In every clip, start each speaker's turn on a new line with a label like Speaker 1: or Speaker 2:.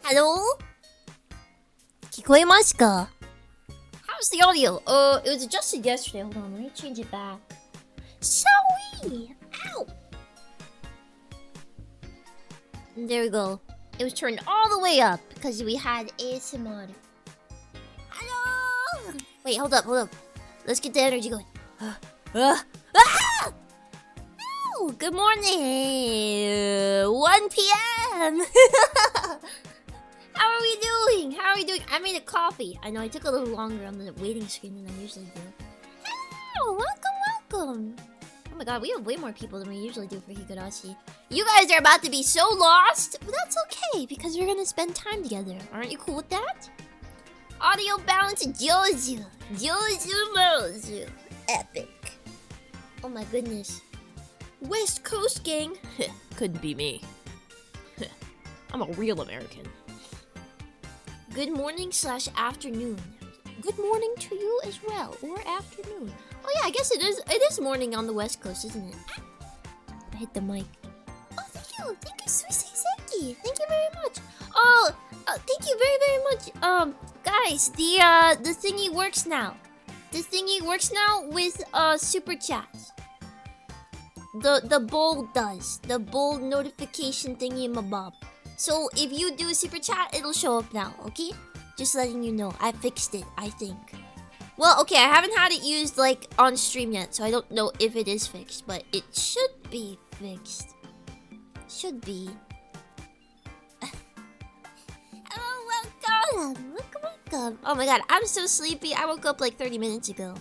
Speaker 1: Hello? Kikoemasu ka? How's the audio? It was adjusted yesterday. Hold on, let me change it back. Sorry! Ow! There we go. It was turned all the way up because we had ASMR. Hello! Wait, hold up. Let's get the energy going. Ah! Oh, good morning! 1 p.m. How are we doing? I made a coffee. I know I took a little longer on the waiting screen than I usually do. Hello! Welcome! Oh my god, we have way more people than we usually do for Higurashi. You guys are about to be so lost! But that's okay, because we're gonna spend time together. Aren't you cool with that? Audio balance Joju. Joju. Epic. Oh my goodness. West Coast gang. Couldn't be me. I'm a real American. Good morning / afternoon. Good morning to you as well, or afternoon. Oh yeah, I guess it is morning on the West Coast, isn't it? I hit the mic. Oh, thank you, Suisei-seki. Thank you very much. Oh, thank you very much. Guys, the thingy works now. The thingy works now with super chats. The bold does. The bold notification thingy mabob. So if you do a super chat, it'll show up now, okay? Just letting you know. I fixed it, I think. Well, okay, I haven't had it used like on stream yet, so I don't know if it is fixed, but it should be fixed. Should be. Oh, welcome. Oh my god, I'm so sleepy. I woke up like 30 minutes ago.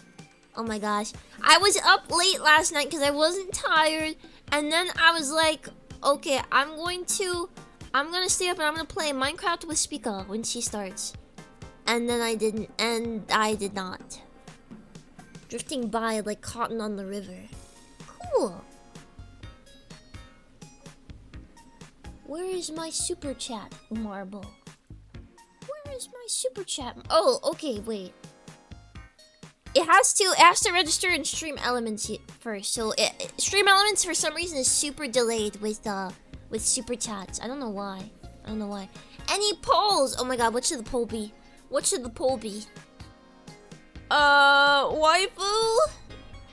Speaker 1: Oh my gosh. I was up late last night because I wasn't tired. And then I was like, okay, I'm gonna stay up and I'm gonna play Minecraft with Spica when she starts. And then I didn't, and I did not. Drifting by like cotton on the river. Cool. Where is my super chat marble? Where is my super chat? Oh, okay, wait. It has to register in Stream Elements first. So Stream Elements for some reason is super delayed with super chats. I don't know why. Any polls? Oh my god, what should the poll be? Waifu?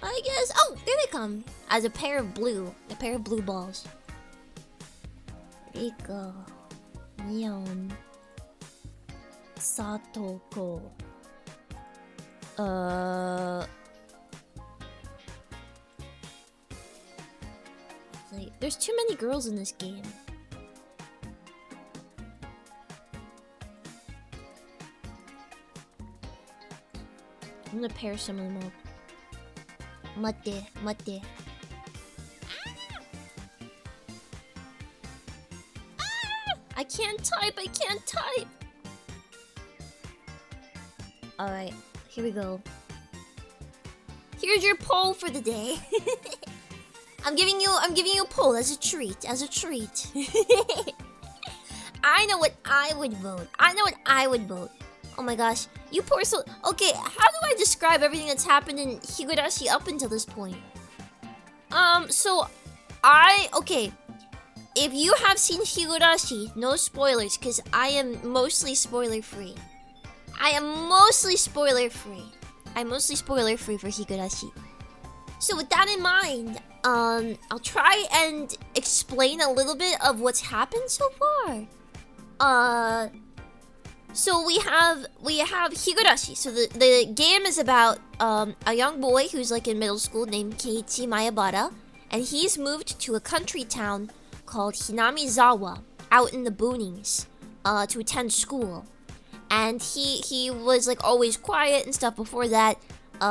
Speaker 1: I guess. Oh, there they come. As a pair of blue balls. Rika, Neon, Satoko. Like, there's too many girls in this game. I'm gonna pair some of them up. Mate. I can't type. Alright, here we go. Here's your poll for the day. I'm giving you a poll as a treat. I know what I would vote. Oh my gosh. You poor soul. Okay, how do I describe everything that's happened in Higurashi up until this point? Okay. If you have seen Higurashi, no spoilers, because I am mostly spoiler free. I'm mostly spoiler free for Higurashi. So with that in mind, I'll try and explain a little bit of what's happened so far. So we have Higurashi. So the game is about a young boy who's like in middle school named Keiichi Mayabara, and he's moved to a country town called Hinamizawa out in the boonies to attend school. And he was like always quiet and stuff before that.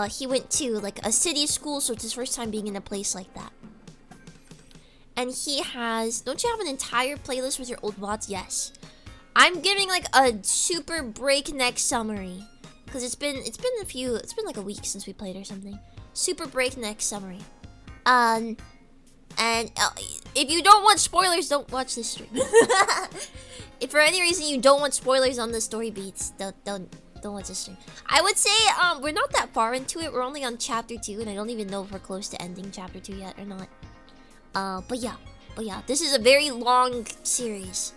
Speaker 1: He went to like a city school, so it's his first time being in a place like that. And he has... Don't you have an entire playlist with your old VODs? Yes. I'm giving like a super breakneck summary. Because it's been like a week since we played or something. Super breakneck summary. And if you don't want spoilers, don't watch this stream. If for any reason you don't want spoilers on the story beats, don't watch this stream. I would say we're not that far into it. We're only on chapter 2, and I don't even know if we're close to ending chapter 2 yet or not. But yeah, this is a very long series.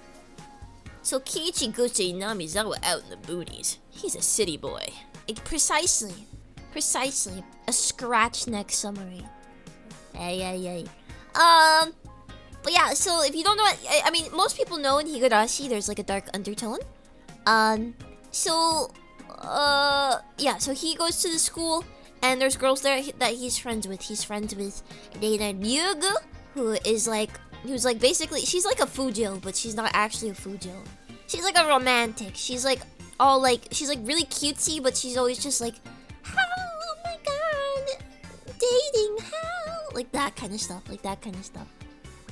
Speaker 1: So Keiichi goes to Inamizawa out in the boonies. He's a city boy. Precisely. A scratch neck summary. Ay. But yeah, so if you don't know, I mean, most people know in Higurashi there's like a dark undertone. Yeah, so he goes to the school and there's girls there that he's friends with. He's friends with Reina Ryugu, who's like basically, she's like a Fujo, but she's not actually a Fujo. She's like a romantic. She's like she's like really cutesy, but she's always just like, oh my god, dating, how? Like that kind of stuff.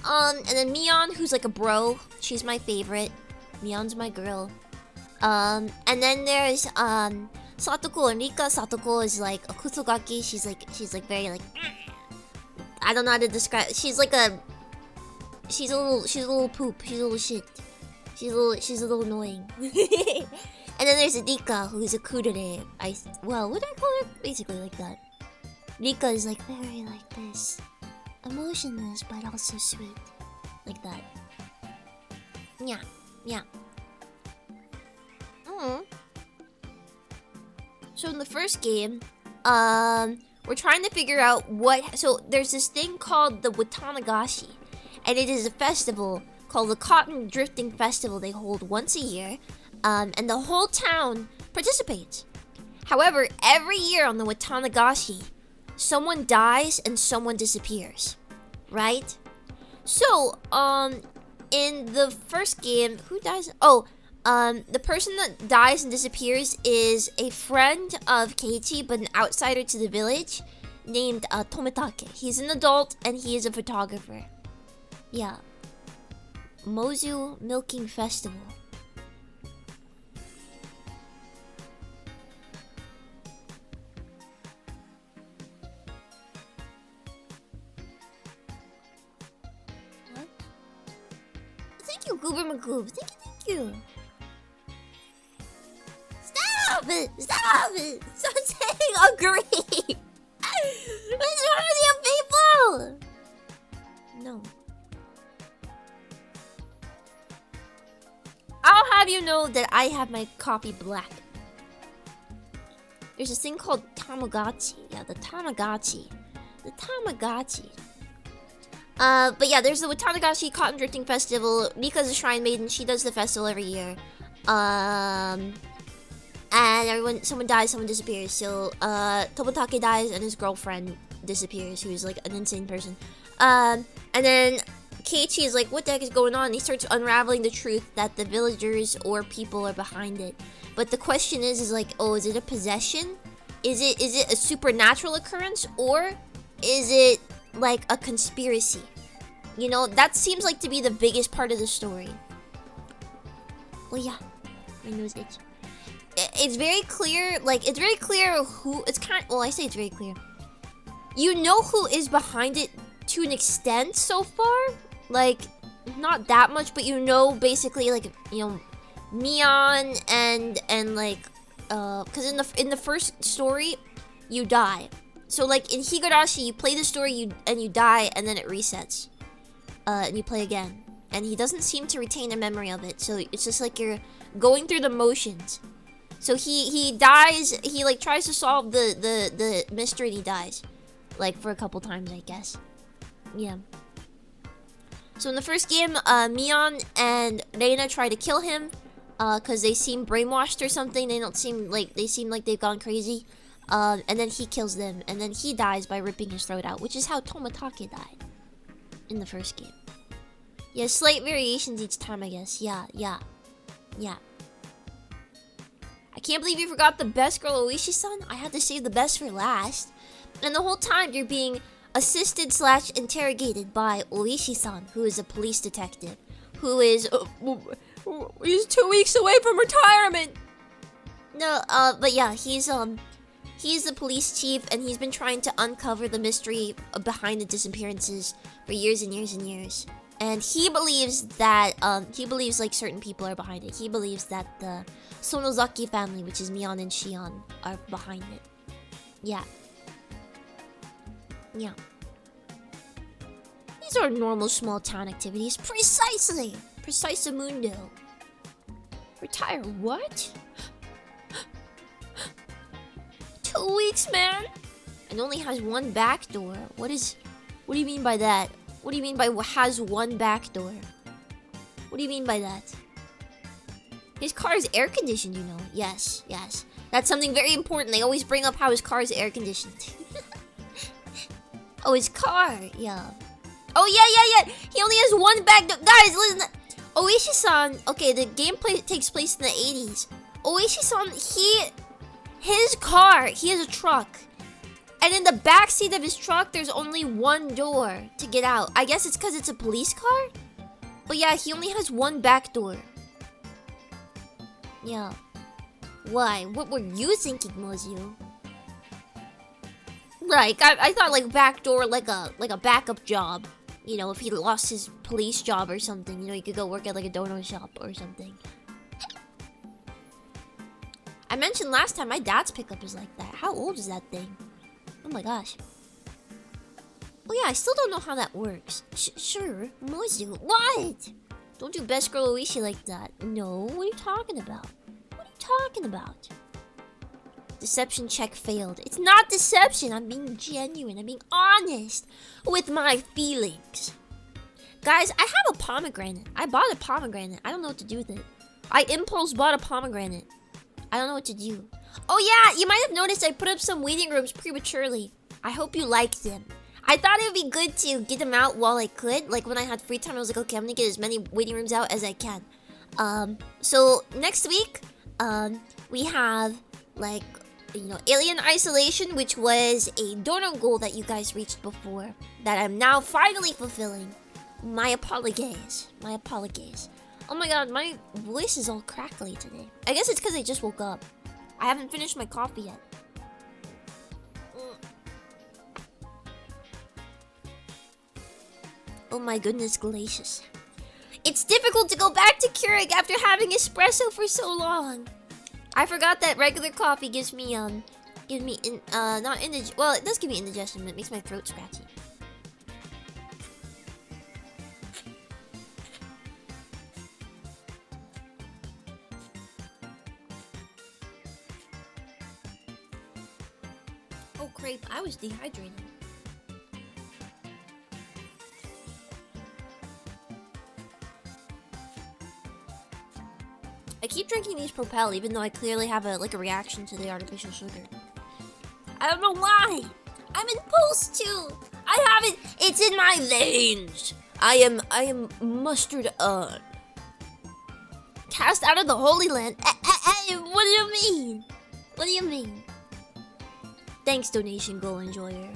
Speaker 1: And then Mion, who's like a bro. She's my favorite. Mion's my girl. And then there's Satoko and Rika. Satoko is like a kusogaki. She's like very like, I don't know how to describe. She's a little poop. She's a little shit. She's a little annoying. And then there's Rika, who's a kudere. What would I call her? Basically like that. Rika is like very like this, emotionless but also sweet, like that. Yeah. So in the first game, we're trying to figure out what. So there's this thing called the Watanagashi, and it is a festival called the Cotton Drifting Festival. They hold once a year, and the whole town participates. However, every year on the Watanagashi, someone dies and someone disappears, right? So, in the first game, who dies? The person that dies and disappears is a friend of Keiichi, but an outsider to the village, named Tometake. He's an adult and he is a photographer. Yeah. Mozu Milking Festival. What? Thank you, Goober McGoob. Thank you. Stop it! Stop saying agree! What's wrong with you people? No. I'll have you know that I have my copy black. There's this thing called Tamagotchi. Yeah, the Tamagotchi. But yeah, there's the Watanagashi Cotton Drifting Festival. Rika's a shrine maiden. She does the festival every year. And someone dies, someone disappears. So, Toмотake dies and his girlfriend disappears, who's like an insane person. And then Keiichi is like, what the heck is going on? And he starts unraveling the truth that the villagers or people are behind it. But the question is like, oh, is it a possession? Is it a supernatural occurrence? Or is it like a conspiracy? You know, that seems like to be the biggest part of the story. Well, yeah, my nose itch. It's very clear, who, I say it's very clear. You know who is behind it to an extent so far. Like, not that much, but you know, basically, like, you know, Mion and like, because in the first story, you die. So like in Higurashi, you play the story, and you die, and then it resets, and you play again. And he doesn't seem to retain a memory of it, so it's just like you're going through the motions. So he dies. He like tries to solve the mystery, and he dies, like for a couple times, I guess. Yeah. So in the first game, Mion and Reina try to kill him, cause they seem brainwashed or something. They seem like they've gone crazy. And then he kills them, and then he dies by ripping his throat out, which is how Toмотake died in the first game. Yeah, slight variations each time, I guess. Yeah. I can't believe you forgot the best girl, Oishi-san. I had to save the best for last. And the whole time you're being assisted/interrogated by Oishi-san, who is a police detective, who is he's 2 weeks away from retirement. No, but yeah, he's the police chief, and he's been trying to uncover the mystery behind the disappearances for years and years and years. And he believes that like certain people are behind it. He believes that the Sonozaki family, which is Mion and Shion, are behind it. Yeah. These are normal small town activities. Precisely mundo. Retire what? 2 weeks, man. And only has one back door. What do you mean by that? What do you mean by has one back door? What do you mean by that? His car is air conditioned, you know. Yes, yes. That's something very important. They always bring up how his car is air conditioned. Oh, his car. Yeah. Oh, yeah. He only has one back door. Guys, listen. Oishi-san. Okay, the gameplay takes place in the 80s. Oishi-san, his car, he has a truck. And in the back seat of his truck, there's only one door to get out. I guess it's because it's a police car? But yeah, he only has one back door. Yeah. Why? What were you thinking, Mozu? Like, I thought like back door like a backup job. You know, if he lost his police job or something, you know, he could go work at like a donut shop or something. I mentioned last time my dad's pickup is like that. How old is that thing? Oh my gosh. Oh yeah, I still don't know how that works. Sure, Mozu. What? Don't do best girl Oishi like that. No, what are you talking about? What are you talking about? Deception check failed. It's not deception. I'm being genuine. I'm being honest with my feelings. Guys, I have a pomegranate. I bought a pomegranate. I don't know what to do with it. I impulse bought a pomegranate. I don't know what to do. Oh yeah, you might have noticed I put up some waiting rooms prematurely. I hope you liked them. I thought it would be good to get them out while I could. Like when I had free time, I was like, okay, I'm gonna get as many waiting rooms out as I can. So next week, we have like, you know, Alien Isolation, which was a donor goal that you guys reached before that I'm now finally fulfilling. My apologies. My apologies. Oh my god, my voice is all crackly today. I guess it's because I just woke up. I haven't finished my coffee yet. Oh my goodness gracious. It's difficult to go back to Keurig after having espresso for so long. I forgot that regular coffee gives me well, it does give me indigestion, but it makes my throat scratchy. Oh crap, I was dehydrated. I keep drinking these Propel even though I clearly have a reaction to the artificial sugar. I don't know why. I'm impulsed to. I have it. It's in my veins. I am mustered on. Cast out of the Holy Land. What do you mean? What do you mean? Thanks, donation goal enjoyer.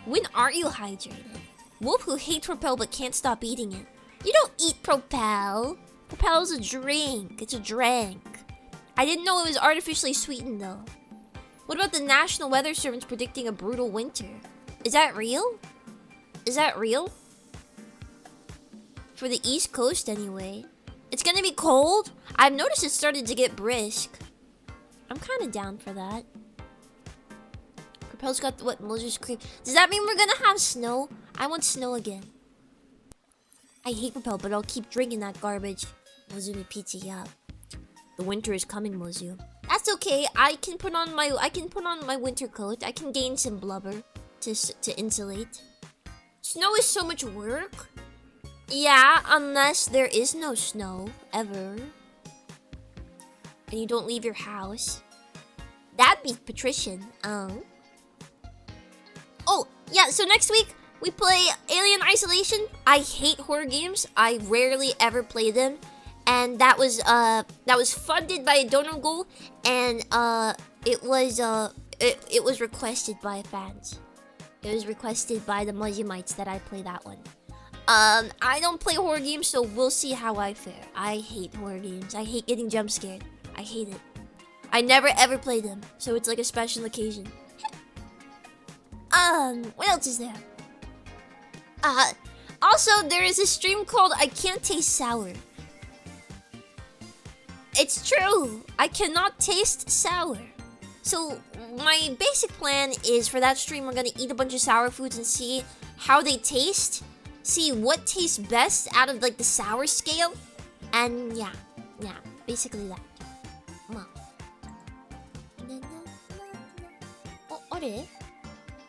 Speaker 1: When are you hydrated? Wolf who hates Propel but can't stop eating it. You don't eat Propel. Propel's a drink. It's a drink. I didn't know it was artificially sweetened though. What about the National Weather Service predicting a brutal winter? Is that real? Is that real? For the East Coast anyway. It's gonna be cold? I've noticed it started to get brisk. I'm kinda down for that. Propel's got what Moses cream. Does that mean we're gonna have snow? I want snow again. I hate Propel, but I'll keep drinking that garbage. Mozumi Pizza, yeah. The winter is coming, Mozu. That's okay. I can put on my winter coat. I can gain some blubber to insulate. Snow is so much work. Yeah, unless there is no snow ever, and you don't leave your house. That'd be patrician. Oh yeah. So next week we play Alien Isolation. I hate horror games. I rarely ever play them. And that was funded by a donor goal, and it was requested by fans. It was requested by the Mozumites that I play that one. I don't play horror games, so we'll see how I fare. I hate horror games. I hate getting jump scared. I hate it. I never ever play them, so it's like a special occasion. What else is there? Also there is a stream called I Can't Taste Sour. It's true. I cannot taste sour. So my basic plan is for that stream we're gonna eat a bunch of sour foods and see how they taste. See what tastes best out of like the sour scale. And yeah. Yeah, basically that. Ma. Oh, ore?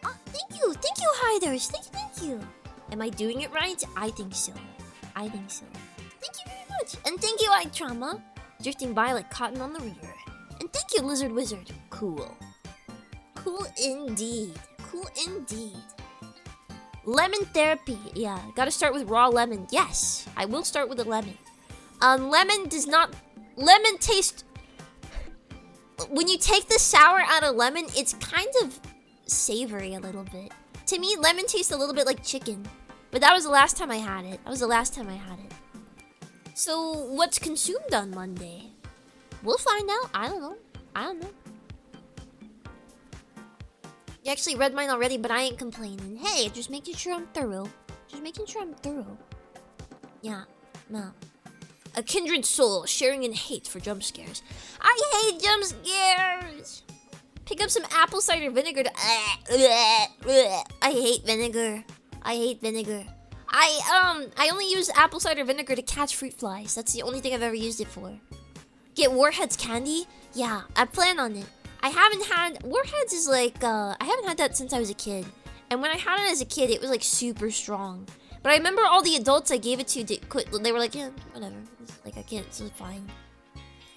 Speaker 1: Ah, thank you, Hiders. Thank you. Am I doing it right? I think so. Thank you very much, and thank you, Eye Trauma, drifting by like cotton on the river. And thank you, Lizard Wizard. Cool indeed. Lemon therapy. Yeah, gotta start with raw lemon. Yes, I will start with a lemon. Lemon taste. When you take the sour out of lemon, it's kind of savory a little bit. To me, lemon tastes a little bit like chicken. But that was the last time I had it. So, what's consumed on Monday? We'll find out. I don't know. You actually read mine already, but I ain't complaining. Hey, just making sure I'm thorough. Yeah, no. A kindred soul sharing in hate for jump scares. I hate jump scares. Pick up some apple cider vinegar to... I hate vinegar. I only use apple cider vinegar to catch fruit flies. That's the only thing I've ever used it for. Get Warheads candy? Yeah, I plan on it. I haven't had... Warheads is like... I haven't had that since I was a kid. And when I had it as a kid, it was like super strong. But I remember all the adults I gave it to, they were like, yeah, whatever. Like, I can't, it's fine.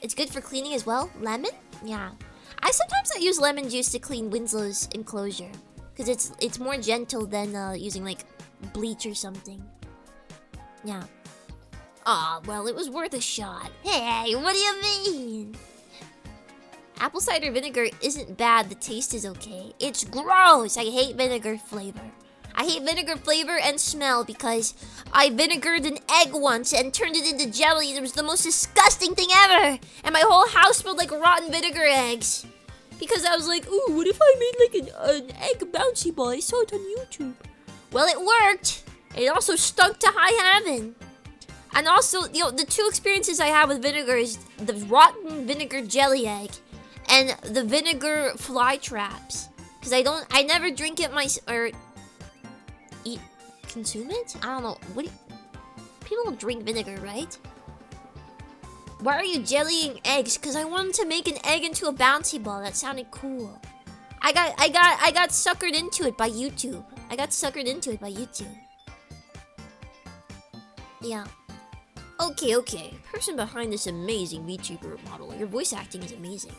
Speaker 1: It's good for cleaning as well. Lemon? Yeah. Sometimes I use lemon juice to clean Winslow's enclosure. Because it's more gentle than using like bleach or something. Yeah. Aw, well, it was worth a shot. Hey, what do you mean? Apple cider vinegar isn't bad, the taste is okay. It's gross! I hate vinegar flavor. I hate vinegar flavor and smell because I vinegared an egg once and turned it into jelly and it was the most disgusting thing ever! And my whole house smelled like rotten vinegar eggs. Because I was like, ooh, what if I made like an egg bouncy ball? I saw it on YouTube. Well, it worked! It also stunk to high heaven. And also, the two experiences I have with vinegar is the rotten vinegar jelly egg and the vinegar fly traps. Because I never drink it consume it? I don't know. People don't drink vinegar, right? Why are you jellying eggs? Because I wanted to make an egg into a bouncy ball. That sounded cool. I got suckered into it by YouTube. Yeah. Okay. Person behind this amazing VTuber model. Your voice acting is amazing.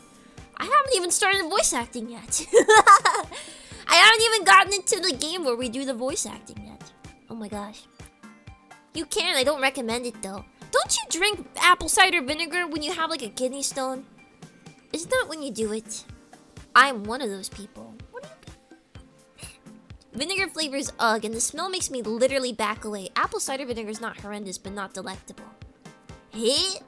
Speaker 1: I haven't even started voice acting yet. I haven't even gotten into the game where we do the voice acting yet. Oh my gosh. You can, I don't recommend it though. Don't you drink apple cider vinegar when you have like a kidney stone? Isn't that when you do it? I'm one of those people. What do you... Vinegar flavors ugh, and the smell makes me literally back away. Apple cider vinegar is not horrendous, but not delectable. Hey?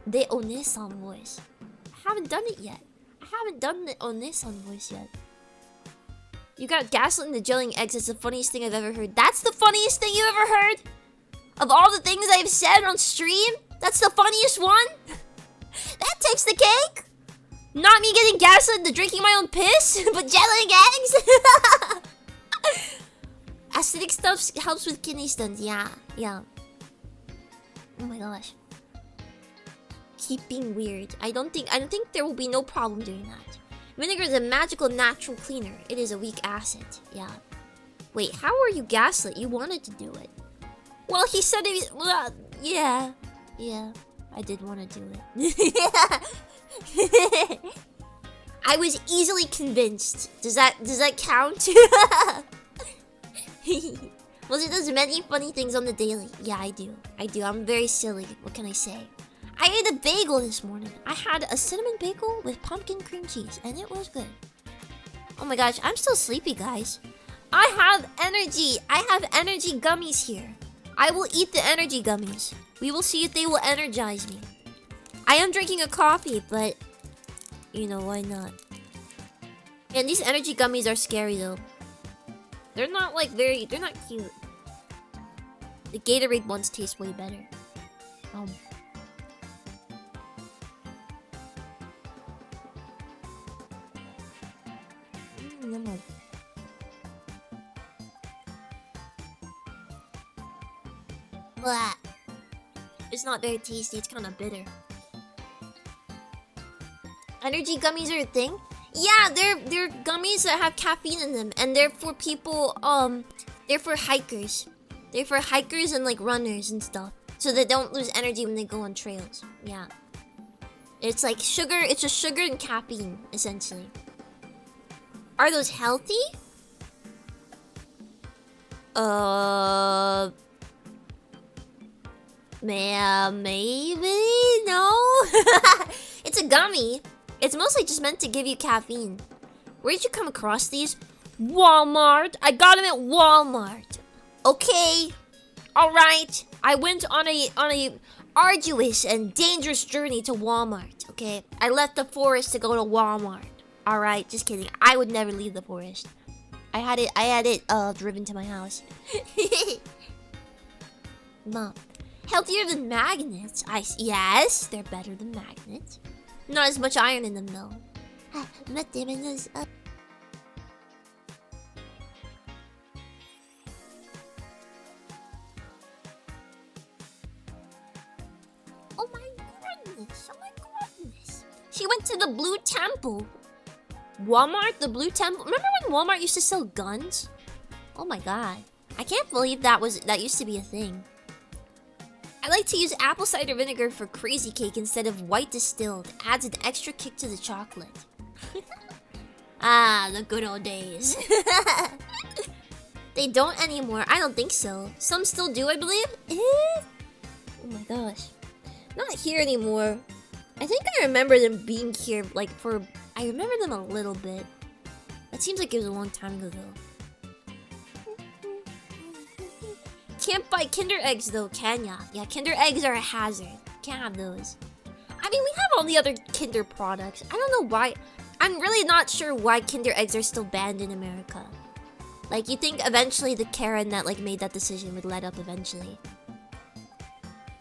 Speaker 1: The Onesan voice. I haven't done it yet. I haven't done the Onesan voice yet. You got gaslit into jellying eggs. That's the funniest thing I've ever heard. That's the funniest thing you ever heard? Of all the things I've said on stream? That's the funniest one? That takes the cake? Not me getting gaslit into drinking my own piss, but jellying eggs? Acidic stuff helps with kidney stones. Yeah. Oh my gosh. Keep being weird. I don't think there will be no problem doing that. Vinegar is a magical natural cleaner. It is a weak acid. Yeah. Wait, how are you gaslit? You wanted to do it. Well, he said it. Well, yeah. I did want to do it. I was easily convinced. Does that count? Well, it does many funny things on the daily. Yeah, I do. I'm very silly. What can I say? I ate a bagel this morning. I had a cinnamon bagel with pumpkin cream cheese, and it was good. Oh my gosh, I'm still sleepy, guys. I have energy. I have energy gummies here. I will eat the energy gummies. We will see if they will energize me. I am drinking a coffee, but you know, why not? And these energy gummies are scary though. They're not like they're not cute. The Gatorade ones taste way better. Blah. It's not very tasty. It's kind of bitter. Energy gummies are a thing? Yeah, they're gummies that have caffeine in them, and they're for people. They're for hikers. They're for hikers and like runners and stuff, so they don't lose energy when they go on trails. Yeah. It's like sugar. It's just sugar and caffeine, essentially. Are those healthy? Maybe? No? It's a gummy. It's mostly just meant to give you caffeine. Where did you come across these? Walmart. I got them at Walmart. Okay. Alright. I went on a arduous and dangerous journey to Walmart. Okay. I left the forest to go to Walmart. Alright, just kidding. I would never leave the forest. I had it driven to my house. Mom. Healthier than magnets. Yes, they're better than magnets. Not as much iron in them though. Oh my goodness. Oh my goodness. She went to the Blue Temple. Walmart, the Blue Temple. Remember when Walmart used to sell guns? Oh my god. I can't believe that used to be a thing. I like to use apple cider vinegar for crazy cake instead of white distilled. Adds an extra kick to the chocolate. Ah, the good old days. They don't anymore. I don't think so. Some still do, I believe. Oh my gosh. Not here anymore. I think I remember them being here, like, for... I remember them a little bit. That seems like it was a long time ago, though. Can't buy Kinder Eggs, though, can ya? Yeah, Kinder Eggs are a hazard. Can't have those. I mean, we have all the other Kinder products. I don't know why. I'm really not sure why Kinder Eggs are still banned in America. Like, you think eventually the Karen that, like, made that decision would let up eventually.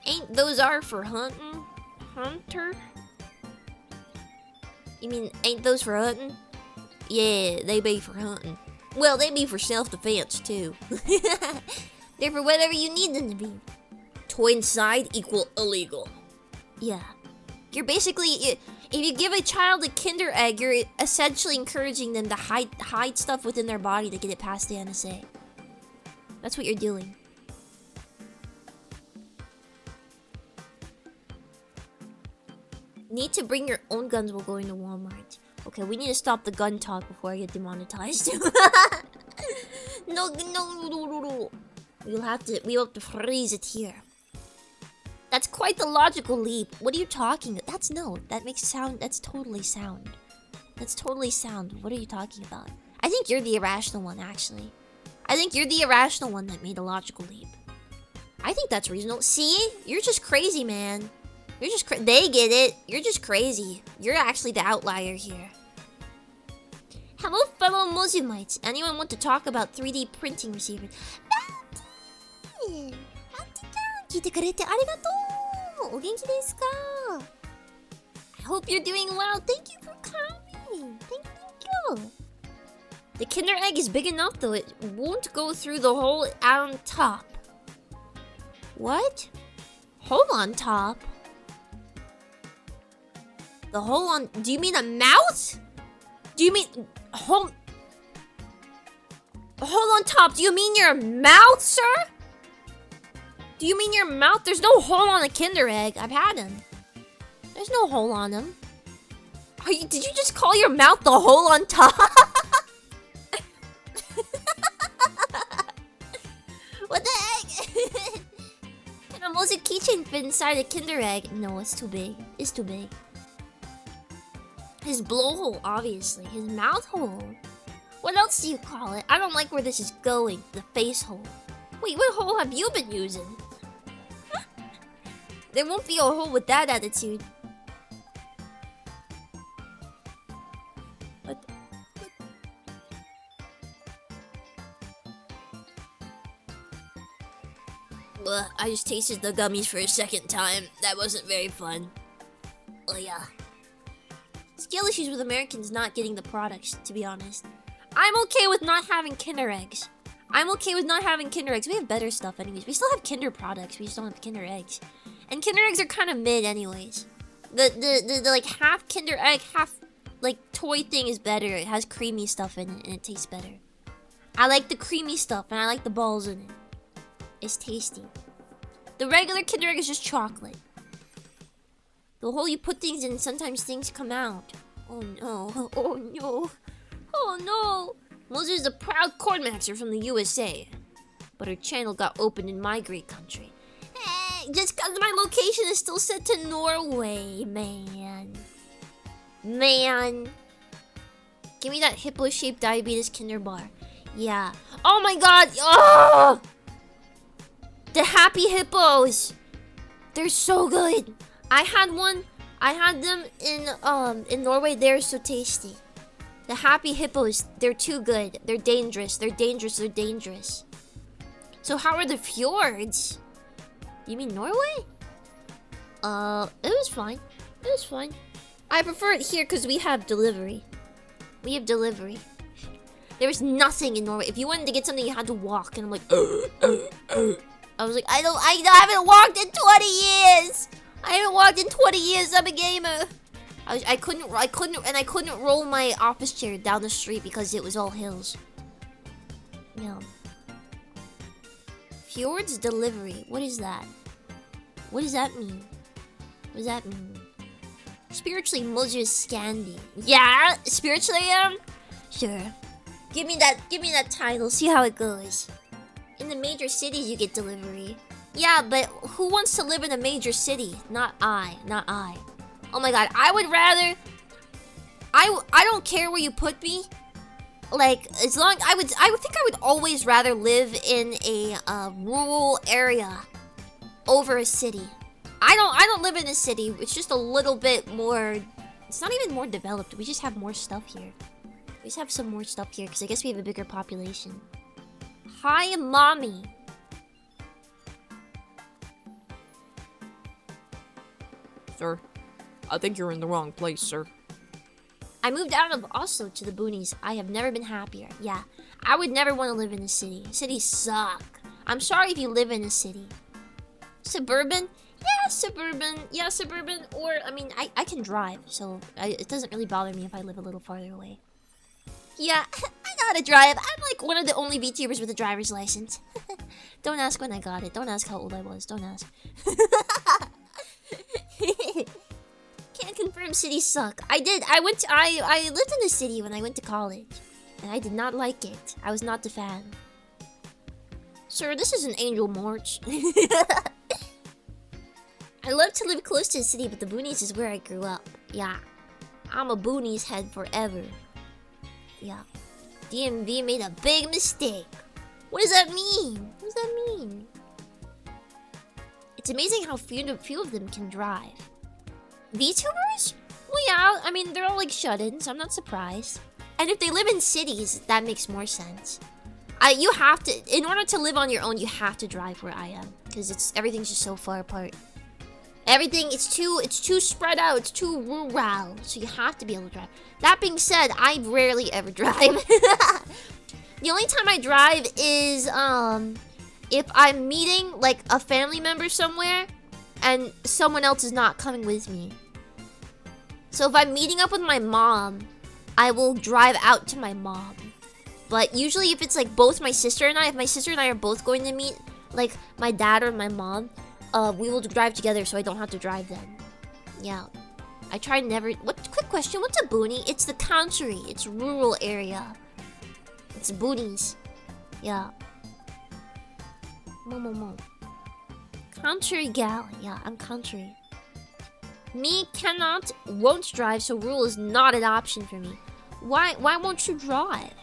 Speaker 1: Ain't those are for hunting? Hunter? You mean, ain't those for hunting? Yeah, they be for hunting. Well, they be for self-defense, too. They're for whatever you need them to be. Toy inside equal illegal. Yeah. You're basically... If you give a child a Kinder Egg, you're essentially encouraging them to hide stuff within their body to get it past the NSA. That's what you're doing. Need to bring your own guns while going to Walmart. Okay, we need to stop the gun talk before I get demonetized. No. We'll have to freeze it here. That's quite the logical leap. What are you talking about? That makes sound. That's totally sound. That's totally sound. What are you talking about? I think you're the irrational one, actually. I think you're the irrational one that made a logical leap. I think that's reasonable. See? You're just crazy, man. You're just they get it. You're just crazy. You're actually the outlier here. Hello, fellow Mozumites. Anyone want to talk about 3D printing receivers? I hope you're doing well. Thank you for coming. Thank you. The Kinder Egg is big enough, though. It won't go through the hole on top. What? Hole on top? The hole on... Do you mean a mouth? Do you mean... Hole on top? Do you mean your mouth, sir? Do you mean your mouth? There's no hole on a Kinder Egg. I've had them. There's no hole on them. Did you just call your mouth the hole on top? What the heck? Can a Mozu keychain fit inside a Kinder Egg? No, it's too big. It's too big. His blowhole, obviously. His mouth hole. What else do you call it? I don't like where this is going. The face hole. Wait, what hole have you been using? There won't be a hole with that attitude. What? Ugh, I just tasted the gummies for a second time. That wasn't very fun. Oh yeah. Skill issues with Americans not getting the products, to be honest. I'm okay with not having Kinder Eggs. We have better stuff anyways. We still have Kinder products. We just don't have Kinder Eggs. And Kinder Eggs are kind of mid anyways. The like half Kinder Egg, half like toy thing is better. It has creamy stuff in it and it tastes better. I like the creamy stuff and I like the balls in it. It's tasty. The regular Kinder Egg is just chocolate. The hole you put things in, sometimes things come out. Oh no, oh no, oh no. Moses is a proud corn maxer from the USA. But her channel got opened in my great country. Just because my location is still set to Norway, man. Man. Give me that hippo-shaped diabetes Kinder bar. Yeah. Oh my god. Oh! The happy hippos. They're so good. I had one. I had them in Norway. They're so tasty. The happy hippos, they're too good. They're dangerous. They're dangerous. They're dangerous. So how are the fjords? You mean Norway? It was fine. It was fine. I prefer it here because we have delivery. We have delivery. There's nothing in Norway. If you wanted to get something, you had to walk. And I'm like, I was like, I haven't walked in 20 years. I haven't walked in 20 years. I'm a gamer. I couldn't roll my office chair down the street because it was all hills. Yeah. Fjords delivery. What is that? What does that mean? What does that mean? Spiritually, Moses Scandi. Yeah, spiritually, sure. Give me that title. See how it goes. In the major cities, you get delivery. Yeah, but who wants to live in a major city? Not I. Not I. Oh my god, I would rather. I don't care where you put me. Like, as long I would think I would always rather live in a rural area over a city. I don't live in a city. It's just a little bit more. It's not even more developed. We just have more stuff here. We just have some more stuff here because I guess we have a bigger population. Hi, mommy.
Speaker 2: Sir, I think you're in the wrong place, sir.
Speaker 1: I moved out of Oslo to the boonies. I have never been happier. Yeah, I would never want to live in a city. Cities suck. I'm sorry if you live in a city. Suburban? Yeah, suburban. Yeah, suburban. Or, I mean, I can drive, so it doesn't really bother me if I live a little farther away. Yeah, I know how to drive. I'm like one of the only VTubers with a driver's license. Don't ask when I got it. Don't ask how old I was. Don't ask. Can't confirm cities suck. I did. I lived in the city when I went to college. And I did not like it. I was not the fan. Sir, this is an Angel March. I love to live close to the city, but the boonies is where I grew up. Yeah. I'm a boonies head forever. Yeah. DMV made a big mistake. What does that mean? What does that mean? It's amazing how few of them can drive. VTubers? Well, yeah, I mean, they're all like shut-ins, so I'm not surprised. And if they live in cities, that makes more sense. You have to, in order to live on your own, you have to drive where I am. Because everything's just so far apart. Everything, it's too spread out, it's too rural. So you have to be able to drive. That being said, I rarely ever drive. The only time I drive is, if I'm meeting, like, a family member somewhere, and someone else is not coming with me. So if I'm meeting up with my mom, I will drive out to my mom. But usually if it's, like, both my sister and I, if my sister and I are both going to meet, like, my dad or my mom, we will drive together so I don't have to drive them. Yeah. I try never... Quick question, what's a boonie? It's the country. It's rural area. It's boonies. Yeah. Mo. Country gal. Yeah, I'm country. Me cannot, won't drive, so rural is not an option for me. Why won't you drive?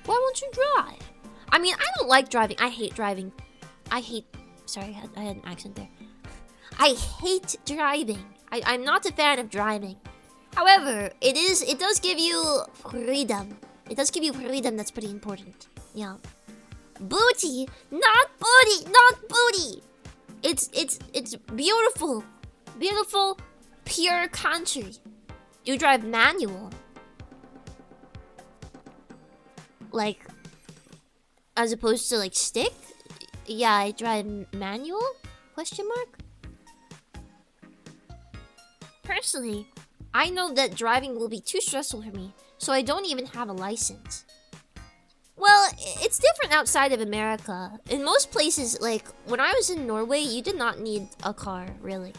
Speaker 1: Why won't you drive? I mean, I don't like driving. I hate driving. Sorry, I had an accent there. I hate driving. I'm not a fan of driving. However, it does give you freedom. It does give you freedom that's pretty important. Yeah. Booty! Not booty! Not booty! It's beautiful. Beautiful, pure country. Do you drive manual? Like, as opposed to like stick? Yeah, I drive manual? Question mark? personally, I know that driving will be too stressful for me, so I don't even have a license. Well, it's different outside of America. In most places, like, when I was in Norway, you did not need a car, really.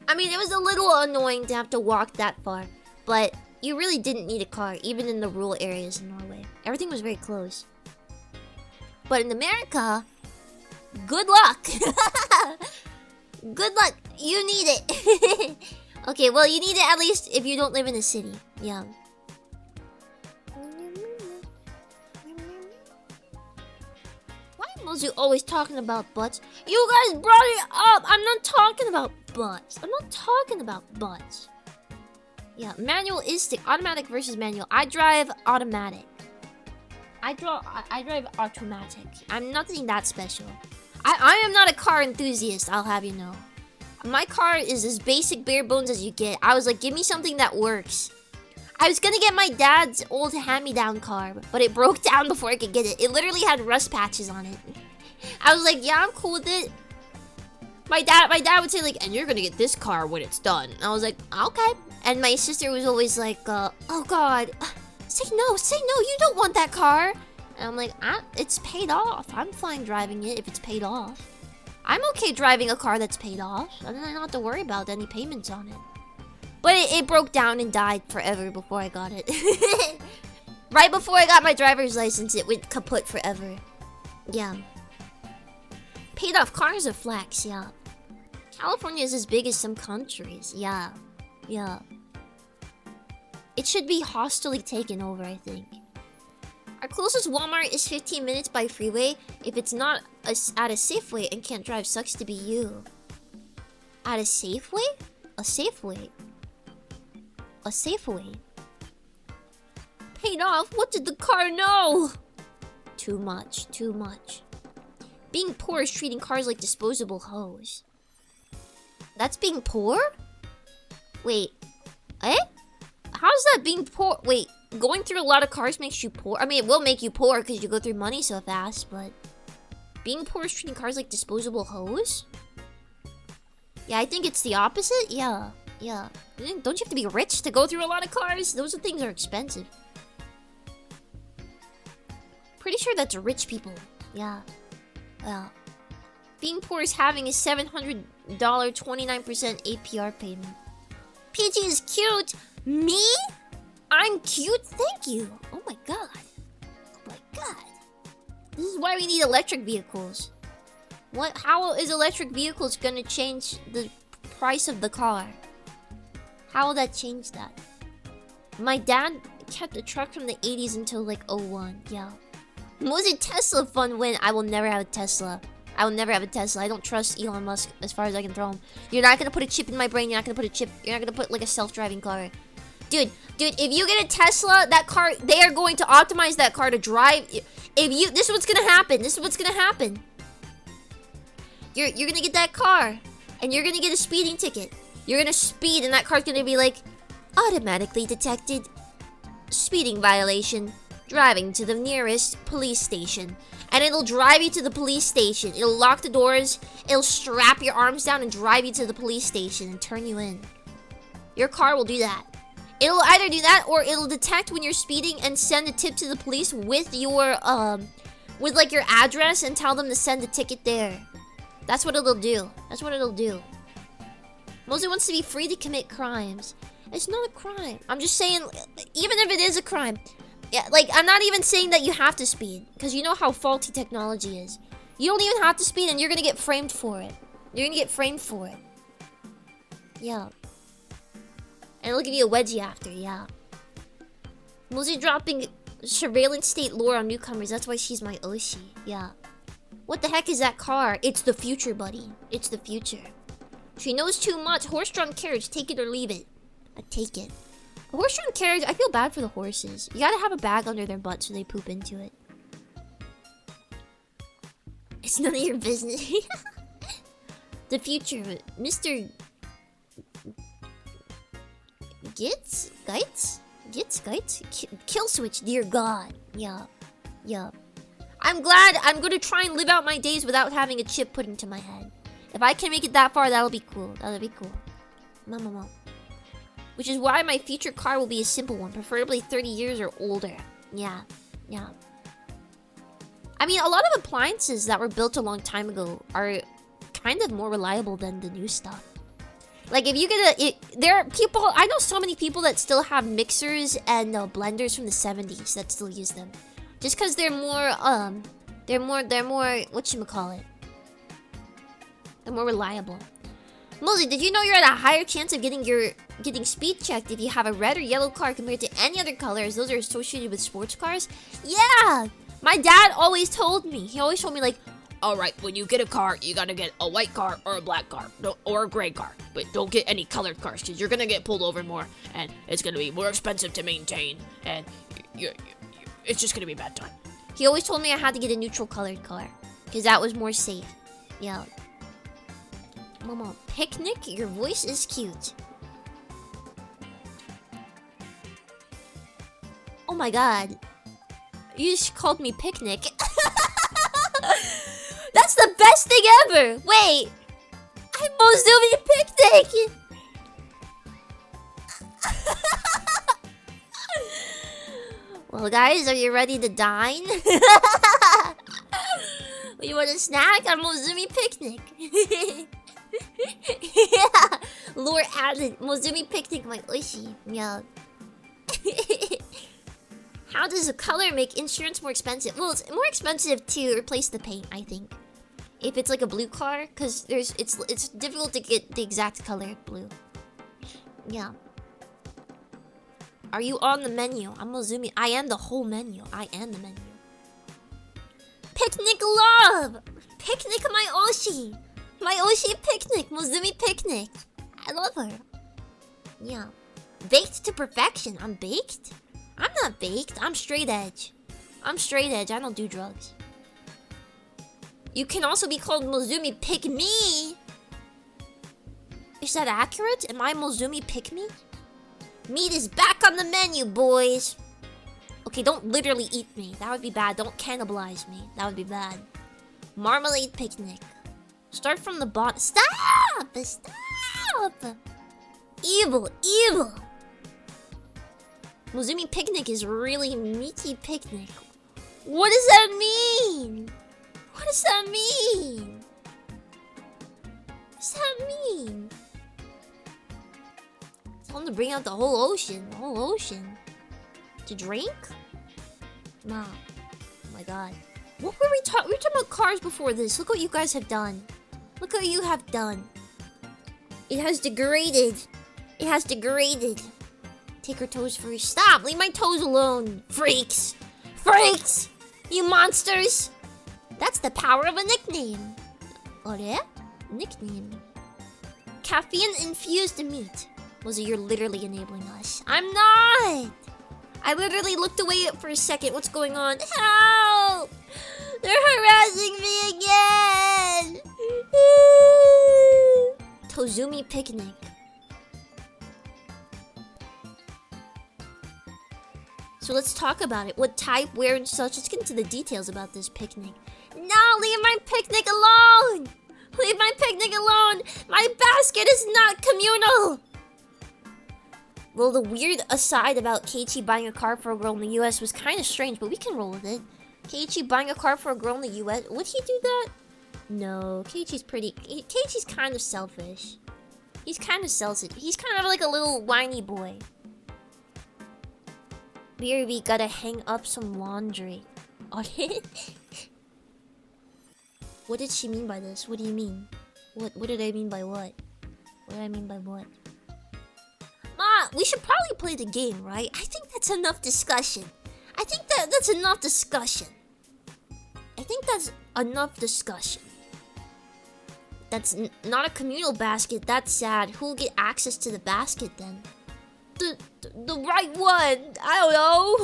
Speaker 1: I mean, it was a little annoying to have to walk that far, but you really didn't need a car, even in the rural areas in Norway. Everything was very close. But in America, good luck! Good luck! You need it! Okay, well, you need it at least if you don't live in a city. Yeah. Why was you always talking about butts? You guys brought it up! I'm not talking about butts. I'm not talking about butts. Yeah, manual is stick. Automatic versus manual. I drive automatic. I drive automatic. I'm nothing that special. I am not a car enthusiast, I'll have you know. My car is as basic bare bones as you get. I was like, give me something that works. I was gonna get my dad's old hand-me-down car, but it broke down before I could get it. It literally had rust patches on it. I was like, yeah, I'm cool with it. My dad would say like, and you're gonna get this car when it's done. I was like, okay. And my sister was always like, oh God, say no, you don't want that car. And I'm like, it's paid off. I'm fine driving it if it's paid off. I'm okay driving a car that's paid off. And then I don't have to worry about any payments on it. But it broke down and died forever before I got it. Right before I got my driver's license, it went kaput forever. Yeah. Paid off cars are flex, yeah. California is as big as some countries, yeah. Yeah. It should be hostily taken over, I think. Our closest Walmart is 15 minutes by freeway. If it's not at a Safeway and can't drive, sucks to be you. At a Safeway? A Safeway? A Safeway? Paid off? What did the car know? Too much, too much. Being poor is treating cars like disposable hoes. That's being poor? Wait. Eh? How's that being poor? Wait, going through a lot of cars makes you poor? I mean, it will make you poor because you go through money so fast, but... being poor is treating cars like disposable hoes? Yeah, I think it's the opposite. Yeah, yeah. Don't you have to be rich to go through a lot of cars? Those things are expensive. Pretty sure that's rich people. Yeah. Yeah. Being poor is having a $700 29% APR payment. PG is cute. Me? I'm cute? Thank you. Oh my god. Oh my god. This is why we need electric vehicles. What? How is electric vehicles gonna change the price of the car? How will that change that? My dad kept a truck from the 80s until like 01. Yeah. Was it Tesla fun when I will never have a Tesla? I will never have a Tesla. I don't trust Elon Musk as far as I can throw him. You're not gonna put a chip in my brain. You're not gonna put a chip. You're not gonna put like a self-driving car. Dude, if you get a Tesla, that car, they are going to optimize that car to drive. This is what's gonna happen. This is what's gonna happen. You're gonna get that car, and you're gonna get a speeding ticket. You're gonna speed, and that car's gonna be like, automatically detected speeding violation. Driving to the nearest police station. And it'll drive you to the police station. It'll lock the doors. It'll strap your arms down and drive you to the police station and turn you in. Your car will do that. It'll either do that or it'll detect when you're speeding and send a tip to the police with your with like your address and tell them to send a ticket there. That's what it'll do. That's what it'll do. Mostly wants to be free to commit crimes. It's not a crime. I'm just saying, even if it is a crime, yeah, like I'm not even saying that you have to speed, because you know how faulty technology is. You don't even have to speed, and you're gonna get framed for it. You're gonna get framed for it. Yeah. And it'll give you a wedgie after, yeah. Mostly dropping surveillance state lore on newcomers. That's why she's my Oshi. Yeah. What the heck is that car? It's the future, buddy. It's the future. She knows too much. Horse-drawn carriage. Take it or leave it. I take it. A horse-drawn carriage. I feel bad for the horses. You gotta have a bag under their butt so they poop into it. It's none of your business. The future. Mr. Gits? Kill switch, dear God. Yeah. Yeah. I'm glad I'm gonna try and live out my days without having a chip put into my head. If I can make it that far, that'll be cool. That'll be cool. Mom. Which is why my future car will be a simple one, preferably 30 years or older. Yeah, yeah. I mean, a lot of appliances that were built a long time ago are kind of more reliable than the new stuff. Like, if you there are people, I know so many people that still have mixers and blenders from the 70s that still use them. Just because they're more, whatchamacallit? They're more reliable. Mosey, did you know you're at a higher chance of getting speed checked if you have a red or yellow car compared to any other colors? Those are associated with sports cars? Yeah! My dad always told me. He always told me, like,
Speaker 2: Alright, when you get a car, you gotta get a white car or a black car. Or a gray car. But don't get any colored cars, because you're gonna get pulled over more, and it's gonna be more expensive to maintain, and it's just gonna be a bad time.
Speaker 1: he always told me I had to get a neutral colored car. Because that was more safe. Yeah. Mama, Picnic, your voice is cute. Oh my god. You just called me Picnic. That's the best thing ever! Wait! I'm Mozumi Picnic! Well, guys, are you ready to dine? You want a snack? I'm Mozumi Picnic. Yeah! Lore added Mozumi Picnic, my oishi. Yeah. How does a color make insurance more expensive? Well, it's more expensive to replace the paint, I think. If it's like a blue car, because it's difficult to get the exact color blue. Yeah. Are you on the menu? I'm Mozumi. I am the whole menu. I am the menu. Picnic love! Picnic my oshi! My oshi Picnic! Mozumi Picnic! I love her. Yeah. Baked to perfection. I'm baked? I'm not baked. I'm straight edge. I'm straight edge. I don't do drugs. You can also be called Mozumi Pick Me. Is that accurate? Am I Mozumi Pick Me? Meat is back on the menu, boys. Okay, don't literally eat me. That would be bad. Don't cannibalize me. That would be bad. Marmalade Picnic. Start from the bottom. Stop! Stop! Evil, evil. Mozumi Picnic is really meaty picnic. What does that mean? What does that mean? What does that mean? Tell them to bring out the whole ocean. The whole ocean. To drink? Wow. Oh my god. What were we talking? We were talking about cars before this. Look what you guys have done. Look what you have done. It has degraded. It has degraded. Take her toes first. Stop! Leave my toes alone, freaks! Freaks! You monsters! That's the power of a nickname. Oh yeah? Nickname. Caffeine-infused meat. Mozzie, you're literally enabling us. I'm not! I literally looked away for a second. What's going on? Help! They're harassing me again! Tozumi Picnic. So let's talk about it. What type, where, and such. Let's get into the details about this picnic. No, leave my picnic alone! Leave my picnic alone! My basket is not communal! Well, the weird aside about Keiichi buying a car for a girl in the US was kind of strange, but we can roll with it. Keiichi buying a car for a girl in the US? Would he do that? No, Keiichi's kind of selfish. He's kind of selfish. He's kind of like a little whiny boy. BRB gotta hang up some laundry. What did she mean by this? What do you mean? What did I mean by what? What did I mean by what? Ma, we should probably play the game, right? I think that's enough discussion. I think that's enough discussion. I think that's enough discussion. That's not a communal basket. That's sad. Who'll get access to the basket then? The right one. I don't know.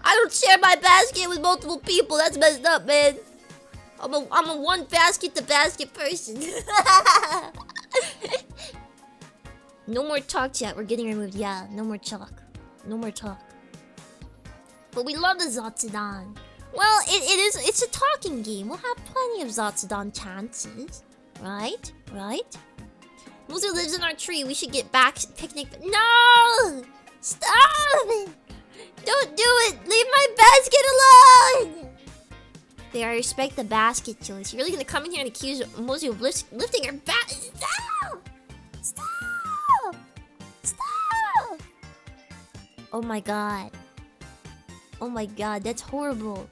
Speaker 1: I don't share my basket with multiple people. That's messed up, man. I'm a one basket to basket person. No more talk chat. We're getting removed. Yeah, no more talk. No more talk. But we love the Zatsudan. Well, it's a talking game. We'll have plenty of Zatsudan chances. Right? Right? Muzu lives in our tree. We should get back picnic. No! Stop! Don't do it! Leave my basket alone! There, I respect the basket choice. You're really gonna come in here and accuse Muzu of lifting her basket? Stop! Stop! Stop! Oh my god. Oh my god, that's horrible.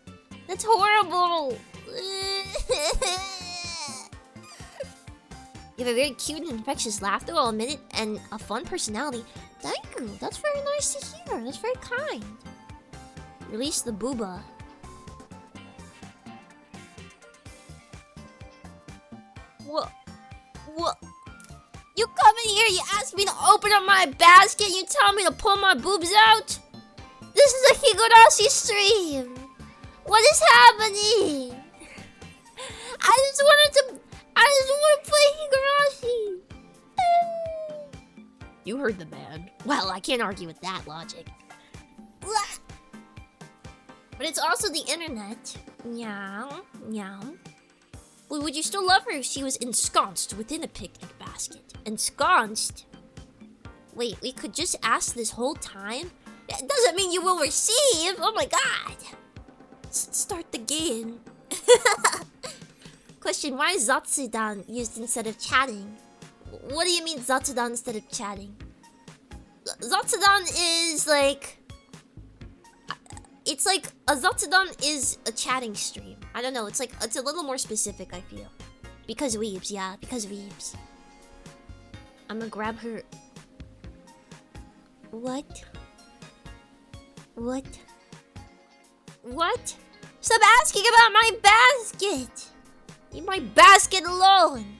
Speaker 1: That's horrible! You have a very cute and infectious laugh, though, I'll admit it, and a fun personality. Thank you. That's very nice to hear. That's very kind. Release the booba. What? What? You come in here, you ask me to open up my basket, you tell me to pull my boobs out? This is a Higurashi stream. What is happening? I just want to play Higurashi.
Speaker 2: You heard the man.
Speaker 1: Well, I can't argue with that logic. But it's also the internet. Meow, meow. Well, would you still love her if she was ensconced within a picnic basket? Ensconced? Wait, we could just ask this whole time? That doesn't mean you will receive! Oh my god! Start the game. Question, why is Zatsudan used instead of chatting? What do you mean Zatsudan instead of chatting? Zatsudan is like... It's like a Zatsudan is a chatting stream. I don't know, it's a little more specific, I feel. Because weebs, yeah, because weebs. I'm gonna grab her... What? What? What? Stop asking about my basket! Leave my basket alone!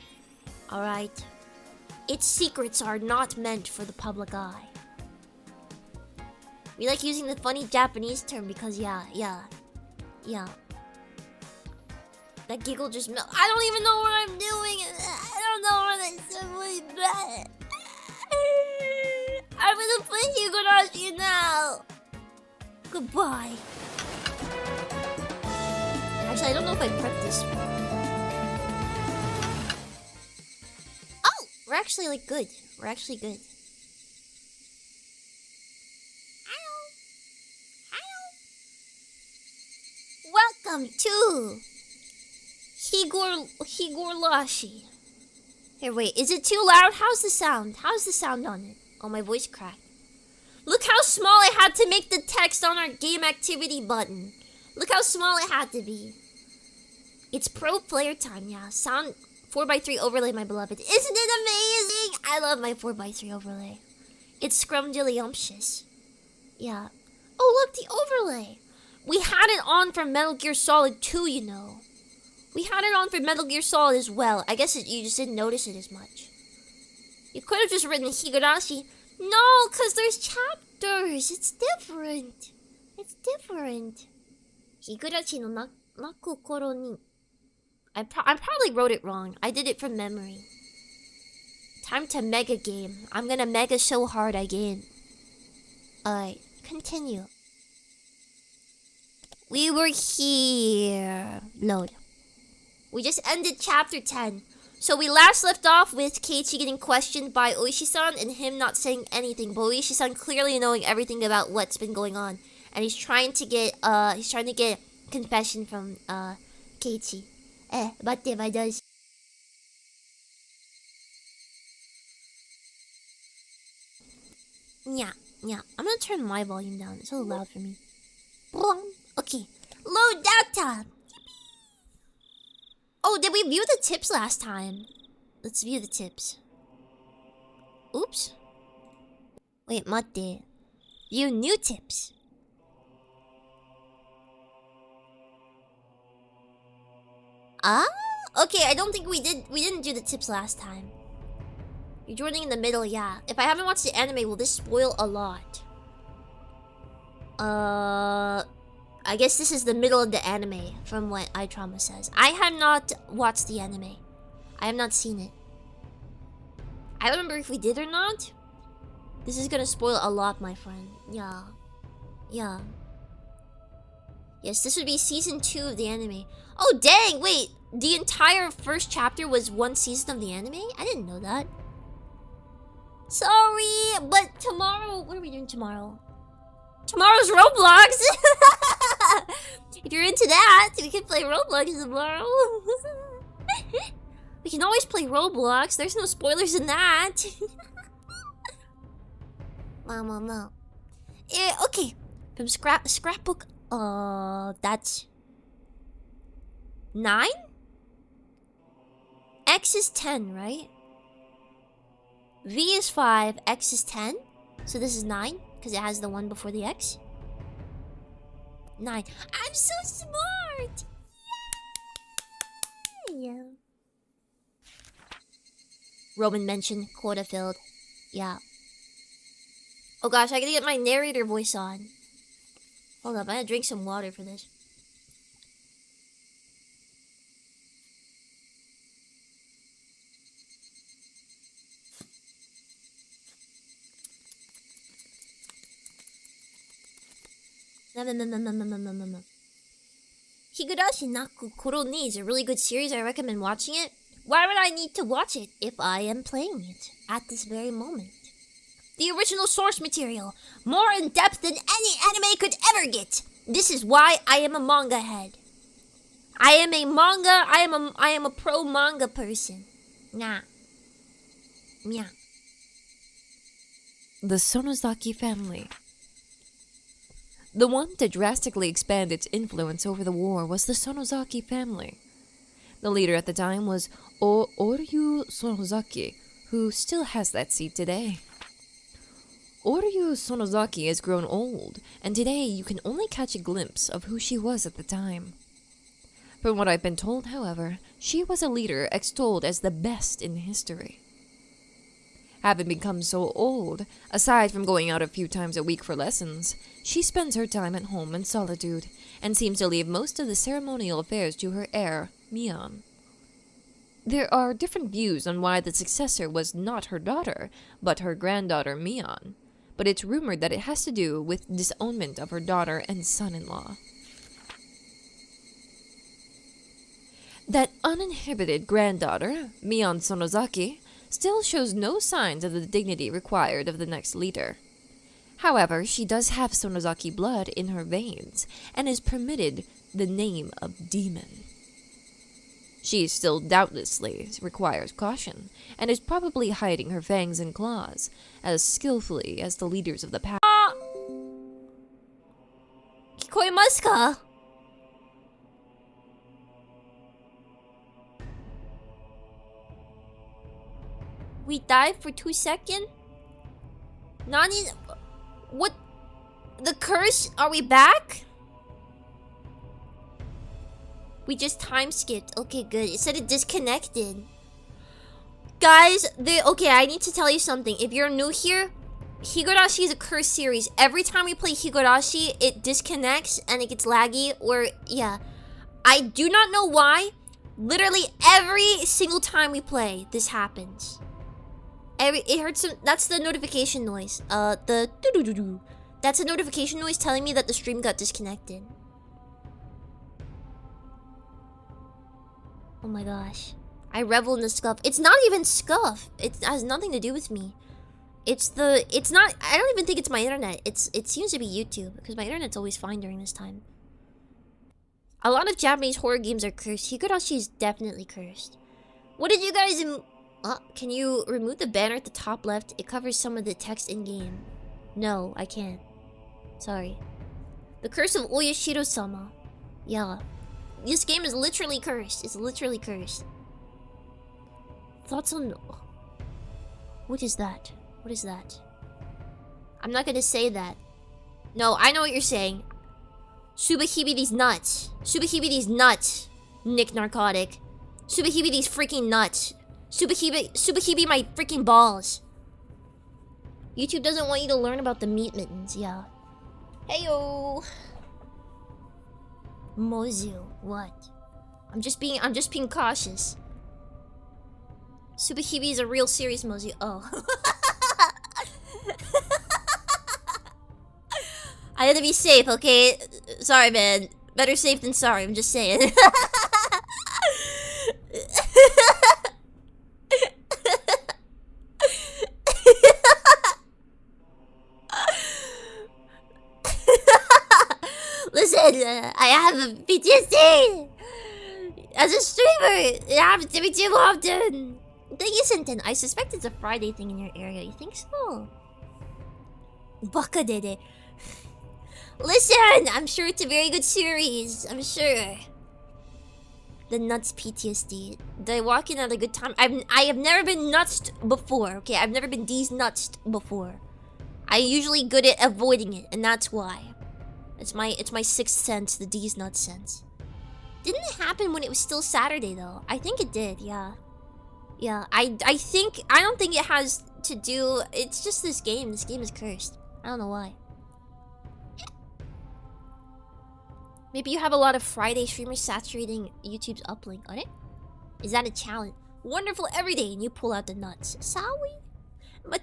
Speaker 1: Alright. Its secrets are not meant for the public eye. We like using the funny Japanese term because yeah. That giggle just melt. I don't even know what I'm doing. I don't know what I said way back. I'm gonna play Higurashi now. Goodbye. Actually, I don't know if I prepped this. Oh, we're actually like good. We're actually good. Welcome to Higurashi. Here, wait, is it too loud? How's the sound? How's the sound on it? Oh, my voice cracked. Look how small I had to make the text on our game activity button. Look how small it had to be. It's pro player time, yeah. Sound 4x3 overlay, my beloved. Isn't it amazing? I love my 4x3 overlay. It's scrumdiddlyumptious. Yeah. Oh, look, the overlay. We had it on for Metal Gear Solid 2, you know. We had it on for Metal Gear Solid as well. I guess you just didn't notice it as much. You could have just written Higurashi. No, because there's chapters. It's different. It's different. Higurashi no naku koro ni. I probably wrote it wrong. I did it from memory. Time to mega game. I'm gonna mega so hard again. Alright, continue. We were here. Load. We just ended chapter 10. So we last left off with Keiichi getting questioned by Oishi-san and him not saying anything. But Oishi-san clearly knowing everything about what's been going on. And he's trying to get confession from Keiichi. Batte ba does. Yeah. I'm gonna turn my volume down. It's a little loud for me. Okay. Load data! Oh, did we view the tips last time? Let's view the tips. Oops. Wait, mate. View new tips. Ah? Okay, I don't think we didn't do the tips last time. You're joining in the middle, yeah. If I haven't watched the anime, will this spoil a lot? I guess this is the middle of the anime, from what iTrauma says. I have not watched the anime. I have not seen it. I don't remember if we did or not. This is gonna spoil a lot, my friend. Yeah. Yes, this would be season 2 of the anime. Oh, dang! Wait! The entire first chapter was one season of the anime? I didn't know that. Sorry, but tomorrow... What are we doing tomorrow? Tomorrow's Roblox! If you're into that, we can play Roblox tomorrow. We can always play Roblox. There's no spoilers in that. No. Yeah, okay. From scrapbook. That's 9? X is 10, right? V is 5, X is 10. So this is 9, because it has the 1 before the X. 9. I'm so smart! Yeah. Roman mentioned, quota filled. Yeah. Oh gosh, I gotta get my narrator voice on. Hold up, I gotta drink some water for this. Higurashi Naku Koroni is a really good series. I recommend watching it. Why would I need to watch it if I am playing it at this very moment? The original source material, more in depth than any anime could ever get. This is why I am a manga head. I am a pro manga person. Nah. Yeah.
Speaker 3: The Sonozaki family. The one to drastically expand its influence over the war was the Sonozaki family. The leader at the time was Oryu Sonozaki, who still has that seat today. Oryu Sonozaki has grown old, and today you can only catch a glimpse of who she was at the time. From what I've been told, however, she was a leader extolled as the best in history. Having become so old, aside from going out a few times a week for lessons, she spends her time at home in solitude, and seems to leave most of the ceremonial affairs to her heir, Mion. There are different views on why the successor was not her daughter, but her granddaughter Mion, but it's rumored that it has to do with disownment of her daughter and son-in-law. That uninhibited granddaughter, Mion Sonozaki, still shows no signs of the dignity required of the next leader. However, she does have Sonozaki blood in her veins, and is permitted the name of Demon. She still doubtlessly requires caution, and is probably hiding her fangs and claws as skillfully as the leaders of the past.
Speaker 1: Kikoimasu ka? We died for 2 seconds? Nani? What? The curse? Are we back? We just time skipped. Okay, good. It said it disconnected. Guys, okay, I need to tell you something. If you're new here, Higurashi is a curse series. Every time we play Higurashi, it disconnects and it gets laggy, or yeah. I do not know why. Literally every single time we play, this happens. It hurts some. That's the notification noise. The doo-doo-doo-doo. That's a notification noise telling me that the stream got disconnected. Oh my gosh. I revel in the scuff. It's not even scuff. It has nothing to do with me. It's not. I don't even think it's my internet. It seems to be YouTube, because my internet's always fine during this time. A lot of Japanese horror games are cursed. Higurashi is definitely cursed. What did you guys can you remove the banner at the top left? It covers some of the text in-game. No, I can't. Sorry. The Curse of Oyashiro-sama. Yeah. This game is literally cursed. It's literally cursed. Thoughts on... What is that? What is that? I'm not gonna say that. No, I know what you're saying. Subahibi these nuts. Subahibi these nuts. Nick Narcotic. Subahibi these freaking nuts. Subahibi my freaking balls. YouTube doesn't want you to learn about the meat mittens, yeah. Heyo. Mozu, what? I'm just being cautious. Subahibi is a real serious Mozu. Oh. I had to be safe, okay? Sorry, man. Better safe than sorry, I'm just saying. I have PTSD! As a streamer, it happens to me too often! Thank you, Sinton. I suspect it's a Friday thing in your area. You think so? Baka dede. Listen! I'm sure it's a very good series. I'm sure. The nuts PTSD. They're walking at a good time. I have never been nutsed before, okay? I've never been nutsed before. I'm usually good at avoiding it, and that's why. It's my sixth sense, the nuts sense. Didn't it happen when it was still Saturday though? I think it did, yeah. Yeah, I don't think it has to do. It's just this game. This game is cursed. I don't know why. Maybe you have a lot of Friday streamers saturating YouTube's uplink. Are it? Is that a challenge? Wonderful every day, and you pull out the nuts. Sorry, but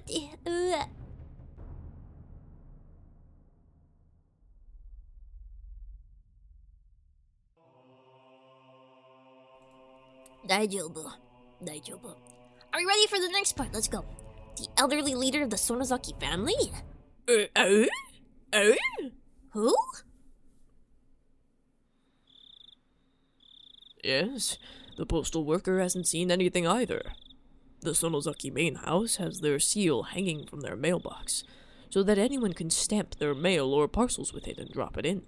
Speaker 1: Daijoubu. Are we ready for the next part? Let's go. The elderly leader of the Sonozaki family? Who?
Speaker 2: Yes, the postal worker hasn't seen anything either. The Sonozaki main house has their seal hanging from their mailbox, so that anyone can stamp their mail or parcels with it and drop it in.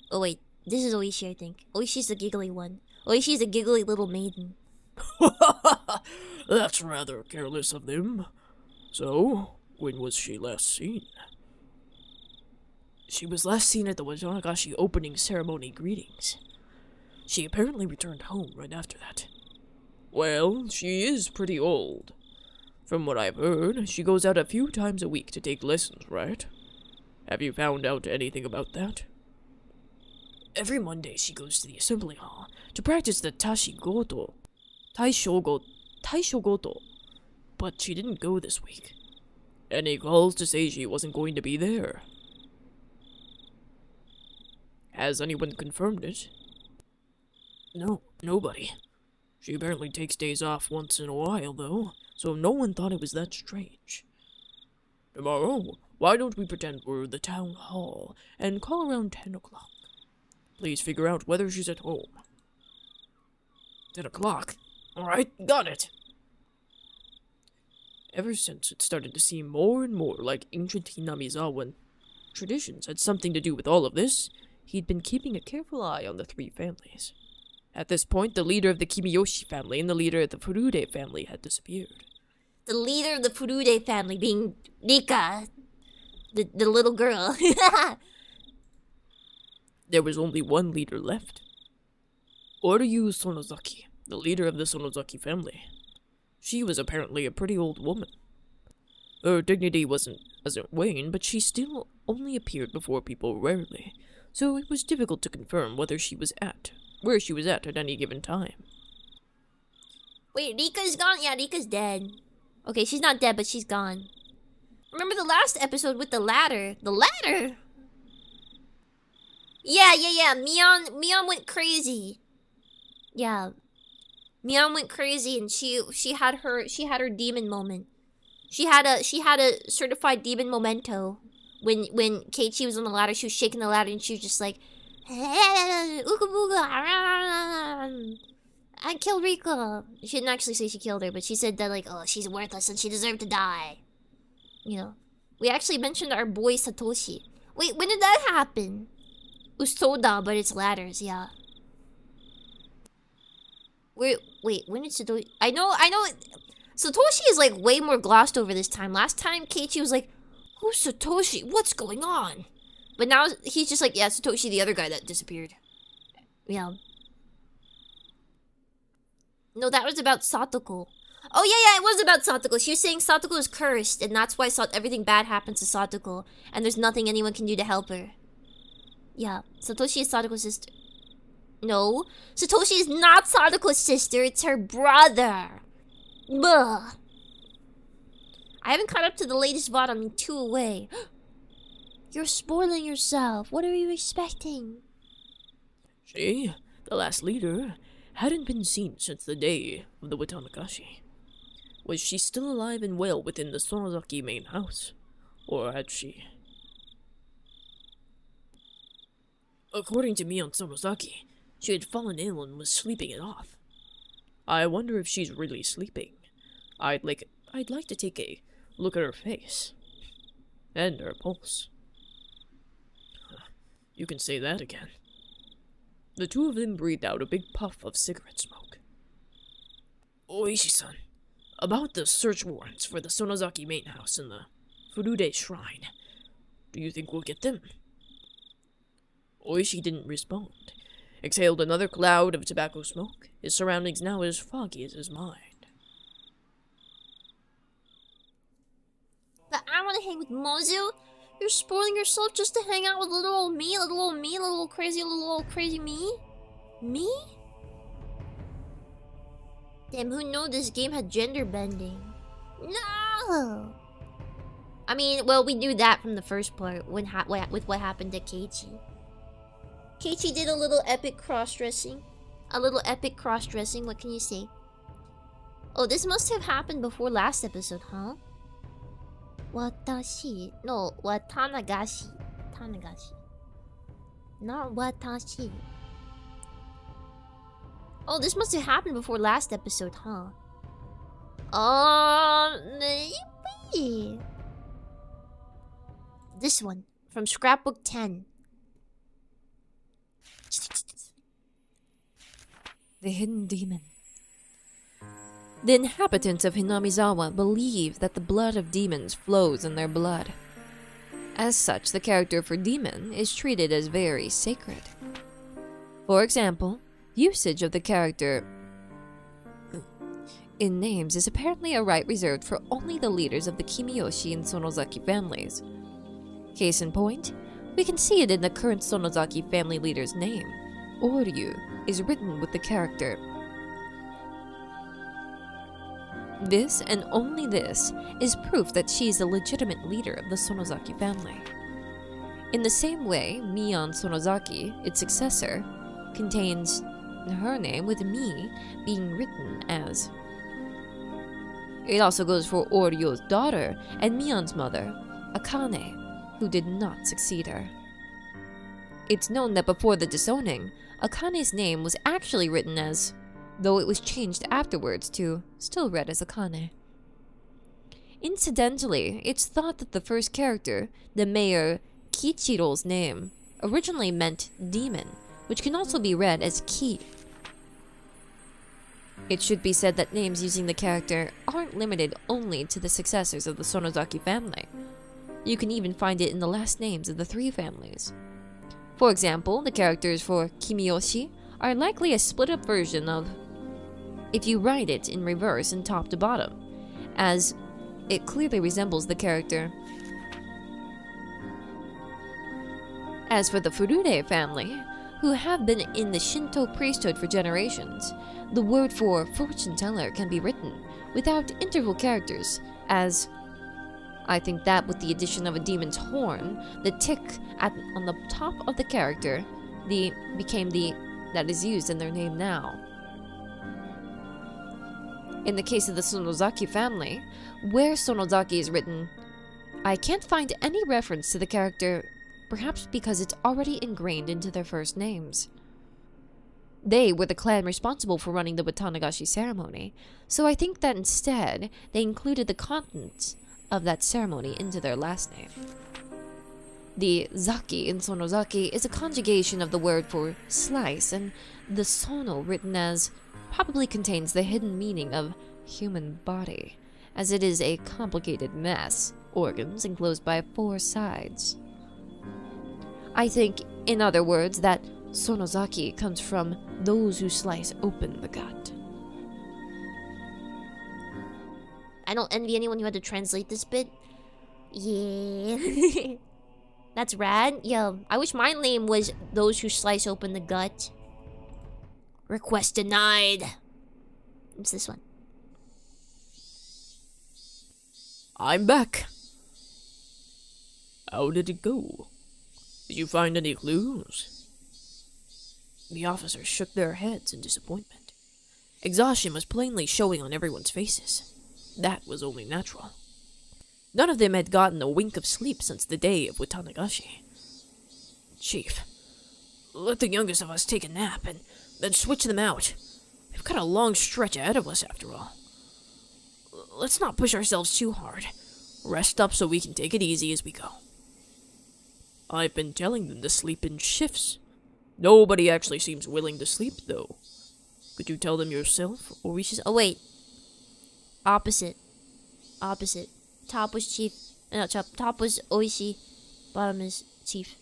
Speaker 1: Oh wait, this is Oishi, I think. Oishi's the giggly one. Oishi's a giggly little maiden.
Speaker 2: That's rather careless of them. So, when was she last seen? She was last seen at the Watanagashi opening ceremony greetings. She apparently returned home right after that. Well, she is pretty old. From what I've heard, she goes out a few times a week to take lessons, right? Have you found out anything about that? Every Monday she goes to the assembly hall to practice the Taishogoto, but she didn't go this week. Any calls to say she wasn't going to be there? Has anyone confirmed it? No, nobody. She apparently takes days off once in a while, though, so no one thought it was that strange. Tomorrow, why don't we pretend we're the town hall and call around 10 o'clock? Please figure out whether she's at home. 10 o'clock. Alright, got it. Ever since it started to seem more and more like ancient Hinamizawa traditions had something to do with all of this, he'd been keeping a careful eye on the three families. At this point, the leader of the Kimiyoshi family and the leader of the Furude family had disappeared.
Speaker 1: The leader of the Furude family being Rika, the little girl.
Speaker 2: There was only one leader left. Oryu Sonozaki, the leader of the Sonozaki family. She was apparently a pretty old woman. Her dignity hasn't waned, but she still only appeared before people rarely, so it was difficult to confirm where she was at any given time.
Speaker 1: Wait, Rika's gone? Yeah, Rika's dead. Okay, she's not dead, but she's gone. Remember the last episode with the ladder? The ladder? Yeah. Mion went crazy. Yeah. Mion went crazy and she had her demon moment. She had a certified demon memento when Keiichi was on the ladder. She was shaking the ladder and she was just like, "Ooga booga, I killed Rika." She didn't actually say she killed her, but she said that like, "Oh, she's worthless and she deserved to die." You know, we actually mentioned our boy Satoshi. Wait, when did that happen? Usoda, but it's ladders, yeah. Wait, when did Satoshi? I know. Satoshi is like way more glossed over this time. Last time, Keiichi was like, "Who's Satoshi? What's going on?" But now he's just like, "Yeah, Satoshi, the other guy that disappeared." Yeah. No, that was about Satoko. Oh yeah, it was about Satoko. She was saying Satoko is cursed, and that's why everything bad happens to Satoko, and there's nothing anyone can do to help her. Yeah, Satoshi is Satoko's sister. No, Satoshi is not Satoko's sister. It's her brother. Buh. I haven't caught up to the latest VOD. I'm 2 away. You're spoiling yourself. What are you expecting?
Speaker 2: She, the last leader, hadn't been seen since the day of the Watanagashi. Was she still alive and well within the Sonozaki main house? Or had she... According to Mion Sonozaki, she had fallen ill and was sleeping it off. I wonder if she's really sleeping. I'd like to take a look at her face. And her pulse. You can say that again. The two of them breathed out a big puff of cigarette smoke. Oishi-san, about the search warrants for the Sonozaki main house and the Furude shrine, do you think we'll get them? Oishi didn't respond. Exhaled another cloud of tobacco smoke, his surroundings now as foggy as his mind.
Speaker 1: But I want to hang with Mozu? You're spoiling yourself just to hang out with little old me, little old crazy me? Me? Damn, who knew this game had gender bending? No! I mean, well, we knew that from the first part, with what happened to Keiichi. Keiichi did a little epic cross-dressing. What can you say? Oh, this must have happened before last episode, huh? Watashi. No, watanagashi. Tanagashi. Not watashi. Oh, this must have happened before last episode, huh? Maybe. This one, from Scrapbook 10.
Speaker 3: The hidden demon. The inhabitants of Hinamizawa believe that the blood of demons flows in their blood. As such, the character for demon is treated as very sacred. For example, usage of the character in names is apparently a right reserved for only the leaders of the Kimiyoshi and Sonozaki families. Case in point, we can see it in the current Sonozaki family leader's name. Oryu is written with the character. This, and only this, is proof that she is a legitimate leader of the Sonozaki family. In the same way, Mion Sonozaki, its successor, contains her name with Mi being written as. It also goes for Oryu's daughter and Mion's mother, Akane, who did not succeed her. It's known that before the disowning, Akane's name was actually written as, though it was changed afterwards to still read as Akane. Incidentally, it's thought that the first character, the mayor Kichiro's name, originally meant demon, which can also be read as Ki. It should be said that names using the character aren't limited only to the successors of the Sonozaki family. You can even find it in the last names of the three families. For example, the characters for Kimiyoshi are likely a split-up version of, if you write it in reverse and top to bottom, as it clearly resembles the character. As for the Furude family, who have been in the Shinto priesthood for generations, the word for fortune teller can be written without interval characters as, I think that with the addition of a demon's horn, the tick on the top of the character became the that is used in their name now. In the case of the Sonozaki family, where Sonozaki is written, I can't find any reference to the character, perhaps because it's already ingrained into their first names. They were the clan responsible for running the Watanagashi ceremony, so I think that instead they included the contents of that ceremony into their last name. The Zaki in Sonozaki is a conjugation of the word for slice, and the Sono written as probably contains the hidden meaning of human body, as it is a complicated mess, organs enclosed by 4 sides. I think, in other words, that Sonozaki comes from those who slice open the gut.
Speaker 1: I don't envy anyone who had to translate this bit. Yeah. That's rad. Yo, I wish my name was those who slice open the gut. Request denied. It's this one.
Speaker 2: I'm back. How did it go? Did you find any clues? The officers shook their heads in disappointment. Exhaustion was plainly showing on everyone's faces. That was only natural. None of them had gotten a wink of sleep since the day of Watanagashi. Chief, let the youngest of us take a nap and then switch them out. We've got a long stretch ahead of us after all. Let's not push ourselves too hard. Rest up so we can take it easy as we go. I've been telling them to sleep in shifts. Nobody actually seems willing to sleep, though. Could you tell them yourself, or we should...
Speaker 1: Oh, wait. Opposite. Top was chief. No, top was Oishi. Bottom is chief.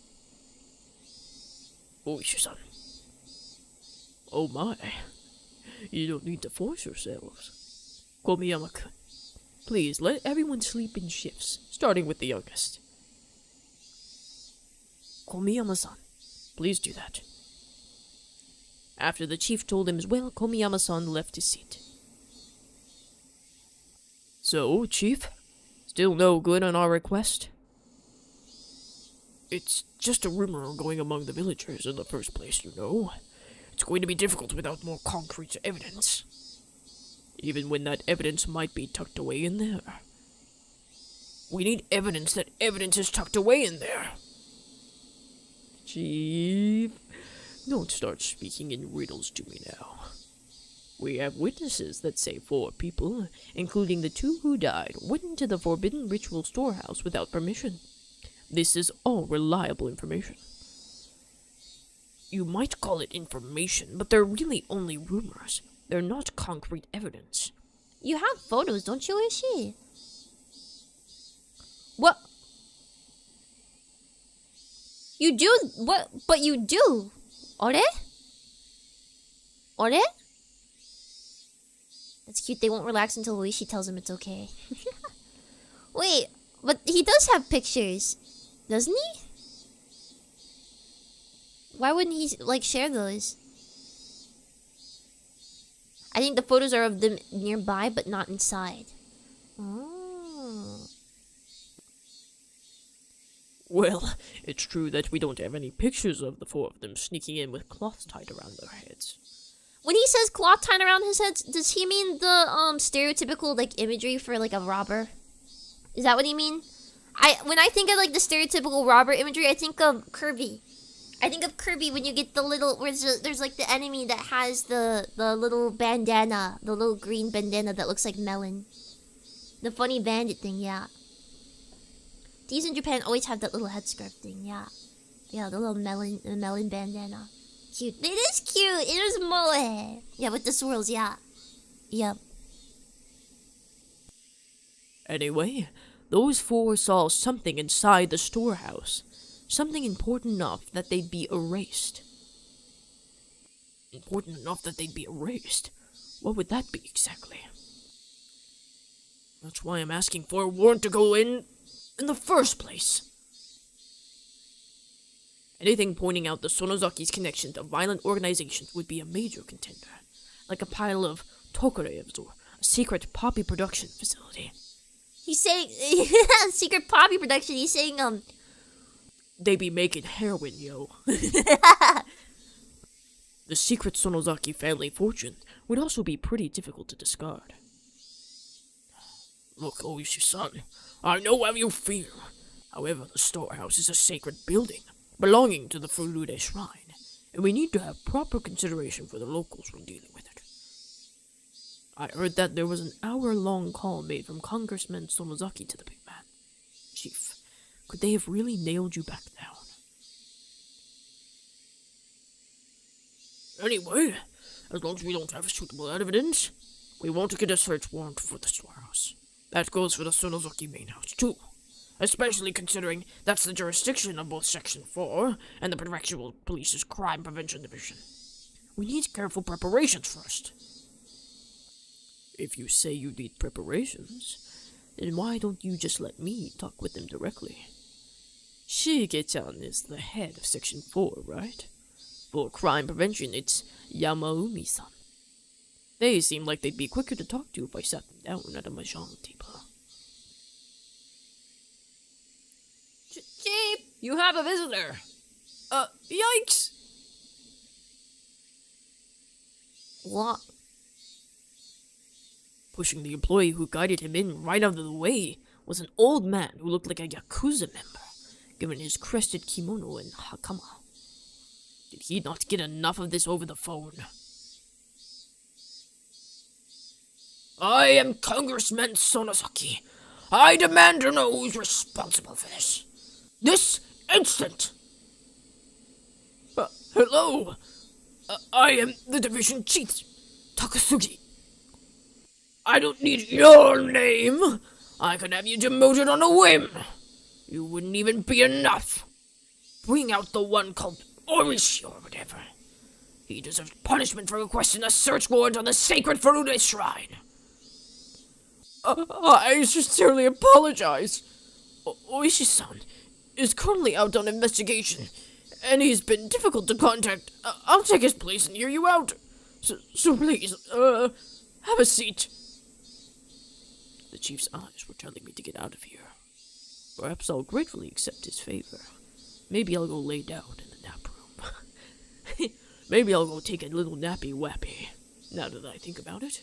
Speaker 2: Oishi-san. Oh my. You don't need to force yourselves. Komiyama-kun, please let everyone sleep in shifts, starting with the youngest. Komiyama-san, please do that. After the chief told him as well, Komiyama-san left his seat. So, Chief, still no good on our request? It's just a rumor going among the villagers in the first place, you know. It's going to be difficult without more concrete evidence. Even when that evidence might be tucked away in there. We need evidence that evidence is tucked away in there. Chief, don't start speaking in riddles to me now. We have witnesses that say 4 people, including the 2 who died, went into the forbidden ritual storehouse without permission. This is all reliable information. You might call it information, but they're really only rumors. They're not concrete evidence.
Speaker 1: You have photos, don't you, Oishi? What? You do? What? But you do. Are? That's cute. They won't relax until Oishi tells them it's okay. Wait, but he does have pictures, doesn't he? Why wouldn't he, like, share those? I think the photos are of them nearby, but not inside. Oh.
Speaker 2: Well, it's true that we don't have any pictures of the 4 of them sneaking in with cloths tied around their heads.
Speaker 1: When he says cloth tied around his head, does he mean the stereotypical, like, imagery for, like, a robber? Is that what he mean? When I think of, like, the stereotypical robber imagery, I think of Kirby. I think of Kirby when you get the little, where there's like the enemy that has the little bandana, the little green bandana that looks like melon. The funny bandit thing, yeah. These in Japan always have that little headscarf thing, yeah. Yeah, the little melon bandana. Cute. It is cute. It is moe. Yeah, with the swirls, yeah. Yep.
Speaker 2: Anyway, those 4 saw something inside the storehouse. Something important enough that they'd be erased. Important enough that they'd be erased? What would that be exactly? That's why I'm asking for a warrant to go in the first place. Anything pointing out the Sonozaki's connection to violent organizations would be a major contender. Like a pile of tokareevs or a secret poppy production facility.
Speaker 1: He's saying... secret poppy production, he's saying,
Speaker 2: They be making heroin, yo. The secret Sonozaki family fortune would also be pretty difficult to discard. Look, Oishi-san, I know how you feel. However, the storehouse is a sacred building, belonging to the Furude Shrine, and we need to have proper consideration for the locals when dealing with it. I heard that there was an hour-long call made from Congressman Sonozaki to the big man. Chief, could they have really nailed you back down? Anyway, as long as we don't have suitable evidence, we won't get a search warrant for the storehouse. That goes for the Sonozaki main house, too. Especially considering that's the jurisdiction of both Section 4 and the Prefectural Police's Crime Prevention Division. We need careful preparations first. If you say you need preparations, then why don't you just let me talk with them directly? Shige-chan is the head of Section 4, right? For crime prevention, it's Yamaumi-san. They seem like they'd be quicker to talk to if I sat them down at a mahjong table. Chief, you have a visitor. Yikes!
Speaker 1: What?
Speaker 2: Pushing the employee who guided him in right out of the way was an old man who looked like a Yakuza member, given his crested kimono and hakama. Did he not get enough of this over the phone? I am Congressman Sonosaki. I demand to know who's responsible for this. This instant! Hello? I am the division chief, Takasugi. I don't need your name. I could have you demoted on a whim. You wouldn't even be enough. Bring out the one called Orishi or whatever. He deserves punishment for requesting a search warrant on the sacred Furude shrine. I sincerely apologize. Oishi-san is currently out on investigation, and he's been difficult to contact. I'll take his place and hear you out. So please, have a seat. The chief's eyes were telling me to get out of here. Perhaps I'll gratefully accept his favor. Maybe I'll go lay down in the nap room. Maybe I'll go take a little nappy-wappy, now that I think about it.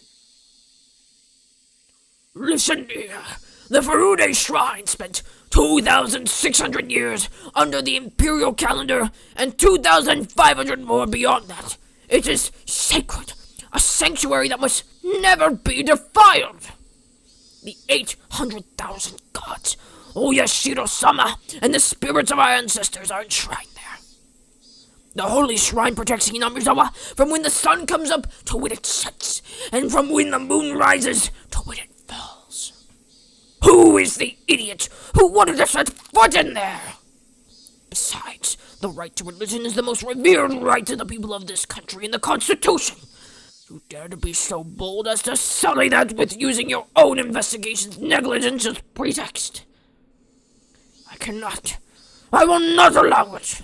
Speaker 2: Listen here. The Furude Shrine spent 2,600 years under the imperial calendar and 2,500 more beyond that. It is sacred, a sanctuary that must never be defiled. The 800,000 gods, Oyashiro-sama, and the spirits of our ancestors are enshrined there. The holy shrine protects Hinamizawa from when the sun comes up to when it sets, and from when the moon rises to when it falls. Who is the idiot who wanted to set foot in there? Besides, the right to religion is the most revered right of the people of this country in the Constitution. You dare to be so bold as to sully that with using your own investigation's negligence as pretext? I cannot. I will not allow it.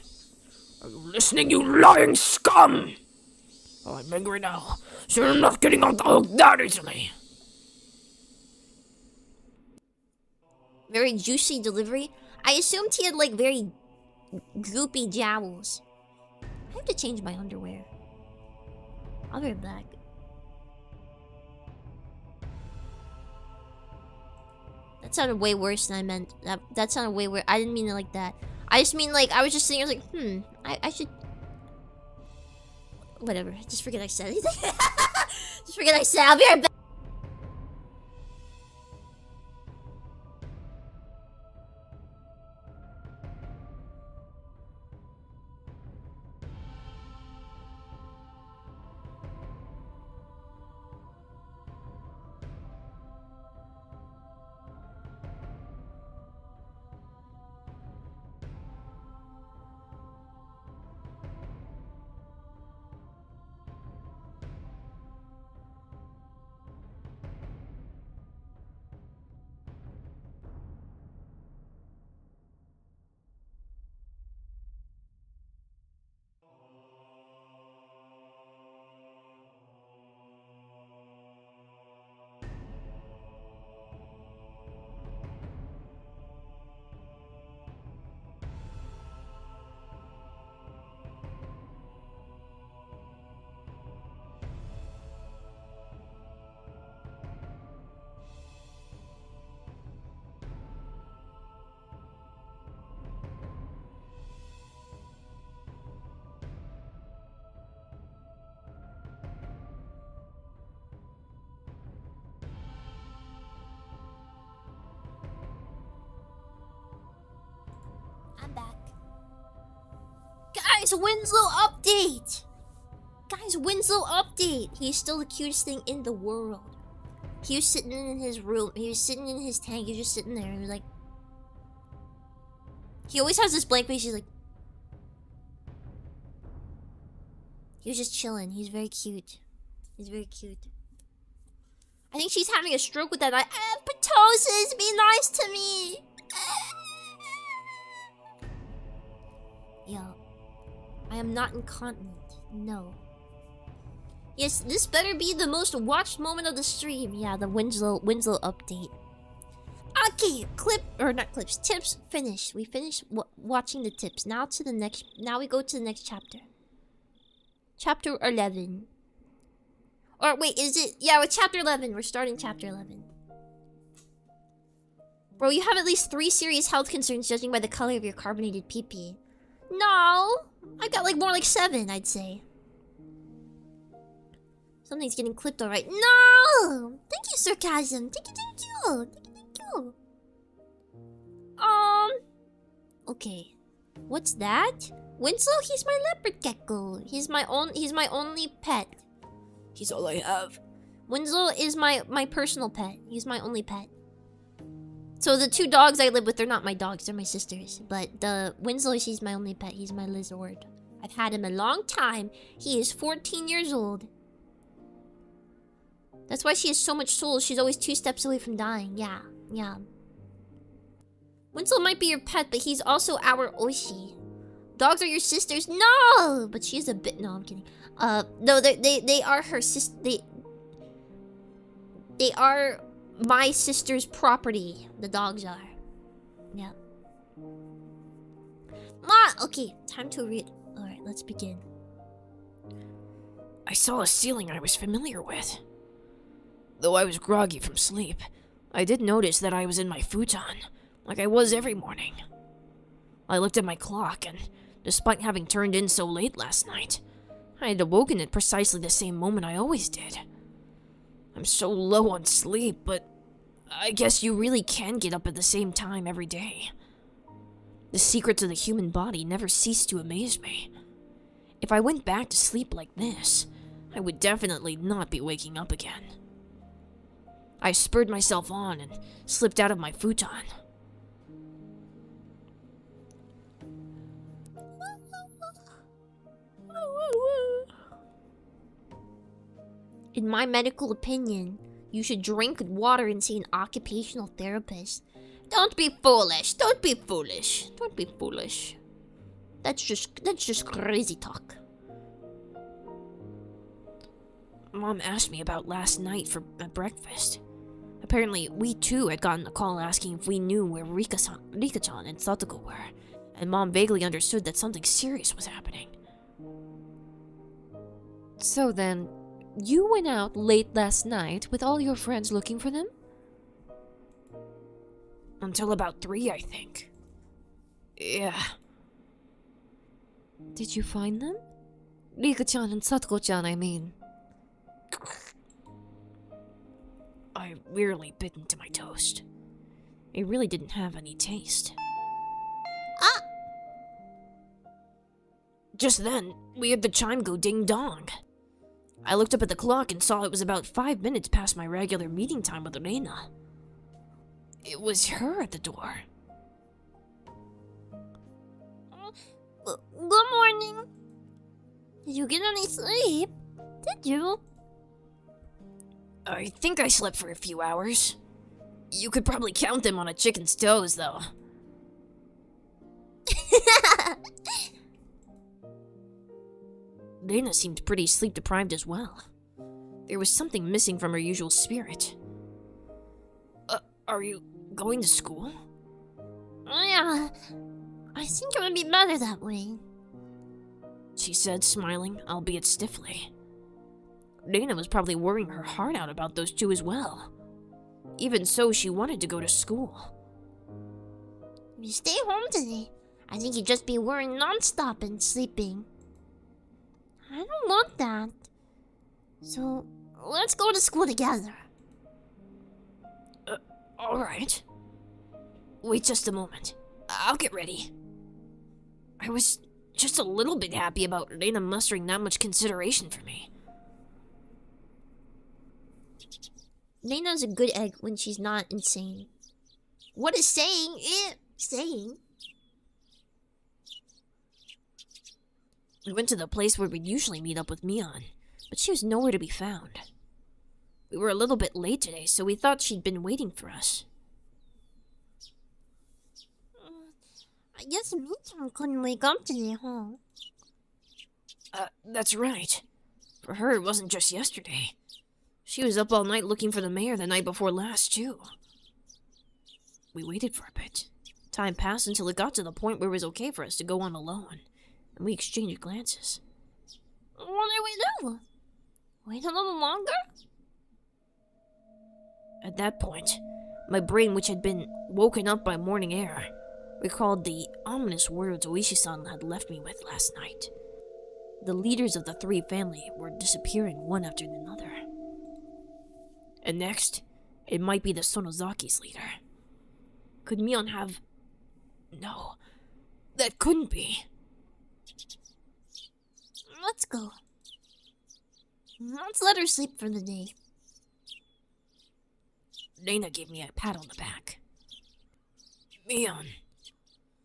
Speaker 2: Are you listening, you lying scum? Oh, I'm angry now, so you're not getting off the hook that easily.
Speaker 1: Very juicy delivery. I assumed he had like very goopy jowls. I have to change my underwear. I'll be right back. That sounded way worse than I meant. That sounded way worse. I didn't mean it like that. I just mean like I was just sitting. I was like, I should. Whatever. Just forget I said anything. Just forget I said. I'll be right back. I'm back. Guys, Winslow update! Guys, Winslow update! He's still the cutest thing in the world. He was sitting in his room. He was sitting in his tank. He was just sitting there. He was like... He always has this blank face. He's like... He was just chilling. He's very cute. He's very cute. I think she's having a stroke with that. Ptosis, be nice to me! Yo, I am not incontinent. No. Yes, this better be the most watched moment of the stream. Yeah, the Winslow update. Okay, tips finished. We finished watching the tips. Now we go to the next chapter. Chapter 11. Or wait, is it? Yeah, we're chapter 11. We're starting chapter 11. Bro, you have at least 3 serious health concerns judging by the color of your carbonated pee-pee. No! I got like more like 7, I'd say. Something's getting clipped alright. No! Thank you, sarcasm. Thank you, thank you. Thank you, thank you. Okay. What's that? Winslow, he's my leopard gecko. He's my only pet.
Speaker 2: He's all I have.
Speaker 1: Winslow is my personal pet. He's my only pet. So the 2 dogs I live with, they're not my dogs, they're my sisters. But the Winslow, he's my only pet. He's my lizard. I've had him a long time. He is 14 years old. That's why she has so much soul. She's always 2 steps away from dying. Yeah, yeah. Winslow might be your pet, but he's also our Oishi. Dogs are your sisters? No! But she's a bit... No, I'm kidding. No, they are her sister... They are my sister's property. The dogs are. Yeah. Okay, time to read. Alright, let's begin.
Speaker 2: I saw a ceiling I was familiar with. Though I was groggy from sleep, I did notice that I was in my futon, like I was every morning. I looked at my clock, and despite having turned in so late last night, I had awoken at precisely the same moment I always did. I'm so low on sleep, but I guess you really can get up at the same time every day. The secrets of the human body never cease to amaze me. If I went back to sleep like this, I would definitely not be waking up again. I spurred myself on and slipped out of my futon.
Speaker 1: In my medical opinion, you should drink water and see an occupational therapist. Don't be foolish. Don't be foolish. Don't be foolish. That's just crazy talk.
Speaker 2: Mom asked me about last night at breakfast. Apparently, we too had gotten a call asking if we knew where Rika-chan and Satoko were, and Mom vaguely understood that something serious was happening.
Speaker 3: So then, you went out late last night with all your friends looking for them?
Speaker 2: Until about 3, I think. Yeah.
Speaker 3: Did you find them? Rika-chan and Satoko-chan, I mean.
Speaker 2: I wearily bit into my toast. It really didn't have any taste.
Speaker 1: Ah!
Speaker 2: Just then, we heard the chime go ding-dong. I looked up at the clock and saw it was about 5 minutes past my regular meeting time with Reina. It was her at the door.
Speaker 1: Good morning. Did you get any sleep? Did you?
Speaker 2: I think I slept for a few hours. You could probably count them on a chicken's toes, though. Reina seemed pretty sleep-deprived as well. There was something missing from her usual spirit. Are you going to school?
Speaker 1: Yeah. I think it would be better that way.
Speaker 2: She said, smiling, albeit stiffly. Reina was probably worrying her heart out about those two as well. Even so, she wanted to go to school.
Speaker 1: If you stay home today, I think you'd just be worrying non-stop and sleeping. I don't want that. So, let's go to school together.
Speaker 2: Alright. Wait just a moment. I'll get ready. I was just a little bit happy about Reina mustering that much consideration for me.
Speaker 1: Lena's a good egg when she's not insane. What is saying? Saying?
Speaker 2: We went to the place where we'd usually meet up with Mion, but she was nowhere to be found. We were a little bit late today, so we thought she'd been waiting for us.
Speaker 1: I guess Mitchum couldn't wake up today, huh?
Speaker 2: That's right. For her, it wasn't just yesterday. She was up all night looking for the mayor the night before last, too. We waited for a bit. Time passed until it got to the point where it was okay for us to go on alone, and we exchanged glances.
Speaker 1: What do we do? Wait a little longer?
Speaker 2: At that point, my brain, which had been woken up by morning air, recalled the ominous words Oishi-san had left me with last night. The leaders of the three family were disappearing one after another. And next, it might be the Sonozaki's leader. Could Mion have... No, that couldn't be.
Speaker 1: Let's go. Let's let her sleep for the day.
Speaker 2: Reina gave me a pat on the back. Mion,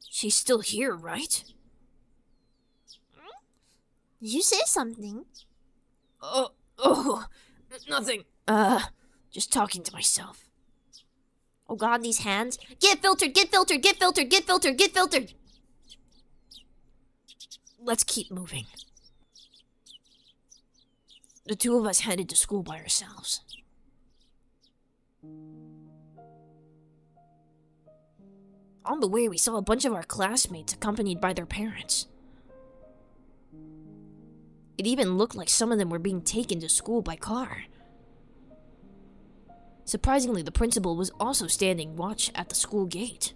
Speaker 2: she's still here, right?
Speaker 1: Did you say something?
Speaker 2: Oh, nothing. Just talking to myself.
Speaker 1: Oh god, these hands. Get filtered, get filtered, get filtered, get filtered, get filtered!
Speaker 2: Let's keep moving. The two of us headed to school by ourselves. On the way, we saw a bunch of our classmates accompanied by their parents. It even looked like some of them were being taken to school by car. Surprisingly, the principal was also standing watch at the school gate.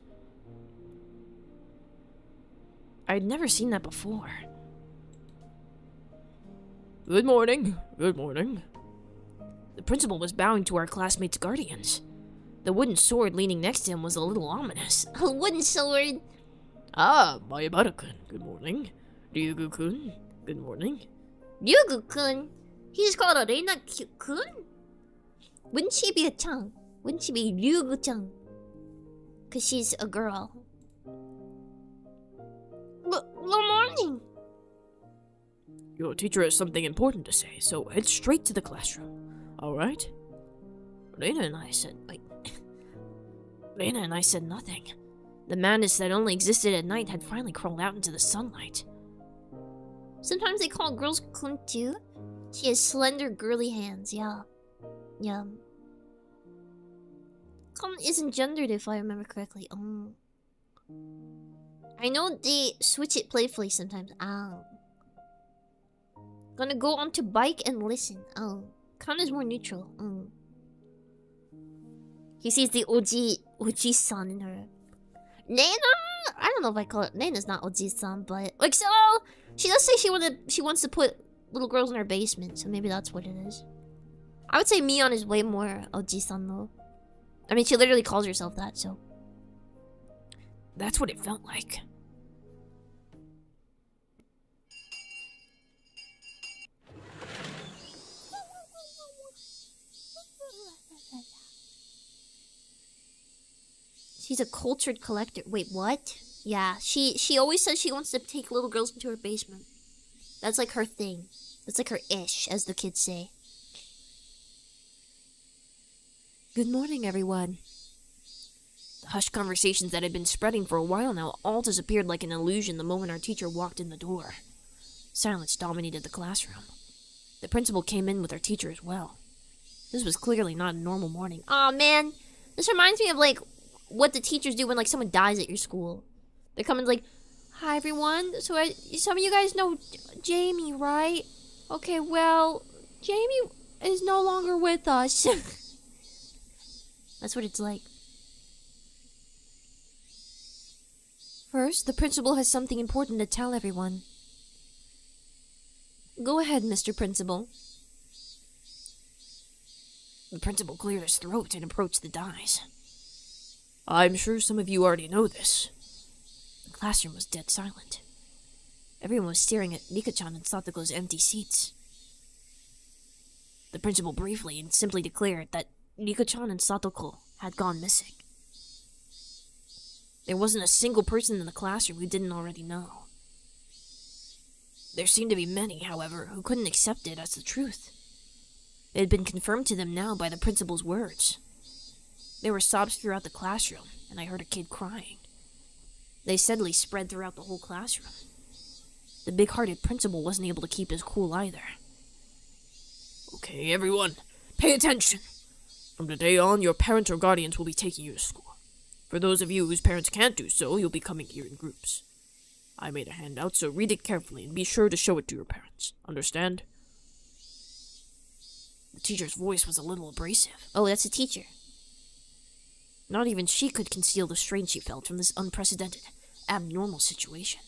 Speaker 2: I had never seen that before. Good morning. Good morning. The principal was bowing to our classmates' guardians. The wooden sword leaning next to him was a little ominous.
Speaker 1: A wooden sword.
Speaker 2: Ah, Mayabara-kun, good morning. Ryugu-kun, good morning.
Speaker 1: Ryugu-kun? He's called a Reina-kun? Wouldn't she be a Chang? Wouldn't she be Ryugu-chan? Cause she's a girl. Good morning.
Speaker 2: Your teacher has something important to say, so head straight to the classroom. Alright? Reina and I said nothing. The madness that only existed at night had finally crawled out into the sunlight.
Speaker 1: Sometimes they call girls kun too. She has slender, girly hands, yeah. Yeah. Kun isn't gendered if I remember correctly. I know they switch it playfully sometimes. Gonna go onto bike and listen. Kun is more neutral. He sees the Oji-san in her. Reina? I don't know if I call it. Reina's not Oji-san, but like so. She does say she wants to put little girls in her basement, so maybe that's what it is. I would say Mion is way more Oji-san though. I mean, she literally calls herself that, so.
Speaker 2: That's what it felt like.
Speaker 1: She's a cultured collector. Wait, what? Yeah, she always says she wants to take little girls into her basement. That's like her thing. That's like her ish, as the kids say.
Speaker 3: Good morning, everyone.
Speaker 2: The hushed conversations that had been spreading for a while now all disappeared like an illusion the moment our teacher walked in the door. Silence dominated the classroom. The principal came in with our teacher as well. This was clearly not a normal morning.
Speaker 1: Aw, man. This reminds me of, like, what the teachers do when, like, someone dies at your school. They come in like, hi, everyone. So, some of you guys know Jamie, right? Okay, well, Jamie is no longer with us. That's what it's like.
Speaker 3: First, the principal has something important to tell everyone. Go ahead, Mr. Principal.
Speaker 2: The principal cleared his throat and approached the dais. I'm sure some of you already know this. The classroom was dead silent. Everyone was staring at Rika-chan and Satoko's empty seats. The principal briefly and simply declared that Rika-chan and Satoko had gone missing. There wasn't a single person in the classroom who didn't already know. There seemed to be many, however, who couldn't accept it as the truth. It had been confirmed to them now by the principal's words. There were sobs throughout the classroom, and I heard a kid crying. They steadily spread throughout the whole classroom. The big-hearted principal wasn't able to keep his cool either. Okay, everyone, pay attention. From today on, your parents or guardians will be taking you to school. For those of you whose parents can't do so, you'll be coming here in groups. I made a handout, so read it carefully and be sure to show it to your parents. Understand? The teacher's voice was a little abrasive.
Speaker 1: Oh, that's a teacher.
Speaker 2: Not even she could conceal the strain she felt from this unprecedented, abnormal situation.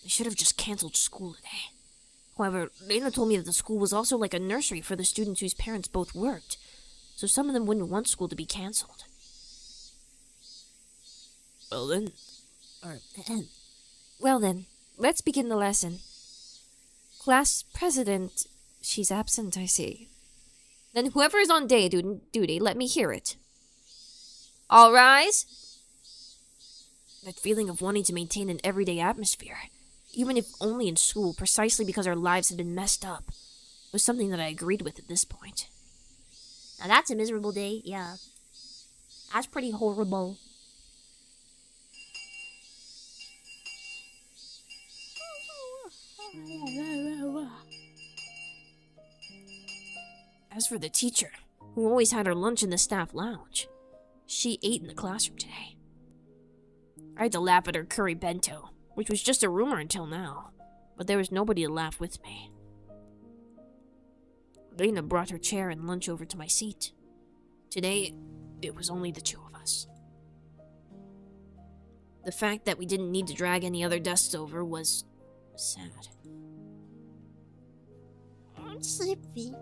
Speaker 2: They should have just canceled school today. However, Lena told me that the school was also like a nursery for the students whose parents both worked, so some of them wouldn't want school to be canceled. Well then,
Speaker 3: Well then, let's begin the lesson. Class president, she's absent, I see. Then whoever is on day duty, let me hear it. All rise.
Speaker 2: That feeling of wanting to maintain an everyday atmosphere, even if only in school, precisely because our lives had been messed up, was something that I agreed with at this point.
Speaker 1: Now that's a miserable day, yeah. That's pretty horrible.
Speaker 2: As for the teacher, who always had her lunch in the staff lounge, she ate in the classroom today. I had to laugh at her curry bento, which was just a rumor until now, but there was nobody to laugh with me. Lena brought her chair and lunch over to my seat. Today, it was only the two of us. The fact that we didn't need to drag any other desks over was sad.
Speaker 1: I'm sleepy.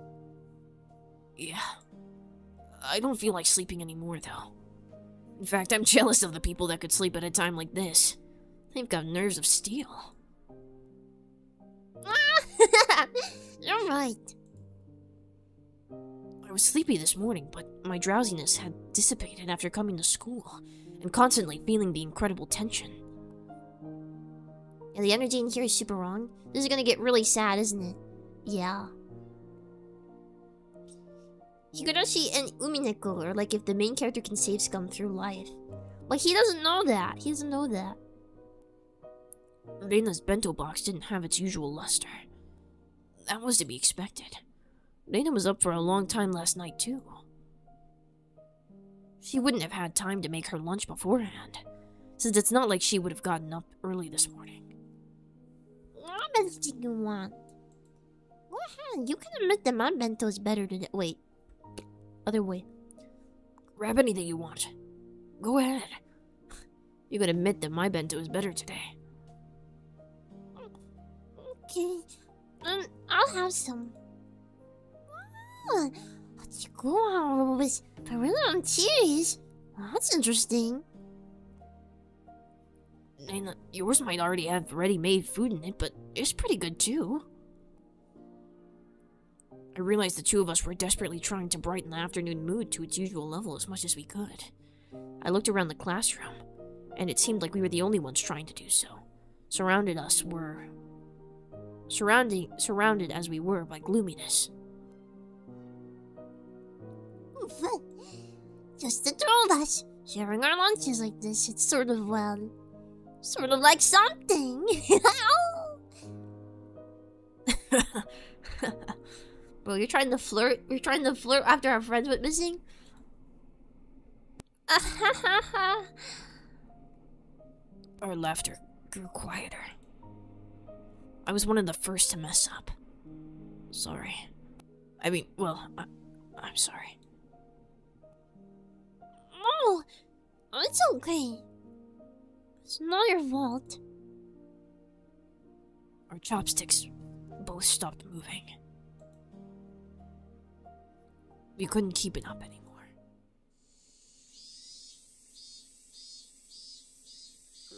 Speaker 2: Yeah. I don't feel like sleeping anymore, though. In fact, I'm jealous of the people that could sleep at a time like this. They've got nerves of steel.
Speaker 1: You're right.
Speaker 2: I was sleepy this morning, but my drowsiness had dissipated after coming to school, and constantly feeling the incredible tension.
Speaker 1: Yeah, the energy in here is super wrong. This is gonna get really sad, isn't it? Yeah. Higurashi and Umineko are like if the main character can save scum through life. But he doesn't know that. He doesn't know that.
Speaker 2: Reina's bento box didn't have its usual luster. That was to be expected. Reina was up for a long time last night, too. She wouldn't have had time to make her lunch beforehand, since it's not like she would have gotten up early this morning.
Speaker 1: What bento do you want? Go ahead. You can admit that my bento is better than... Wait. Other way.
Speaker 2: Grab anything you want. Go ahead. You can admit that my bento is better today.
Speaker 1: Okay. I'll have some. Let's go with vanilla cheese. That's interesting.
Speaker 2: And yours might already have ready-made food in it, but it's pretty good too. I realized the two of us were desperately trying to brighten the afternoon mood to its usual level as much as we could. I looked around the classroom, and it seemed like we were the only ones trying to do so. Surrounded as we were by gloominess.
Speaker 1: Just the two of us sharing our lunches like this. It's sort of like something. Bro, you're trying to flirt? You're trying to flirt after our friends went missing?
Speaker 2: Our laughter grew quieter. I was one of the first to mess up. Sorry. I'm sorry.
Speaker 1: No, it's okay. It's not your fault.
Speaker 2: Our chopsticks both stopped moving. We couldn't keep it up anymore.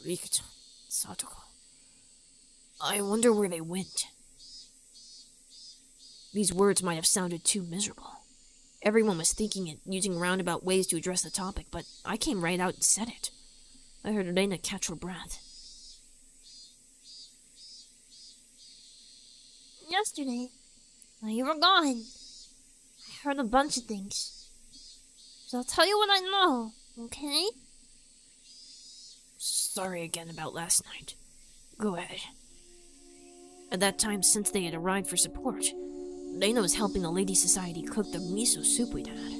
Speaker 2: Rikito, Satoko. I wonder where they went. These words might have sounded too miserable. Everyone was thinking it, using roundabout ways to address the topic, but I came right out and said it. I heard Reina catch her breath.
Speaker 1: Yesterday, while you were gone, I heard a bunch of things. So I'll tell you what I know, okay?
Speaker 2: Sorry again about last night. Go ahead. At that time, since they had arrived for support, Reina was helping the Lady Society cook the miso soup we'd had.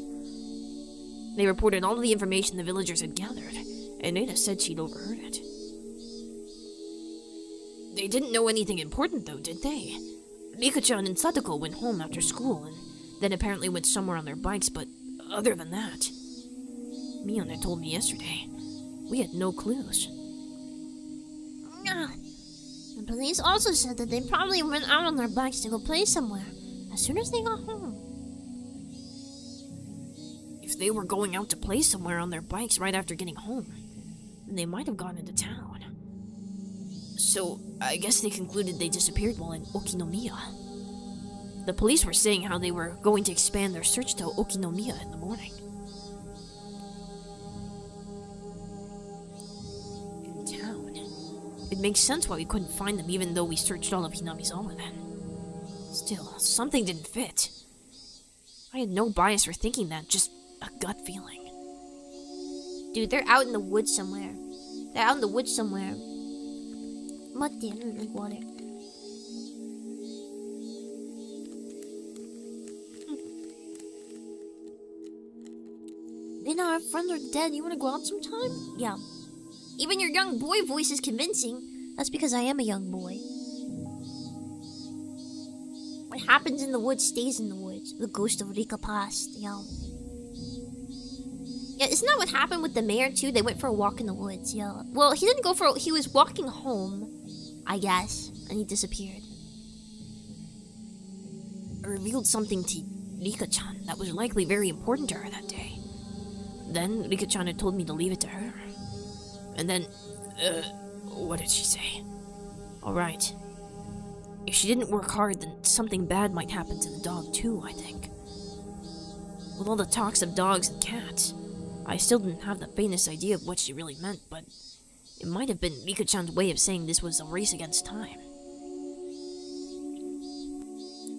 Speaker 2: They reported all of the information the villagers had gathered, and Reina said she'd overheard it. They didn't know anything important, though, did they? Rika-chan and Sadako went home after school and then apparently went somewhere on their bikes, but other than that, Miyane told me yesterday, we had no clues.
Speaker 1: The police also said that they probably went out on their bikes to go play somewhere as soon as they got home.
Speaker 2: If they were going out to play somewhere on their bikes right after getting home, then they might have gone into town. So, I guess they concluded they disappeared while in Okinomiya. The police were saying how they were going to expand their search to Okinomiya in the morning. In town. It makes sense why we couldn't find them even though we searched all of Hinamizawa then. Still, something didn't fit. I had no bias for thinking that, just a gut feeling.
Speaker 1: Dude, they're out in the woods somewhere. They're out in the woods somewhere. What the? I don't drink water. Then our friends are dead. You wanna go out sometime? Yeah. Even your young boy voice is convincing. That's because I am a young boy. What happens in the woods stays in the woods. The ghost of Rika passed. Yeah. Yeah, isn't that what happened with the mayor too? They went for a walk in the woods. Yeah. Well, he didn't go for. He was walking home, I guess, and he disappeared.
Speaker 2: I revealed something to Rika-chan that was likely very important to her that day. Then Rika-chan had told me to leave it to her. And then, what did she say? Alright. If she didn't work hard, then something bad might happen to the dog too, I think. With all the talks of dogs and cats, I still didn't have the faintest idea of what she really meant, but it might have been Rika-chan's way of saying this was a race against time.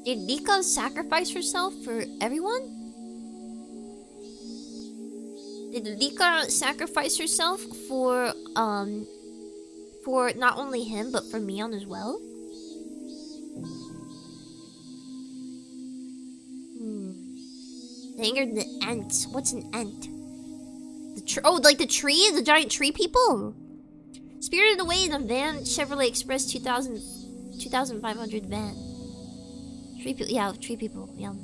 Speaker 1: Did Rika sacrifice herself for everyone? Did Rika sacrifice herself for not only him, but for Mion as well? They angered the ants. What's an ant? Like the tree? The giant tree people? Spirited away in a van, Chevrolet Express 2500 van. Tree people, yeah, tree people, yeah.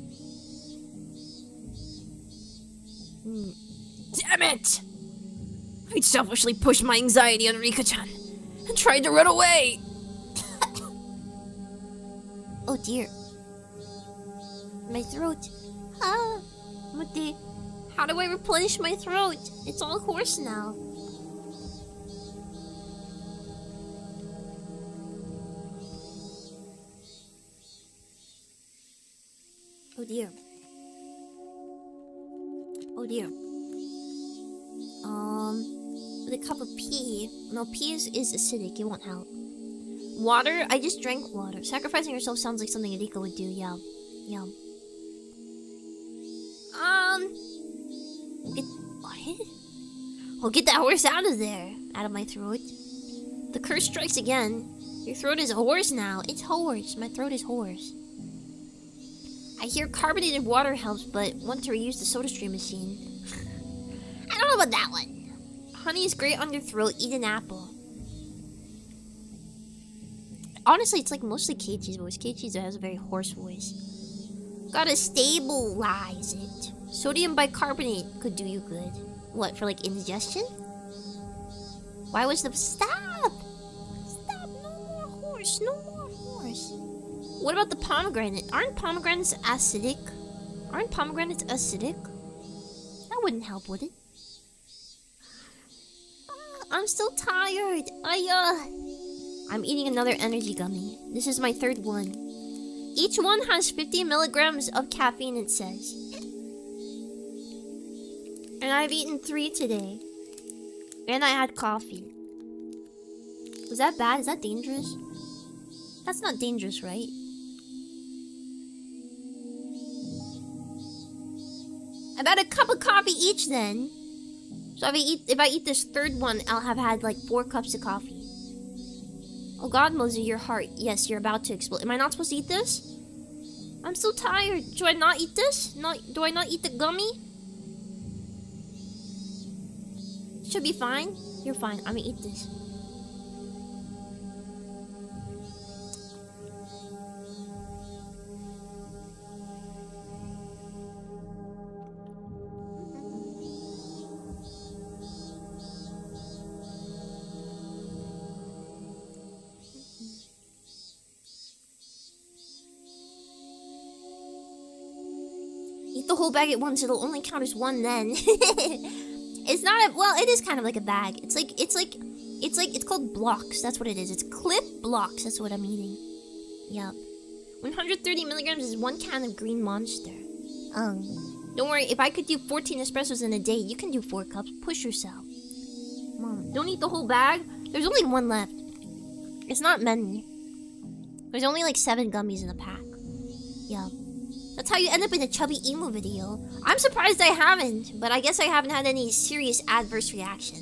Speaker 2: Damn it! I'd selfishly pushed my anxiety on Rika-chan and tried to run away!
Speaker 1: Oh dear. My throat. Ah, what the? How do I replenish my throat? It's all hoarse now. Oh dear. Oh dear. With a cup of pee. No, pee is acidic. It won't help. Water? I just drank water. Sacrificing yourself sounds like something Rika would do. Yeah. Yeah. What? Well, get that horse out of there. Out of my throat. The curse strikes again. Your throat is hoarse now. It's hoarse. My throat is hoarse. I hear carbonated water helps, but want to reuse the SodaStream machine. I don't know about that one. Honey is great on your throat. Eat an apple. Honestly, it's like mostly Keiichi's voice. Keiichi's has a very hoarse voice. Gotta stabilize it. Sodium bicarbonate could do you good. What, for like indigestion? Why was the... Stop! Stop! No more horse. No more horse. What about the pomegranate? Aren't pomegranates acidic? Aren't pomegranates acidic? That wouldn't help, would it? I'm still tired. I'm eating another energy gummy. This is my third one. Each one has 50 milligrams of caffeine, it says. And I've eaten 3 today. And I had coffee. Was that bad? Is that dangerous? That's not dangerous, right? I've had a cup of coffee each then. So if I eat this third one, I'll have had like 4 cups of coffee. Oh God, Mosey, your heart. Yes, you're about to explode. Am I not supposed to eat this? I'm so tired. Should I not eat this? Do I not eat the gummy? Should be fine. You're fine. I'm gonna eat this. Eat the whole bag at once. It'll only count as one then. It's not a... Well, it is kind of like a bag. It's called blocks. That's what it is. It's clip blocks. That's what I'm eating. Yup. 130 milligrams is 1 can of green monster. Don't worry. If I could do 14 espressos in a day, you can do 4 cups. Push yourself. Mom, don't eat the whole bag. There's only 1 left. It's not many. There's only like 7 gummies in a pack. Yup. That's how you end up in a chubby emo video. I'm surprised I haven't, but I guess I haven't had any serious adverse reaction.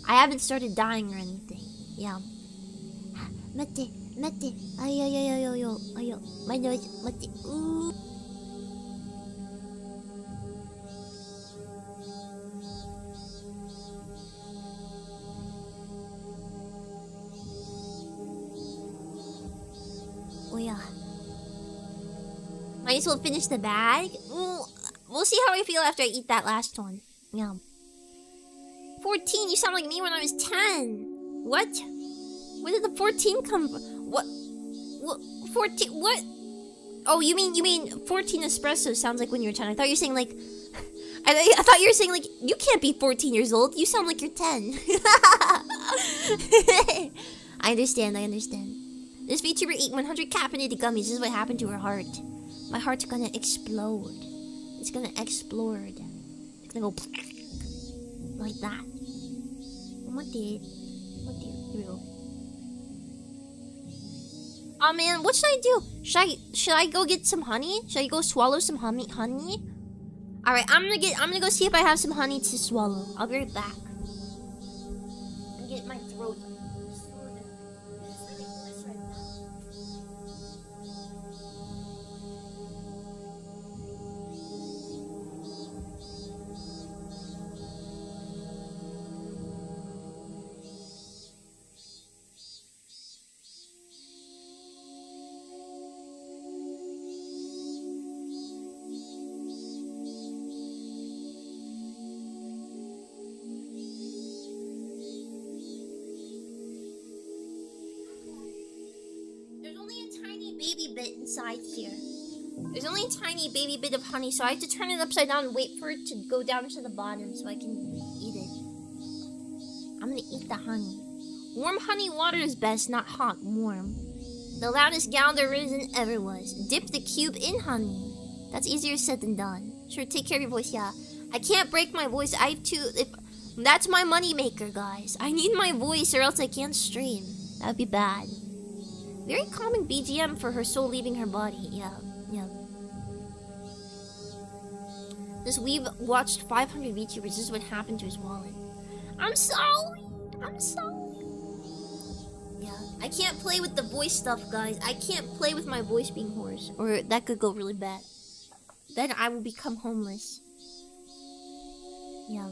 Speaker 1: I haven't started dying or anything. Yeah. Mate. Ayo. My nose. Mate. Ooh. Oh yeah. Might as well finish the bag. We'll see how I feel after I eat that last one. Yeah. 14, you sound like me when I was 10. What? Where did the 14 come from? What? 14? What? Oh, you mean 14 espressos sounds like when you were 10. I thought you were saying like... I thought you were saying like, you can't be 14 years old. You sound like you're 10. I understand. This VTuber ate 100 caffeinated gummies. This is what happened to her heart. My heart's gonna explode. It's gonna explode. It's gonna go like that. What did? Here we go. Oh man, what should I do? Should I go get some honey? Should I go swallow some honey? All right, I'm gonna go see if I have some honey to swallow. I'll be right back. And get my throat. Inside here. There's only a tiny baby bit of honey, so I have to turn it upside down and wait for it to go down to the bottom so I can eat it. I'm gonna eat the honey. Warm honey water is best, not hot, warm. The loudest gal there is and ever was. Dip the cube in honey. That's easier said than done. Sure, take care of your voice, yeah. I can't break my voice. I have to... That's my money maker, guys. I need my voice or else I can't stream. That would be bad. Very calming BGM for her soul leaving her body. Yeah. We've watched 500 VTubers. This is what happened to his wallet. I'm sorry. Yeah. I can't play with the voice stuff, guys. I can't play with my voice being hoarse. Or that could go really bad. Then I will become homeless. Yeah.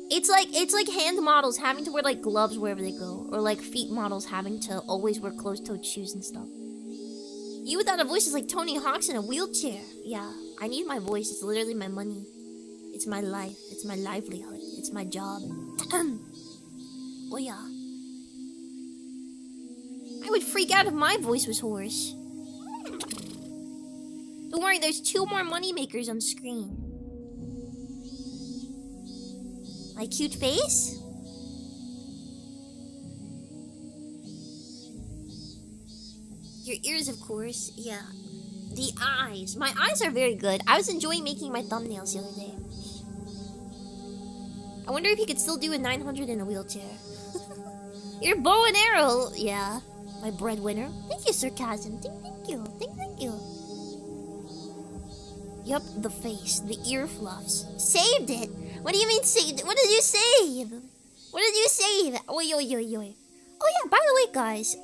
Speaker 1: It's like hand models having to wear like gloves wherever they go, or like feet models having to always wear closed-toed shoes and stuff. You without a voice is like Tony Hawk's in a wheelchair. Yeah, I need my voice. It's literally my money. It's my life. It's my livelihood. It's my job. Oh yeah. I would freak out if my voice was hoarse. Don't worry, there's 2 more money makers on screen. My cute face? Your ears, of course. Yeah. The eyes. My eyes are very good. I was enjoying making my thumbnails the other day. I wonder if he could still do a 900 in a wheelchair. Your bow and arrow. Yeah. My breadwinner. Thank you, sarcasm. Thank you. Thank you. Yup, the face. The ear fluffs. Saved it. What do you mean save? What did you save? What did you save? Oi. Oh yeah, by the way, guys,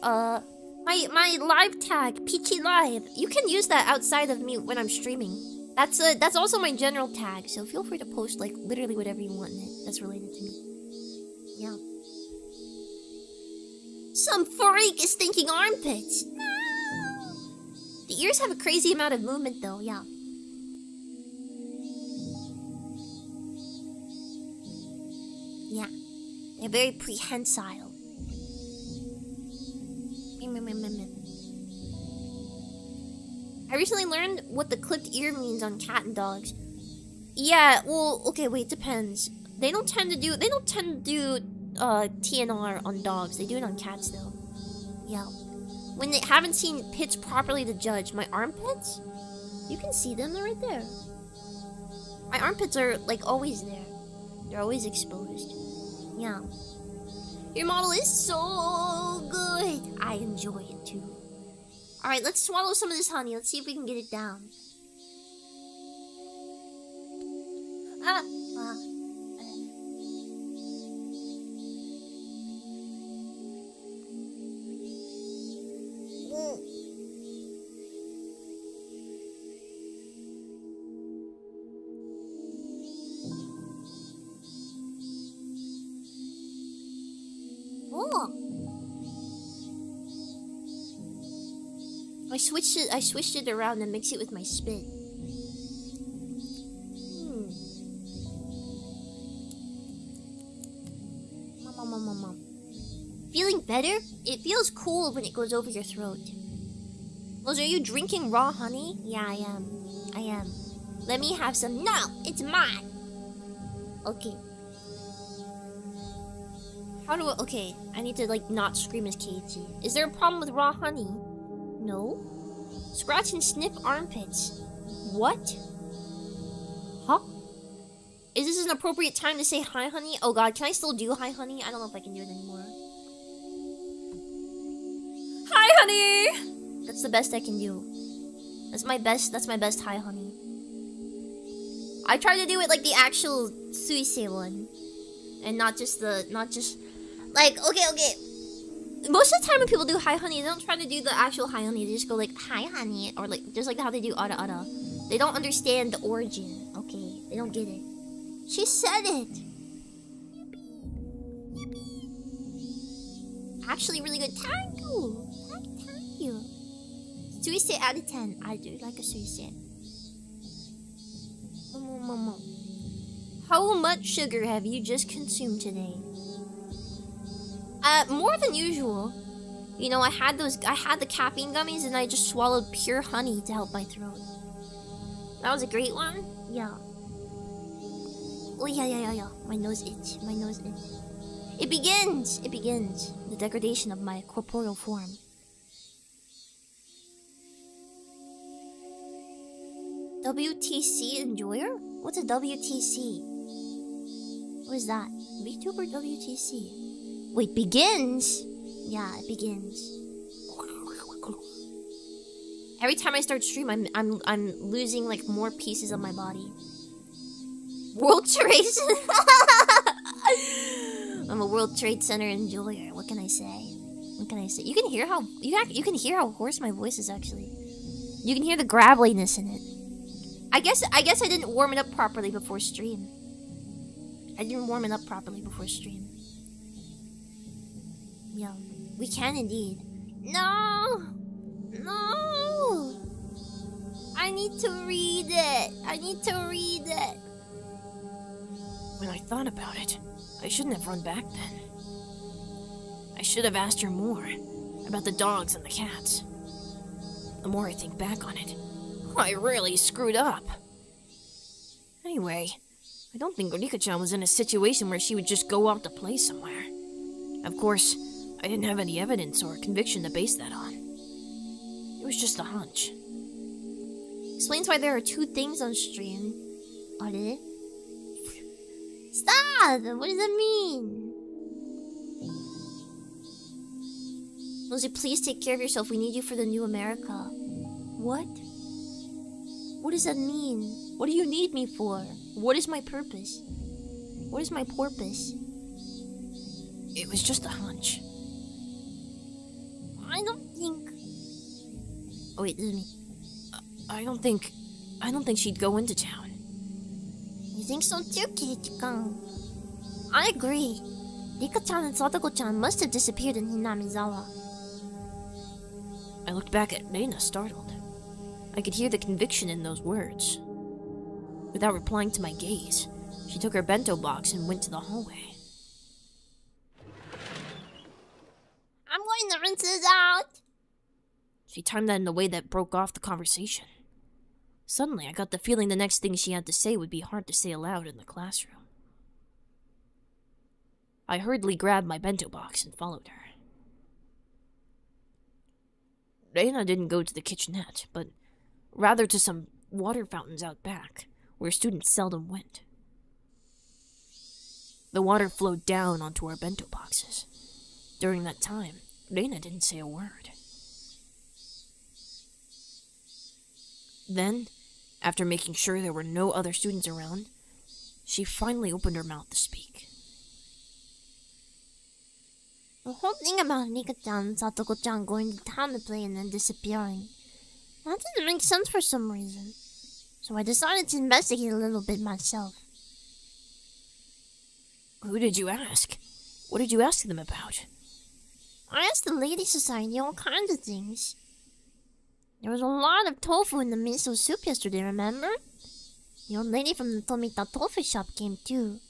Speaker 1: my live tag, Peachy Live, you can use that outside of me when I'm streaming. That's also my general tag, so feel free to post like literally whatever you want in it that's related to me. Yeah. Some freak is thinking armpits. No. The ears have a crazy amount of movement though, yeah. Yeah, they're very prehensile. I recently learned what the clipped ear means on cat and dogs. Yeah, well, okay, wait, depends. They don't tend to do TNR on dogs. They do it on cats though. Yeah. When they haven't seen pits properly to judge, my armpits? You can see them, they're right there. My armpits are like always there. They're always exposed. Yeah. Your model is so good. I enjoy it too. Alright, let's swallow some of this honey. Let's see if we can get it down. I switched it around and mixed it with my spit. Mom. Feeling better? It feels cool when it goes over your throat. Rose, are you drinking raw honey? Yeah, I am. Let me have some. No, it's mine. Okay. Okay, I need to like not scream as Katie. Is there a problem with raw honey? No. Scratch and sniff armpits. What? Huh? Is this an appropriate time to say hi, honey? Oh god, can I still do hi, honey? I don't know if I can do it anymore. Hi, honey! That's the best I can do. That's my best hi, honey. I try to do it like the actual Suisei one. And not just like, okay. Most of the time when people do hi honey, they don't try to do the actual hi honey. They just go like hi honey, or like just like how they do ara ara. They don't understand the origin. Okay, they don't get it. She said it. Actually, really good. Thank you. Suisei out of 10. I do like a suisei. Mama. How much sugar have you just consumed today? More than usual. You know, I had the caffeine gummies and I just swallowed pure honey to help my throat. That was a great one. Yeah. Oh yeah. My nose itch. It begins. The degradation of my corporeal form. WTC enjoyer? What's a WTC? What is that? VTuber WTC. Wait, begins? Yeah, it begins. Every time I start stream, I'm losing like more pieces of my body. World Trade. I'm a World Trade Center enjoyer. What can I say? You can hear how hoarse my voice is actually. You can hear the graveliness in it. I guess I didn't warm it up properly before stream. Yeah, we can indeed. No! I need to read it.
Speaker 2: When I thought about it, I shouldn't have run back then. I should have asked her more about the dogs and the cats. The more I think back on it, I really screwed up. Anyway, I don't think Rika-chan was in a situation where she would just go off to play somewhere. Of course, I didn't have any evidence or conviction to base that on. It was just a hunch.
Speaker 1: Explains why there are two things on stream. Are they? Stop! What does that mean? Rosie, please take care of yourself. We need you for the new America. What? What does that mean? What do you need me for? What is my purpose? What is my porpoise?
Speaker 2: It was just a hunch.
Speaker 1: I don't think... Oh wait, this is me.
Speaker 2: I don't think she'd go into town.
Speaker 1: You think so too, Kirispica? I agree. Rika-chan and Sadako-chan must have disappeared in Hinamizawa.
Speaker 2: I looked back at Reina, startled. I could hear the conviction in those words. Without replying to my gaze, she took her bento box and went to the hallway.
Speaker 1: I'm going to rinse this out.
Speaker 2: She timed that in a way that broke off the conversation. Suddenly, I got the feeling the next thing she had to say would be hard to say aloud in the classroom. I hurriedly grabbed my bento box and followed her. Reina didn't go to the kitchenette, but rather to some water fountains out back, where students seldom went. The water flowed down onto our bento boxes. During that time, Reina didn't say a word. Then, after making sure there were no other students around, she finally opened her mouth to speak.
Speaker 1: The whole thing about Nika-chan and Satoko-chan going to town to play and then disappearing, that didn't make sense for some reason. So I decided to investigate a little bit myself.
Speaker 2: Who did you ask? What did you ask them about?
Speaker 1: I asked the Lady Society all kinds of things. There was a lot of tofu in the miso soup yesterday, remember? The old lady from the Tomita tofu shop came too.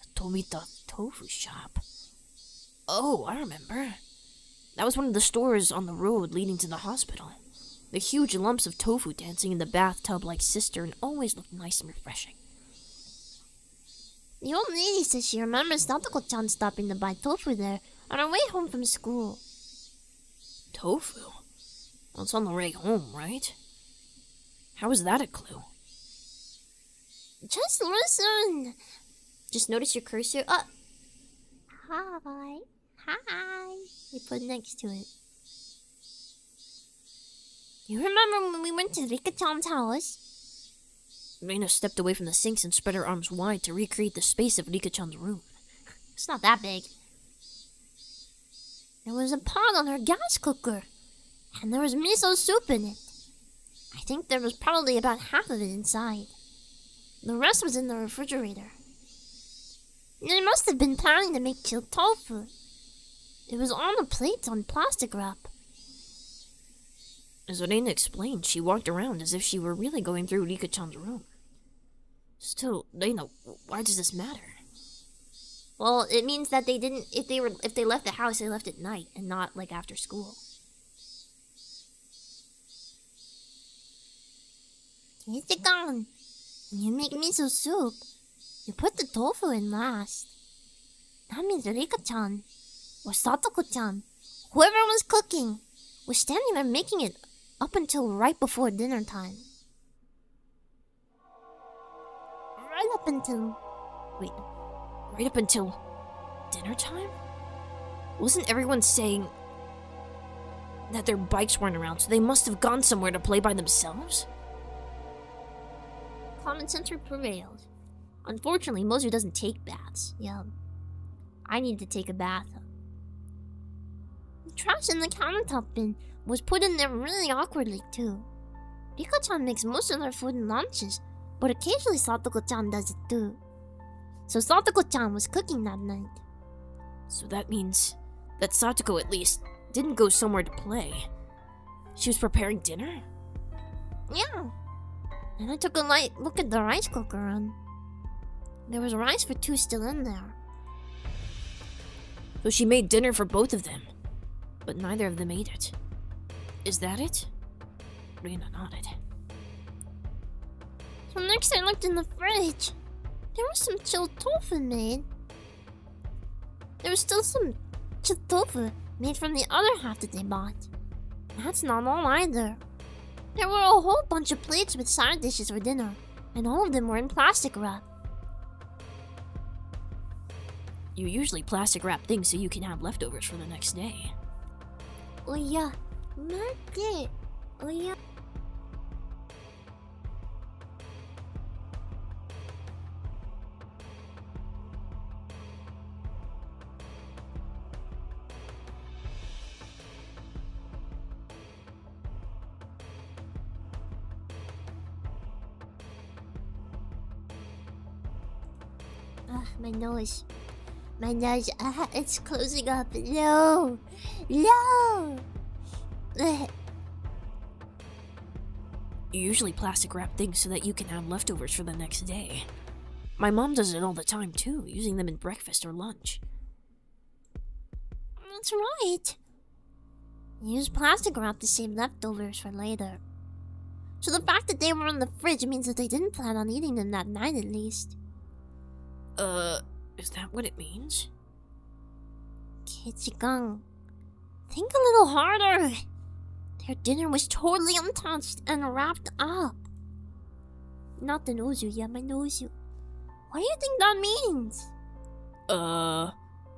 Speaker 2: The Tomita tofu shop? Oh, I remember. That was one of the stores on the road leading to the hospital. The huge lumps of tofu dancing in the bathtub like cistern always looked nice and refreshing.
Speaker 1: The old lady says she remembers Satoko-chan stopping to buy tofu there on her way home from school.
Speaker 2: Tofu? Well, it's on the way home, right? How is that a clue?
Speaker 1: Just listen. Just notice your cursor up. Hi. Hi. You put next to it. You remember when we went to Rika-chan's house?
Speaker 2: Reina stepped away from the sinks and spread her arms wide to recreate the space of Rika-chan's room.
Speaker 1: It's not that big. There was a pot on her gas cooker, and there was miso soup in it. I think there was probably about half of it inside. The rest was in the refrigerator. They must have been planning to make chilled tofu. It was on the plates on plastic wrap.
Speaker 2: As Reina explained, she walked around as if she were really going through Rika-chan's room. Still, Reina, why does this matter?
Speaker 1: Well, it means that they didn't. If they left the house, they left at night and not like after school. Kirispica, when you make miso soup, you put the tofu in last. That means Rika-chan or Satoko-chan, whoever was cooking, was standing there making it up until right before dinner time. Right up until
Speaker 2: dinner time? Wasn't everyone saying that their bikes weren't around, so they must have gone somewhere to play by themselves?
Speaker 1: Common sense prevailed. Unfortunately, Mozu doesn't take baths. Yeah. I need to take a bath. The trash in the countertop bin was put in there really awkwardly, too. Rika-chan makes most of their food in lunches, but occasionally Satoko-chan does it too. So Satoko-chan was cooking that night.
Speaker 2: So that means that Satoko, at least, didn't go somewhere to play. She was preparing dinner?
Speaker 1: Yeah. And I took a light look at the rice cooker and there was rice for two still in there.
Speaker 2: So she made dinner for both of them, but neither of them ate it. Is that it? Reina nodded.
Speaker 1: So next I looked in the fridge. There was some chilled tofu made. There was still some chilled tofu made from the other half that they bought. That's not all either. There were a whole bunch of plates with side dishes for dinner, and all of them were in plastic wrap.
Speaker 2: You usually plastic wrap things so you can have leftovers for the next day.
Speaker 1: Oh yeah, 맞지? Oh yeah. My nose. My nose, it's closing up. No! No!
Speaker 2: You usually plastic wrap things so that you can have leftovers for the next day. My mom does it all the time too, using them in breakfast or lunch.
Speaker 1: That's right. They used plastic wrap to save leftovers for later. So the fact that they were in the fridge means that they didn't plan on eating them that night at least.
Speaker 2: Is that what it means?
Speaker 1: Kichigang, think a little harder. Their dinner was totally untouched and wrapped up. Not the nozu, yeah, my nozu. What do you think that means?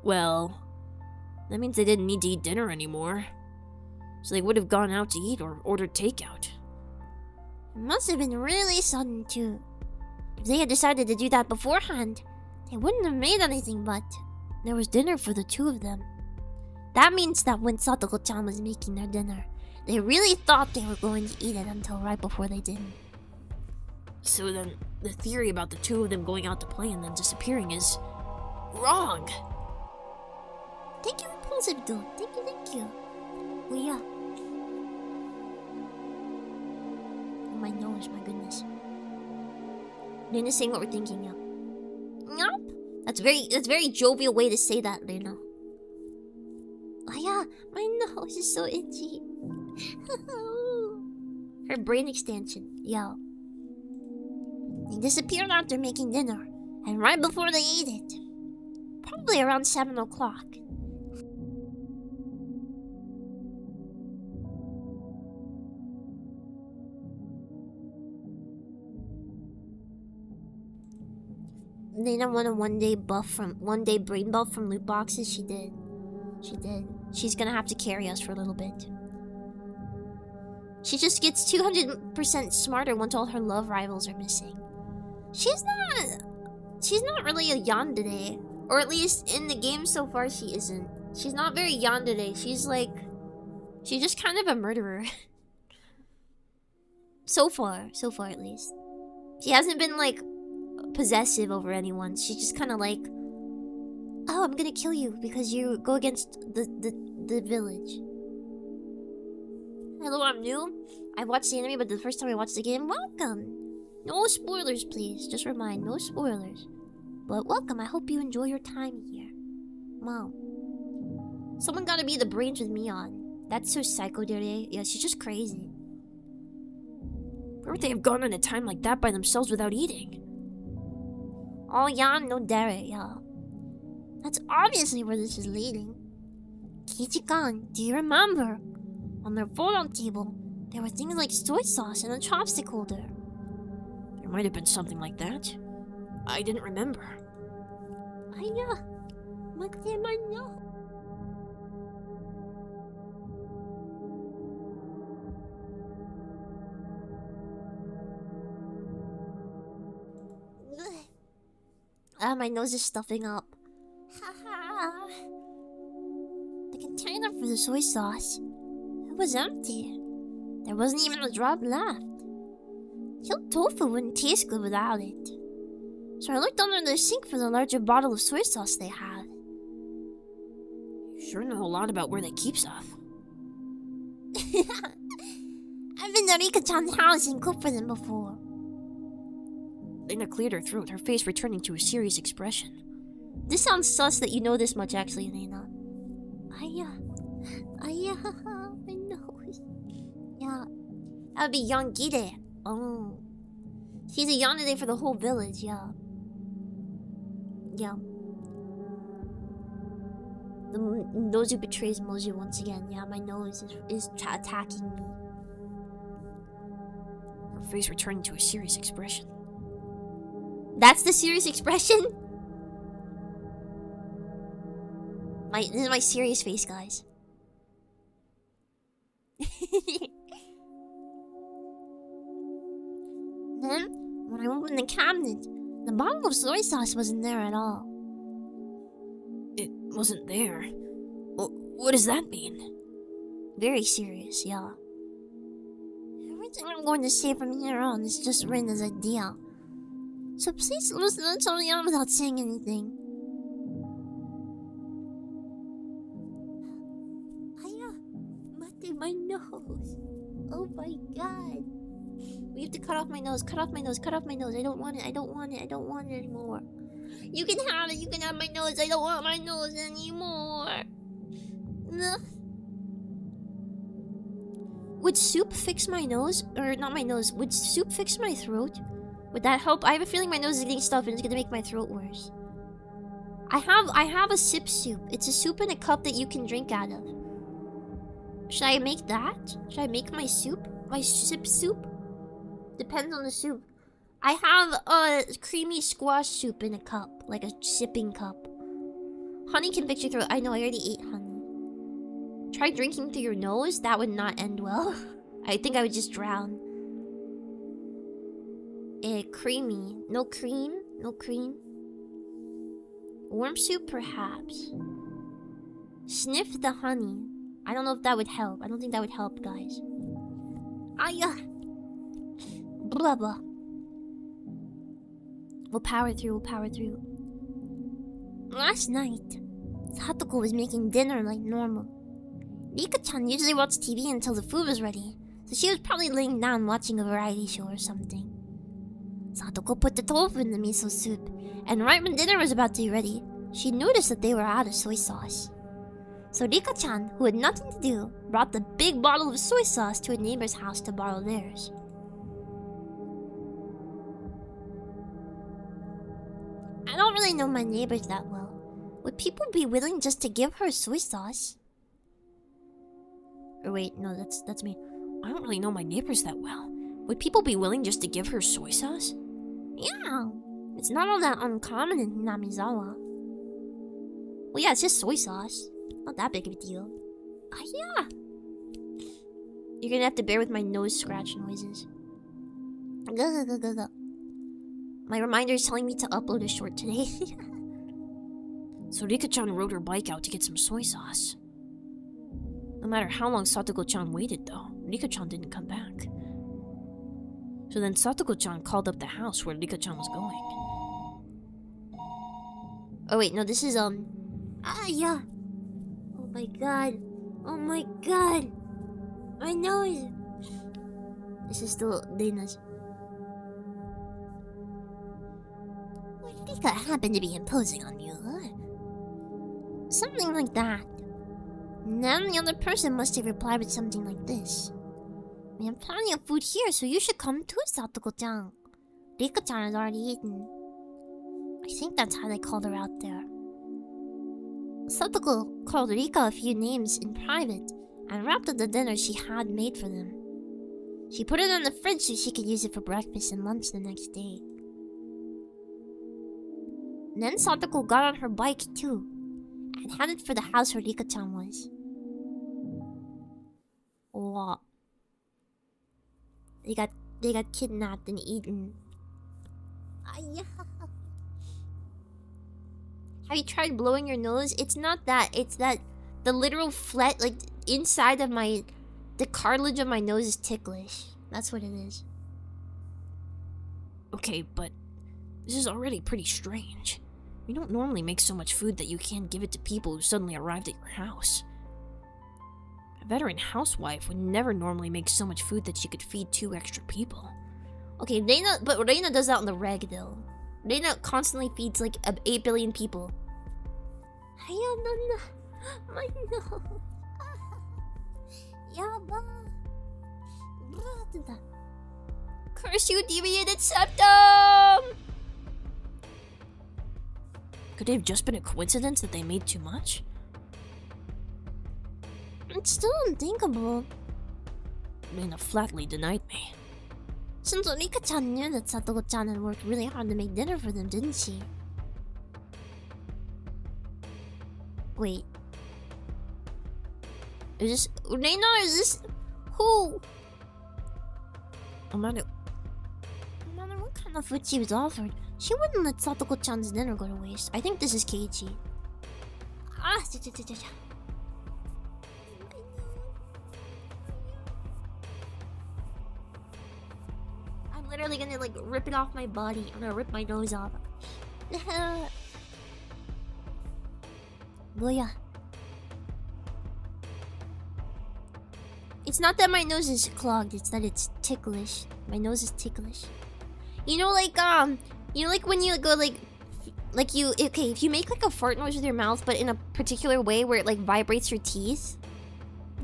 Speaker 2: Well, that means they didn't need to eat dinner anymore. So they would have gone out to eat or ordered takeout.
Speaker 1: It must have been really sudden, too. If they had decided to do that beforehand, they wouldn't have made anything, but there was dinner for the two of them. That means that when Satoko-chan was making their dinner, they really thought they were going to eat it until right before they didn't.
Speaker 2: So then, the theory about the two of them going out to play and then disappearing is wrong.
Speaker 1: Thank you, Impulsive Dude. Thank you. Oh, yeah. Oh, my nose, my goodness. Lena's saying what we're thinking, yeah. Yup. That's very jovial way to say that, Lena. Oh, yeah. My nose is so itchy. Her brain extension, yeah. They disappeared after making dinner, and right before they ate it. Probably around 7 o'clock. Lena won a one day brain buff from loot boxes. She did. She's gonna have to carry us for a little bit. She just gets 200% smarter once all her love rivals are missing. She's not really a yandere. Or at least in the game so far she isn't. She's not very yandere. She's just kind of a murderer. So far at least. She hasn't been like possessive over anyone. She's just kind of like, oh, I'm gonna kill you because you go against the village. Hello, I'm new. I've watched the anime, but the first time I watched the game, welcome. No spoilers, please. Just remind, no spoilers. But welcome, I hope you enjoy your time here. Wow. Someone gotta be the brains with me on. That's so psycho, Dere. Yeah, she's just crazy.
Speaker 2: Where would they have gone on a time like that by themselves without eating?
Speaker 1: Oh, yeah, no Dere, yeah. That's obviously where this is leading. Kichikan, do you remember? On their photo table, there were things like soy sauce and a chopstick holder.
Speaker 2: There might have been something like that. I didn't remember.
Speaker 1: Aya, no. My nose is stuffing up. The container for the soy sauce, it was empty. There wasn't even a drop left. Killed tofu wouldn't taste good without it. So I looked under the sink for the larger bottle of soy sauce they have.
Speaker 2: You sure know a lot about where they keep stuff.
Speaker 1: I've been to Rika-chan's house and cooked for them before.
Speaker 2: Lena cleared her throat, her face returning to a serious expression.
Speaker 1: This sounds sus that you know this much, actually, Lena. Aya, my nose. Yeah, that would be Yongide. Oh. She's a yandere for the whole village, yeah. Yeah. Those who betrays Moji once again. Yeah, my nose is attacking me.
Speaker 2: Her face returning to a serious expression.
Speaker 1: That's the serious expression? This is my serious face, guys. Then, when I opened the cabinet, the bottle of soy sauce wasn't there at all.
Speaker 2: It wasn't there? What does that mean?
Speaker 1: Very serious, yeah. Everything I'm going to say from here on is just written as a idea. So please listen until the end without saying anything. My nose. Oh my god. We have to cut off my nose. Cut off my nose. Cut off my nose. I don't want it. I don't want it. I don't want it anymore. You can have it. You can have my nose. I don't want my nose anymore. Ugh. Would soup fix my nose? Or not my nose. Would soup fix my throat? Would that help? I have a feeling my nose is getting stuffed and it's gonna make my throat worse. I have a sip soup. It's a soup in a cup that you can drink out of. Should I make that? Should I make my soup? My sip soup? Depends on the soup. I have a creamy squash soup in a cup. Like a sipping cup. Honey can fix your throat. I know, I already ate honey. Try drinking through your nose? That would not end well. I think I would just drown. Creamy. No cream? No cream? Warm soup, perhaps. Sniff the honey. I don't know if that would help. I don't think that would help, guys. Yeah. Blah, blah. We'll power through, we'll power through. Last night, Satoko was making dinner like normal. Rika-chan usually watched TV until the food was ready, so she was probably laying down watching a variety show or something. Satoko put the tofu in the miso soup, and right when dinner was about to be ready, she noticed that they were out of soy sauce. So Rika-chan, who had nothing to do, brought the big bottle of soy sauce to a neighbor's house to borrow theirs. I don't really know my neighbors that well. Would people be willing just to give her soy sauce? Or wait, no, that's me.
Speaker 2: I don't really know my neighbors that well. Would people be willing just to give her soy sauce?
Speaker 1: Yeah, it's not all that uncommon in Namizawa. Well, yeah, it's just soy sauce. Not that big of a deal. Yeah. You're gonna have to bear with my nose scratch noises. Go. My reminder is telling me to upload a short today.
Speaker 2: So Rika-chan rode her bike out to get some soy sauce. No matter how long Satoko-chan waited though, Rika-chan didn't come back. So then Satoko-chan called up the house where Rika-chan was going.
Speaker 1: Oh wait, no, this is yeah. Oh my god. Oh my god. My nose. This is still Dana's. Rika happened to be imposing on you, huh? Something like that. Then the other person must have replied with something like this. We have plenty of food here, so you should come too, Satoko-chan. Rika-chan has already eaten. I think that's how they called her out there. Satoko called Rika a few names in private and wrapped up the dinner she had made for them. She put it in the fridge so she could use it for breakfast and lunch the next day. Then Satoko got on her bike too and headed for the house where Rika-chan was. What? They got kidnapped and eaten. Yeah. Have you tried blowing your nose? It's not that. It's that the literal like inside of the cartilage of my nose is ticklish. That's what it is.
Speaker 2: Okay, but this is already pretty strange. You don't normally make so much food that you can't give it to people who suddenly arrived at your house. A veteran housewife would never normally make so much food that she could feed 2 extra people.
Speaker 1: Okay, Reina does that on the reg though. Reina constantly feeds like 8 billion people. My nose. Curse you, deviated septum!
Speaker 2: Could it have just been a coincidence that they made too much?
Speaker 1: It's still unthinkable.
Speaker 2: Reina flatly denied me.
Speaker 1: Since Rika-chan knew that Satoko-chan had worked really hard to make dinner for them, didn't she? Wait. Is this... Reina, is this... Who?
Speaker 2: No matter
Speaker 1: what kind of food she was offered, she wouldn't let Satoko-chan's dinner go to waste. I think this is Keiichi. I'm literally gonna like rip it off my body. I'm gonna rip my nose off. Boya. It's not that my nose is clogged, it's that it's ticklish. My nose is ticklish. You know like when you go like you okay, if you make like a fart noise with your mouth but in a particular way where it like vibrates your teeth,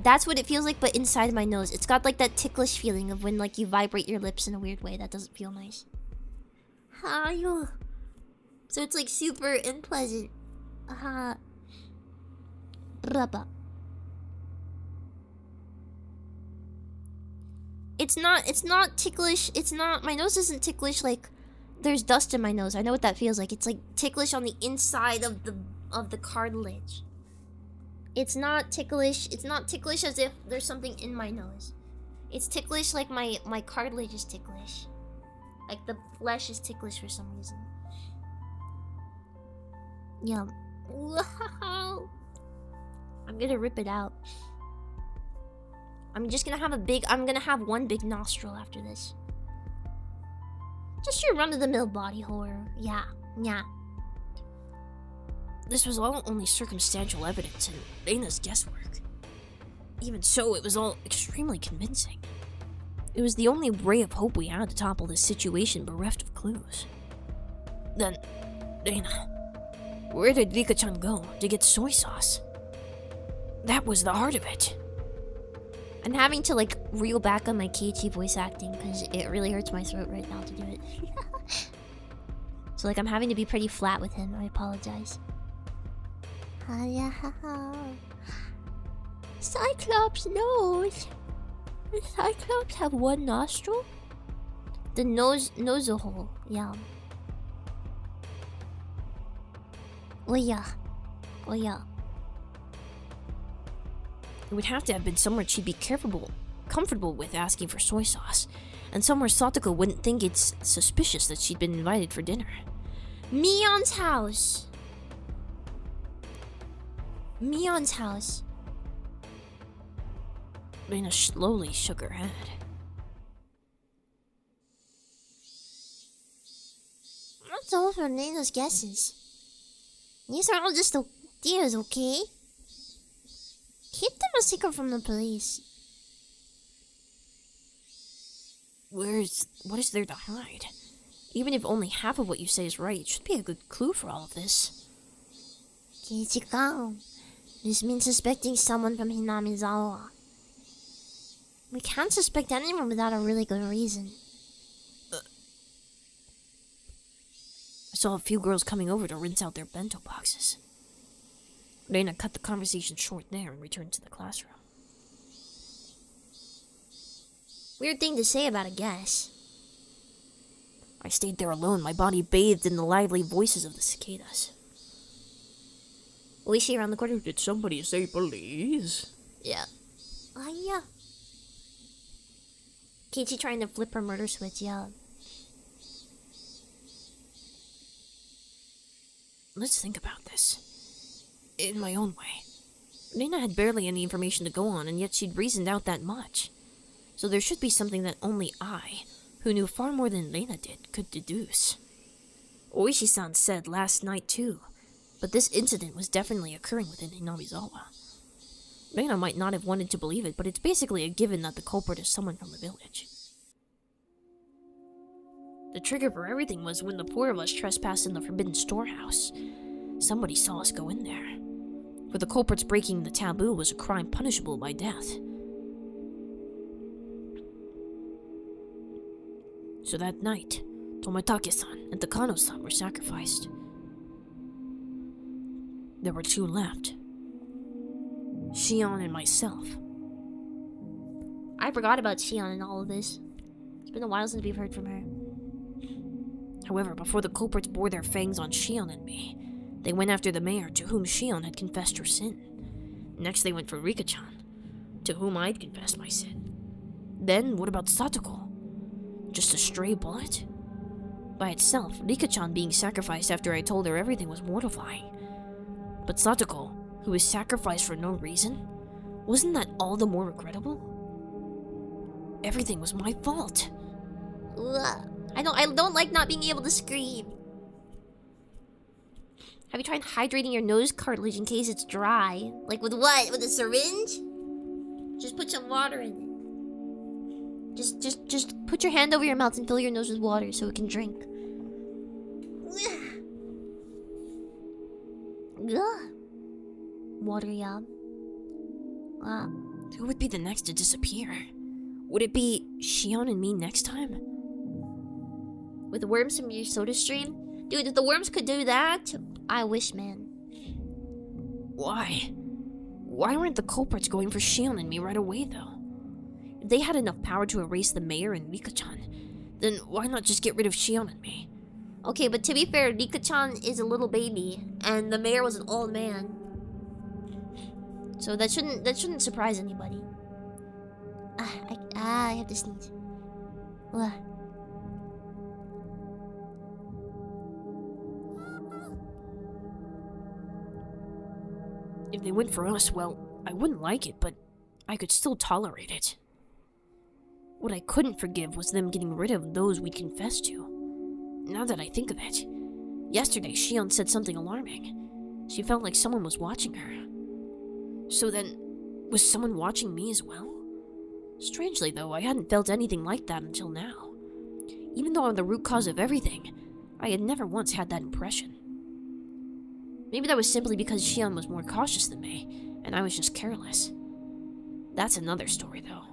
Speaker 1: That's what it feels like, but inside my nose. It's got like that ticklish feeling of when like you vibrate your lips in a weird way. That doesn't feel nice. Hayo. So it's like super unpleasant. Braba. It's not ticklish. It's not, my nose isn't ticklish like there's dust in my nose. I know what that feels like. It's like ticklish on the inside of the cartilage. It's not ticklish. It's not ticklish as if there's something in my nose. It's ticklish like my cartilage is ticklish. Like the flesh is ticklish for some reason. Yum. Wow. I'm gonna rip it out. I'm gonna have one big nostril after this. Just your run-of-the-mill body horror. Yeah.
Speaker 2: This was all only circumstantial evidence and Reina's guesswork. Even so, it was all extremely convincing. It was the only ray of hope we had to topple this situation bereft of clues. Then, Reina, where did Rika-chan go to get soy sauce? That was the heart of it.
Speaker 1: I'm having to like reel back on my Keiichi voice acting because it really hurts my throat right now to do it. So like I'm having to be pretty flat with him. I apologize. Cyclops nose. Does Cyclops have one nostril? The nose hole. Yeah. Oh yeah.
Speaker 2: It would have to have been somewhere she'd be comfortable with asking for soy sauce, and somewhere Satoko wouldn't think it's suspicious that she'd been invited for dinner.
Speaker 1: Mion's house.
Speaker 2: Reina slowly shook her head.
Speaker 1: That's all for Reina's guesses. These are all just ideas, okay? Keep them a secret from the police.
Speaker 2: What is there to hide? Even if only half of what you say is right, it should be a good clue for all of this.
Speaker 1: Keiichi-kan, this means suspecting someone from Hinamizawa. We can't suspect anyone without a really good reason.
Speaker 2: I saw a few girls coming over to rinse out their bento boxes. Reina cut the conversation short there and returned to the classroom.
Speaker 1: Weird thing to say about a guess.
Speaker 2: I stayed there alone, my body bathed in the lively voices of the cicadas.
Speaker 1: Oishi around the corner.
Speaker 2: Did somebody say police?
Speaker 1: Yeah. Yeah. Keiichi trying to flip her murder switch, yeah.
Speaker 2: Let's think about this. In my own way. Reina had barely any information to go on, and yet she'd reasoned out that much. So there should be something that only I, who knew far more than Reina did, could deduce. Oishi-san said last night too, but this incident was definitely occurring within Hinamizawa. Reina might not have wanted to believe it, but it's basically a given that the culprit is someone from the village. The trigger for everything was when the four of us trespassed in the forbidden storehouse. Somebody saw us go in there. For the culprit's breaking the taboo was a crime punishable by death. So that night, Tomitake-san and Takano-san were sacrificed. There were two left. Shion and myself.
Speaker 1: I forgot about Shion in all of this. It's been a while since we've heard from her.
Speaker 2: However, before the culprits bore their fangs on Shion and me, they went after the mayor, to whom Shion had confessed her sin. Next they went for Rika-chan, to whom I'd confessed my sin. Then, what about Satoko? Just a stray bullet? By itself, Rika-chan being sacrificed after I told her everything was mortifying. But Satoko, who was sacrificed for no reason, wasn't that all the more regrettable? Everything was my fault.
Speaker 1: Ugh. I don't like not being able to scream. Have you tried hydrating your nose cartilage in case it's dry? Like with what? With a syringe? Just put some water in it. Just put your hand over your mouth and fill your nose with water so it can drink. Ugh. Water, yeah.
Speaker 3: Who would be the next to disappear? Would it be Shion and me next time?
Speaker 1: With worms from your soda stream? Dude, if the worms could do that, I wish, man.
Speaker 3: Why? Why weren't the culprits going for Shion and me right away, though? If they had enough power to erase the mayor and Rika-chan, then why not just get rid of Shion and me?
Speaker 1: Okay, but to be fair, Rika-chan is a little baby, and the mayor was an old man. So that shouldn't surprise anybody. I have to sneeze. Ugh.
Speaker 3: If they went for us, well, I wouldn't like it, but I could still tolerate it. What I couldn't forgive was them getting rid of those we'd confessed to. Now that I think of it, yesterday Shion said something alarming. She felt like someone was watching her. So then, was someone watching me as well? Strangely though, I hadn't felt anything like that until now. Even though I'm the root cause of everything, I had never once had that impression. Maybe that was simply because Shion was more cautious than me, and I was just careless. That's another story though.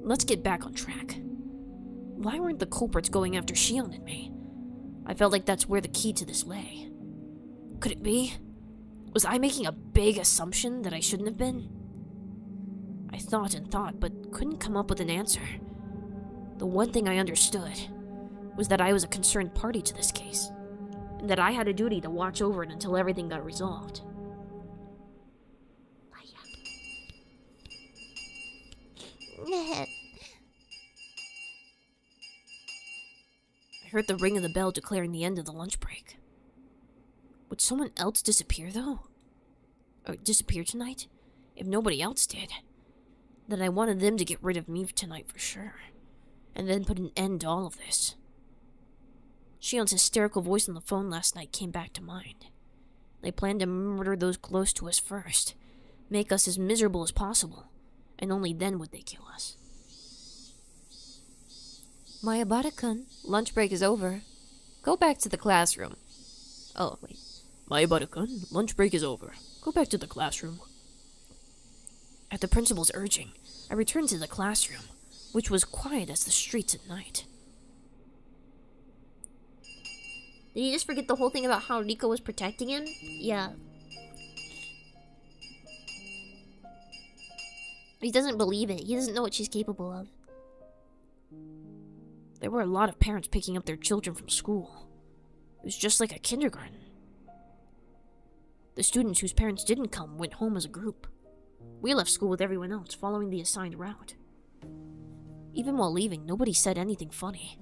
Speaker 3: Let's get back on track. Why weren't the culprits going after Shion and me? I felt like that's where the key to this lay. Could it be? Was I making a big assumption that I shouldn't have been? I thought and thought, but couldn't come up with an answer. The one thing I understood was that I was a concerned party to this case, and that I had a duty to watch over it until everything got resolved. I heard the ring of the bell declaring the end of the lunch break. Would someone else disappear, though? Or disappear tonight? If nobody else did, then I wanted them to get rid of me tonight for sure, and then put an end to all of this. Shion's hysterical voice on the phone last night came back to mind. They planned to murder those close to us first, make us as miserable as possible, and only then would they kill us. Mayabara-kun, lunch break is over. Go back to the classroom. Oh, wait.
Speaker 2: Mayabara-kun, lunch break is over. Go back to the classroom.
Speaker 3: At the principal's urging, I returned to the classroom, which was quiet as the streets at night.
Speaker 1: Did he just forget the whole thing about how Rika was protecting him? Yeah. He doesn't believe it. He doesn't know what she's capable of.
Speaker 3: There were a lot of parents picking up their children from school. It was just like a kindergarten. The students whose parents didn't come went home as a group. We left school with everyone else, following the assigned route. Even while leaving, nobody said anything funny.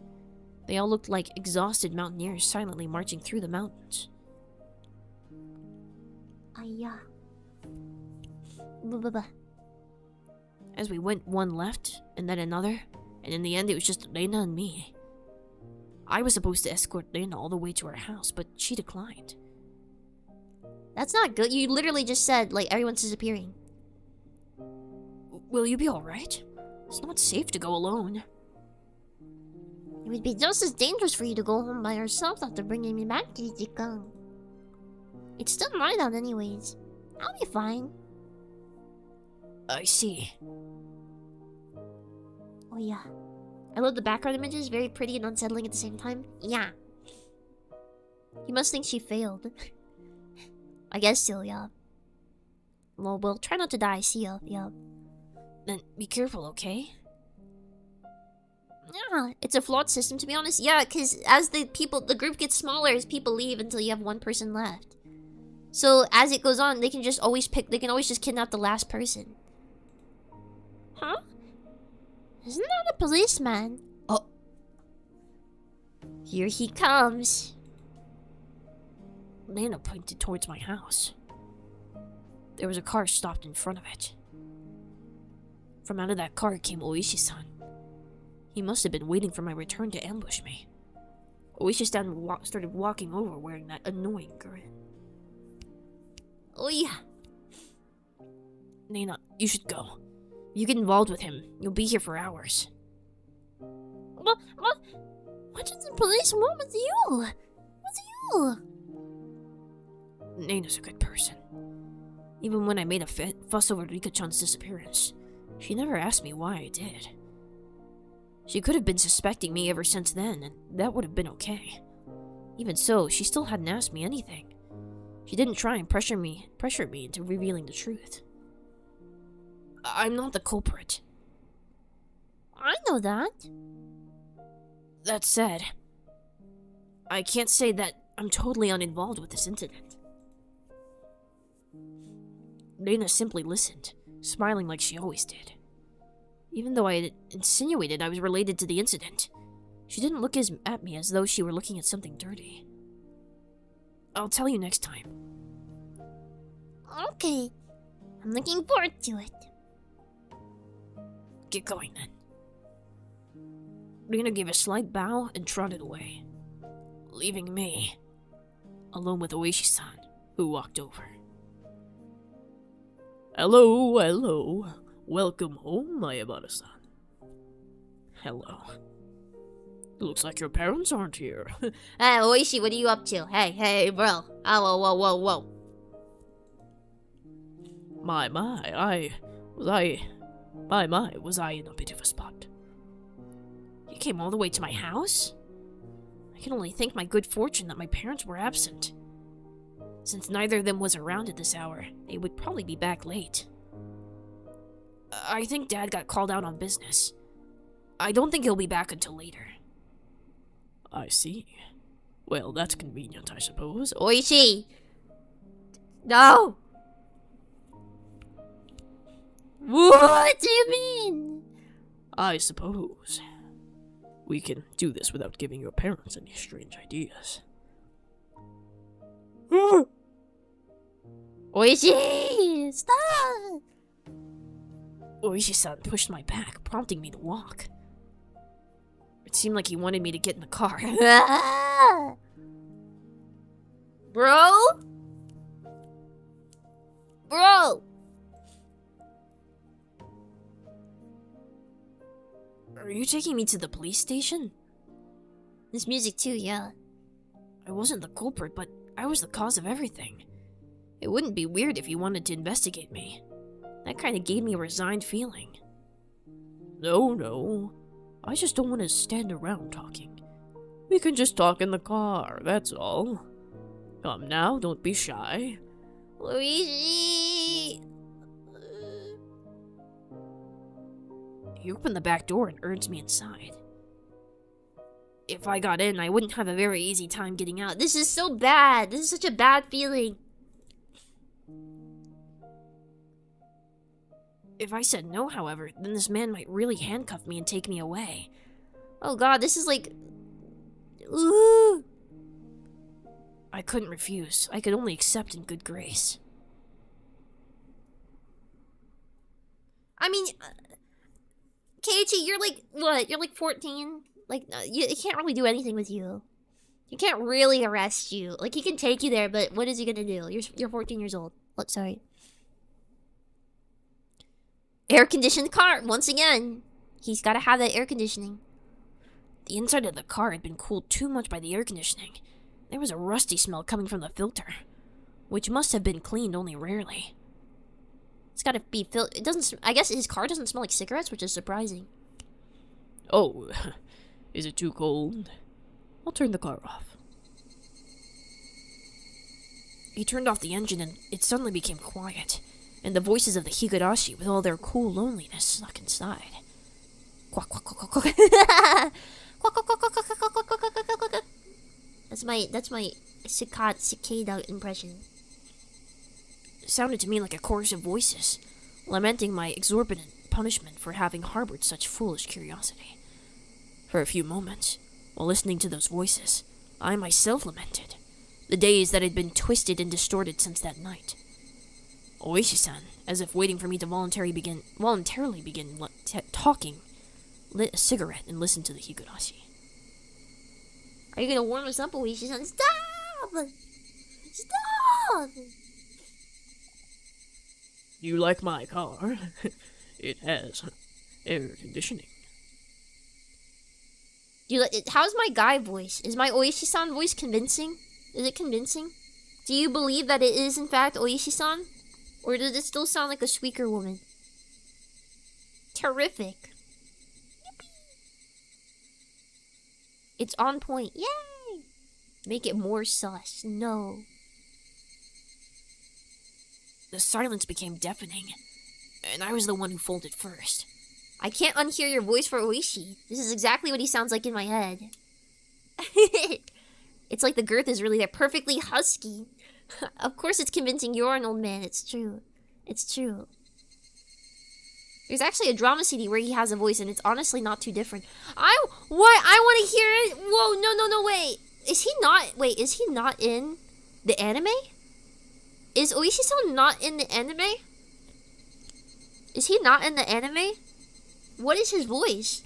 Speaker 3: They all looked like exhausted mountaineers silently marching through the mountains. As we went, one left, and then another, and in the end it was just Lena and me. I was supposed to escort Lena all the way to her house, but she declined.
Speaker 1: That's not good. You literally just said, like, everyone's disappearing.
Speaker 3: Will you be alright? It's not safe to go alone.
Speaker 1: It would be just as dangerous for you to go home by yourself after bringing me back, Kirispica. It's still night out anyways. I'll be fine.
Speaker 3: I see.
Speaker 1: Oh yeah. I love the background images, very pretty and unsettling at the same time. Yeah. He must think she failed. I guess so, yeah. Well, try not to die, see ya, yeah.
Speaker 3: Then be careful, okay?
Speaker 1: Yeah, it's a flawed system, to be honest. Yeah, because as the group gets smaller as people leave until you have one person left. So as it goes on, they can always just kidnap the last person. Huh? Isn't that a policeman?
Speaker 3: Oh.
Speaker 1: Here he comes.
Speaker 3: Lena pointed towards my house. There was a car stopped in front of it. From out of that car came Oishi-san. He must have been waiting for my return to ambush me. Oishi-san started walking over wearing that annoying grin.
Speaker 1: Oh yeah.
Speaker 3: Lena, you should go. If you get involved with him, you'll be here for hours.
Speaker 1: What did the police want with you? With you?
Speaker 3: Lena's a good person.
Speaker 2: Even when I made a fuss over Rika-chan's disappearance, she never asked me why I did. She could have been suspecting me ever since then, and that would have been okay. Even so, she still hadn't asked me anything. She didn't try and pressure me into revealing the truth. I'm not the culprit.
Speaker 1: I know that.
Speaker 2: That said, I can't say that I'm totally uninvolved with this incident. Dana simply listened, smiling like she always did. Even though I had insinuated I was related to the incident, she didn't look at me as though she were looking at something dirty. I'll tell you next time.
Speaker 1: Okay. I'm looking forward to it.
Speaker 2: Get going then. Rina gave a slight bow and trotted away, leaving me alone with Oishi-san, who walked over. Hello. Welcome home, Mayabara-san. Hello. Looks like your parents aren't here.
Speaker 1: Hey, Oishi, what are you up to? Hey, bro. Oh, whoa.
Speaker 2: My, was I in a bit of a spot? You came all the way to my house? I can only thank my good fortune that my parents were absent. Since neither of them was around at this hour, they would probably be back late. I think Dad got called out on business. I don't think he'll be back until later. I see. Well, that's convenient, I suppose.
Speaker 1: Oishi! No! What do you mean?
Speaker 2: I suppose we can do this without giving your parents any strange ideas.
Speaker 1: Oishi! Stop!
Speaker 2: Oishi-san pushed my back, prompting me to walk. It seemed like he wanted me to get in the car.
Speaker 1: Bro?
Speaker 2: Are you taking me to the police station?
Speaker 1: This music too, yeah.
Speaker 2: I wasn't the culprit, but I was the cause of everything. It wouldn't be weird if you wanted to investigate me. That kind of gave me a resigned feeling. No. I just don't want to stand around talking. We can just talk in the car, that's all. Come now, don't be shy.
Speaker 1: Luigi!
Speaker 2: He opened the back door and urged me inside. If I got in, I wouldn't have a very easy time getting out.
Speaker 1: This is so bad. This is such a bad feeling.
Speaker 2: If I said no, however, then this man might really handcuff me and take me away.
Speaker 1: Oh god, this is like... Ooh!
Speaker 2: I couldn't refuse. I could only accept in good grace.
Speaker 1: I mean... Keiichi, you're like, what? You're like 14? Like, he can't really do anything with you. He can't really arrest you. Like, he can take you there, but what is he gonna do? You're 14 years old. Oh, sorry. Air-conditioned car, once again. He's gotta have that air conditioning.
Speaker 2: The inside of the car had been cooled too much by the air conditioning. There was a rusty smell coming from the filter, which must have been cleaned only rarely.
Speaker 1: It's gotta be it doesn't... I guess his car doesn't smell like cigarettes, which is surprising.
Speaker 2: Oh, is it too cold? I'll turn the car off. He turned off the engine and it suddenly became quiet, and the voices of the Higurashi with all their cool loneliness snuck inside. Quack, quack, quack, quack, quack.
Speaker 1: That's my cicada impression.
Speaker 2: It sounded to me like a chorus of voices, lamenting my exorbitant punishment for having harbored such foolish curiosity. For a few moments, while listening to those voices, I myself lamented the days that had been twisted and distorted since that night. Oishi-san, as if waiting for me to voluntarily begin talking, lit a cigarette and listened to the Higurashi.
Speaker 1: Are you gonna warm us up, Oishi-san? Stop! Stop!
Speaker 2: You like my car? It has air conditioning.
Speaker 1: How's my guy voice? Is my Oishi-san voice convincing? Is it convincing? Do you believe that it is in fact Oishi-san? Or does it still sound like a squeaker woman? Terrific. Yippee. It's on point. Yay! Make it more sus. No.
Speaker 2: The silence became deafening, and I was the one who folded first.
Speaker 1: I can't unhear your voice for Oishi. This is exactly what he sounds like in my head. It's like the girth is really there, perfectly husky. Of course it's convincing you're an old man, it's true. It's true. There's actually a drama CD where he has a voice, and it's honestly not too different. I want to hear it! Whoa, no, wait. Is he not in the anime? Is Oishi-san not in the anime? Is he not in the anime? What is his voice?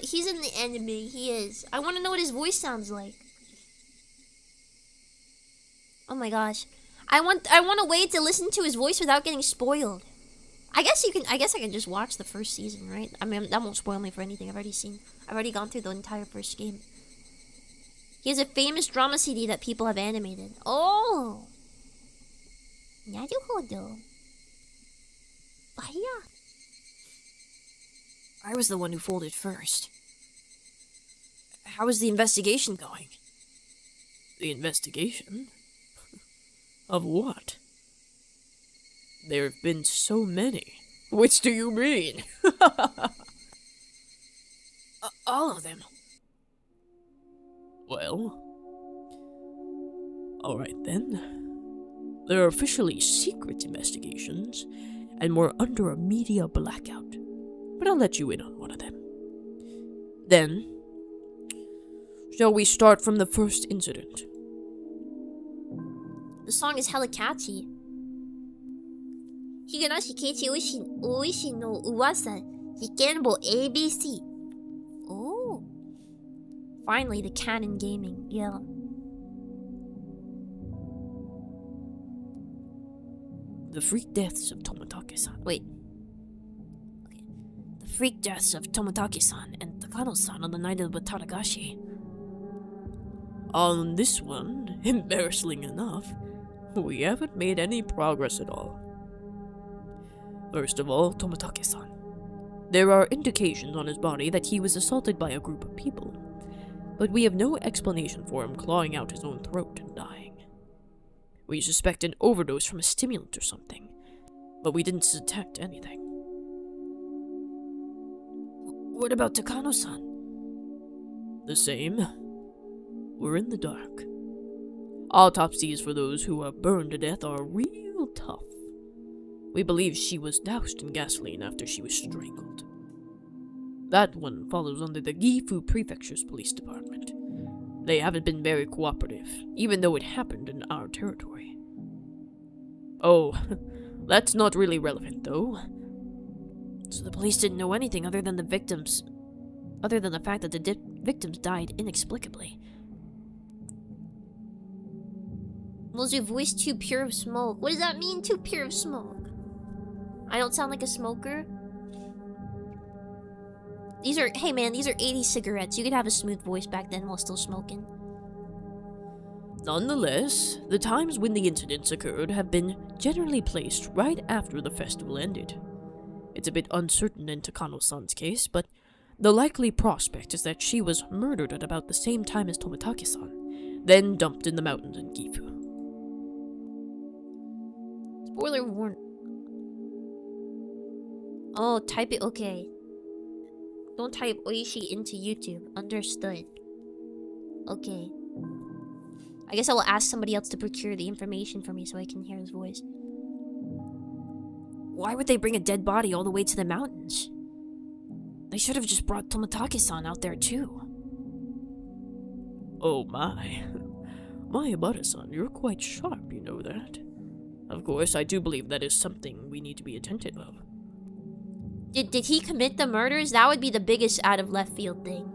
Speaker 1: He's in the anime, he is. I want to know what his voice sounds like. Oh my gosh. I want to wait to listen to his voice without getting spoiled. I guess I can just watch the first season, right? I mean, that won't spoil me for anything. I've already gone through the entire first game. He has a famous drama CD that people have animated. Oh! Naruhodo. Hiya.
Speaker 2: I was the one who folded first. How is the investigation going? The investigation? Of what? There have been so many. Which do you mean? All of them. Well, alright then. There are officially secret investigations, and we're under a media blackout. But I'll let you in on one of them. Then, shall we start from the first incident?
Speaker 1: The song is hella catchy. Higurashi keichi oishi no uwasa hikenbo ABC. Oh. Finally, the canon gaming. Yeah.
Speaker 2: The freak deaths of Toмотake-san. Wait. Okay. The freak deaths of Toмотake-san and Takano-san on the night of the Taragashi. On this one, embarrassingly enough, we haven't made any progress at all. First of all, Toмотake-san. There are indications on his body that he was assaulted by a group of people, but we have no explanation for him clawing out his own throat and dying. We suspect an overdose from a stimulant or something, but we didn't detect anything. What about Takano-san? The same. We're in the dark. Autopsies for those who are burned to death are real tough. We believe she was doused in gasoline after she was strangled. That one follows under the Gifu Prefecture's police department. They haven't been very cooperative, even though it happened in our territory. Oh, that's not really relevant, though. So the police didn't know anything other than the fact that the victims died inexplicably.
Speaker 1: Was your voice too pure of smoke? What does that mean, too pure of smoke? I don't sound like a smoker? Hey man, these are 80s cigarettes. You could have a smooth voice back then while still smoking.
Speaker 2: Nonetheless, the times when the incidents occurred have been generally placed right after the festival ended. It's a bit uncertain in Takano-san's case, but the likely prospect is that she was murdered at about the same time as Toмотake-san, then dumped in the mountains in Gifu.
Speaker 1: Spoiler warning. Oh, type it. Okay. Don't type Oishi into YouTube. Understood. Okay. I guess I will ask somebody else to procure the information for me so I can hear his voice.
Speaker 2: Why would they bring a dead body all the way to the mountains? They should have just brought Toмотake-san out there too. Oh my. My Abara-san, you're quite sharp, you know that. Of course, I do believe that is something we need to be attentive of.
Speaker 1: Did he commit the murders? That would be the biggest out of left field thing.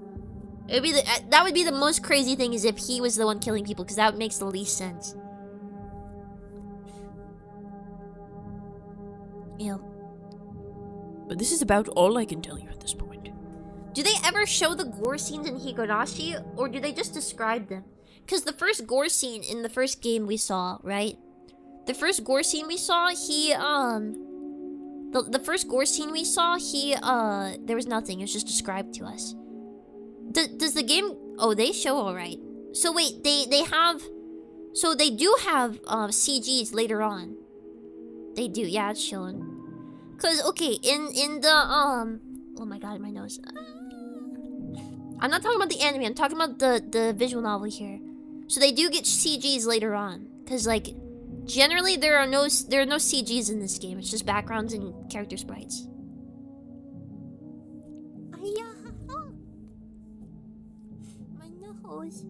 Speaker 1: That would be the most crazy thing, is if he was the one killing people, because that makes the least sense. Ew.
Speaker 2: But this is about all I can tell you at this point.
Speaker 1: Do they ever show the gore scenes in Higurashi, or do they just describe them? Because the first gore scene in the first game we saw, right? The first gore scene we saw, the first gore scene we saw, there was nothing. It was just described to us. Does the game... Oh, they show alright. So wait, they have... So they do have CGs later on. They do, yeah, it's shown. Cause okay, in the oh my god, my nose. I'm not talking about the anime. I'm talking about the visual novel here. So they do get CGs later on. Cause like, generally there are no CGs in this game. It's just backgrounds and character sprites. My nose.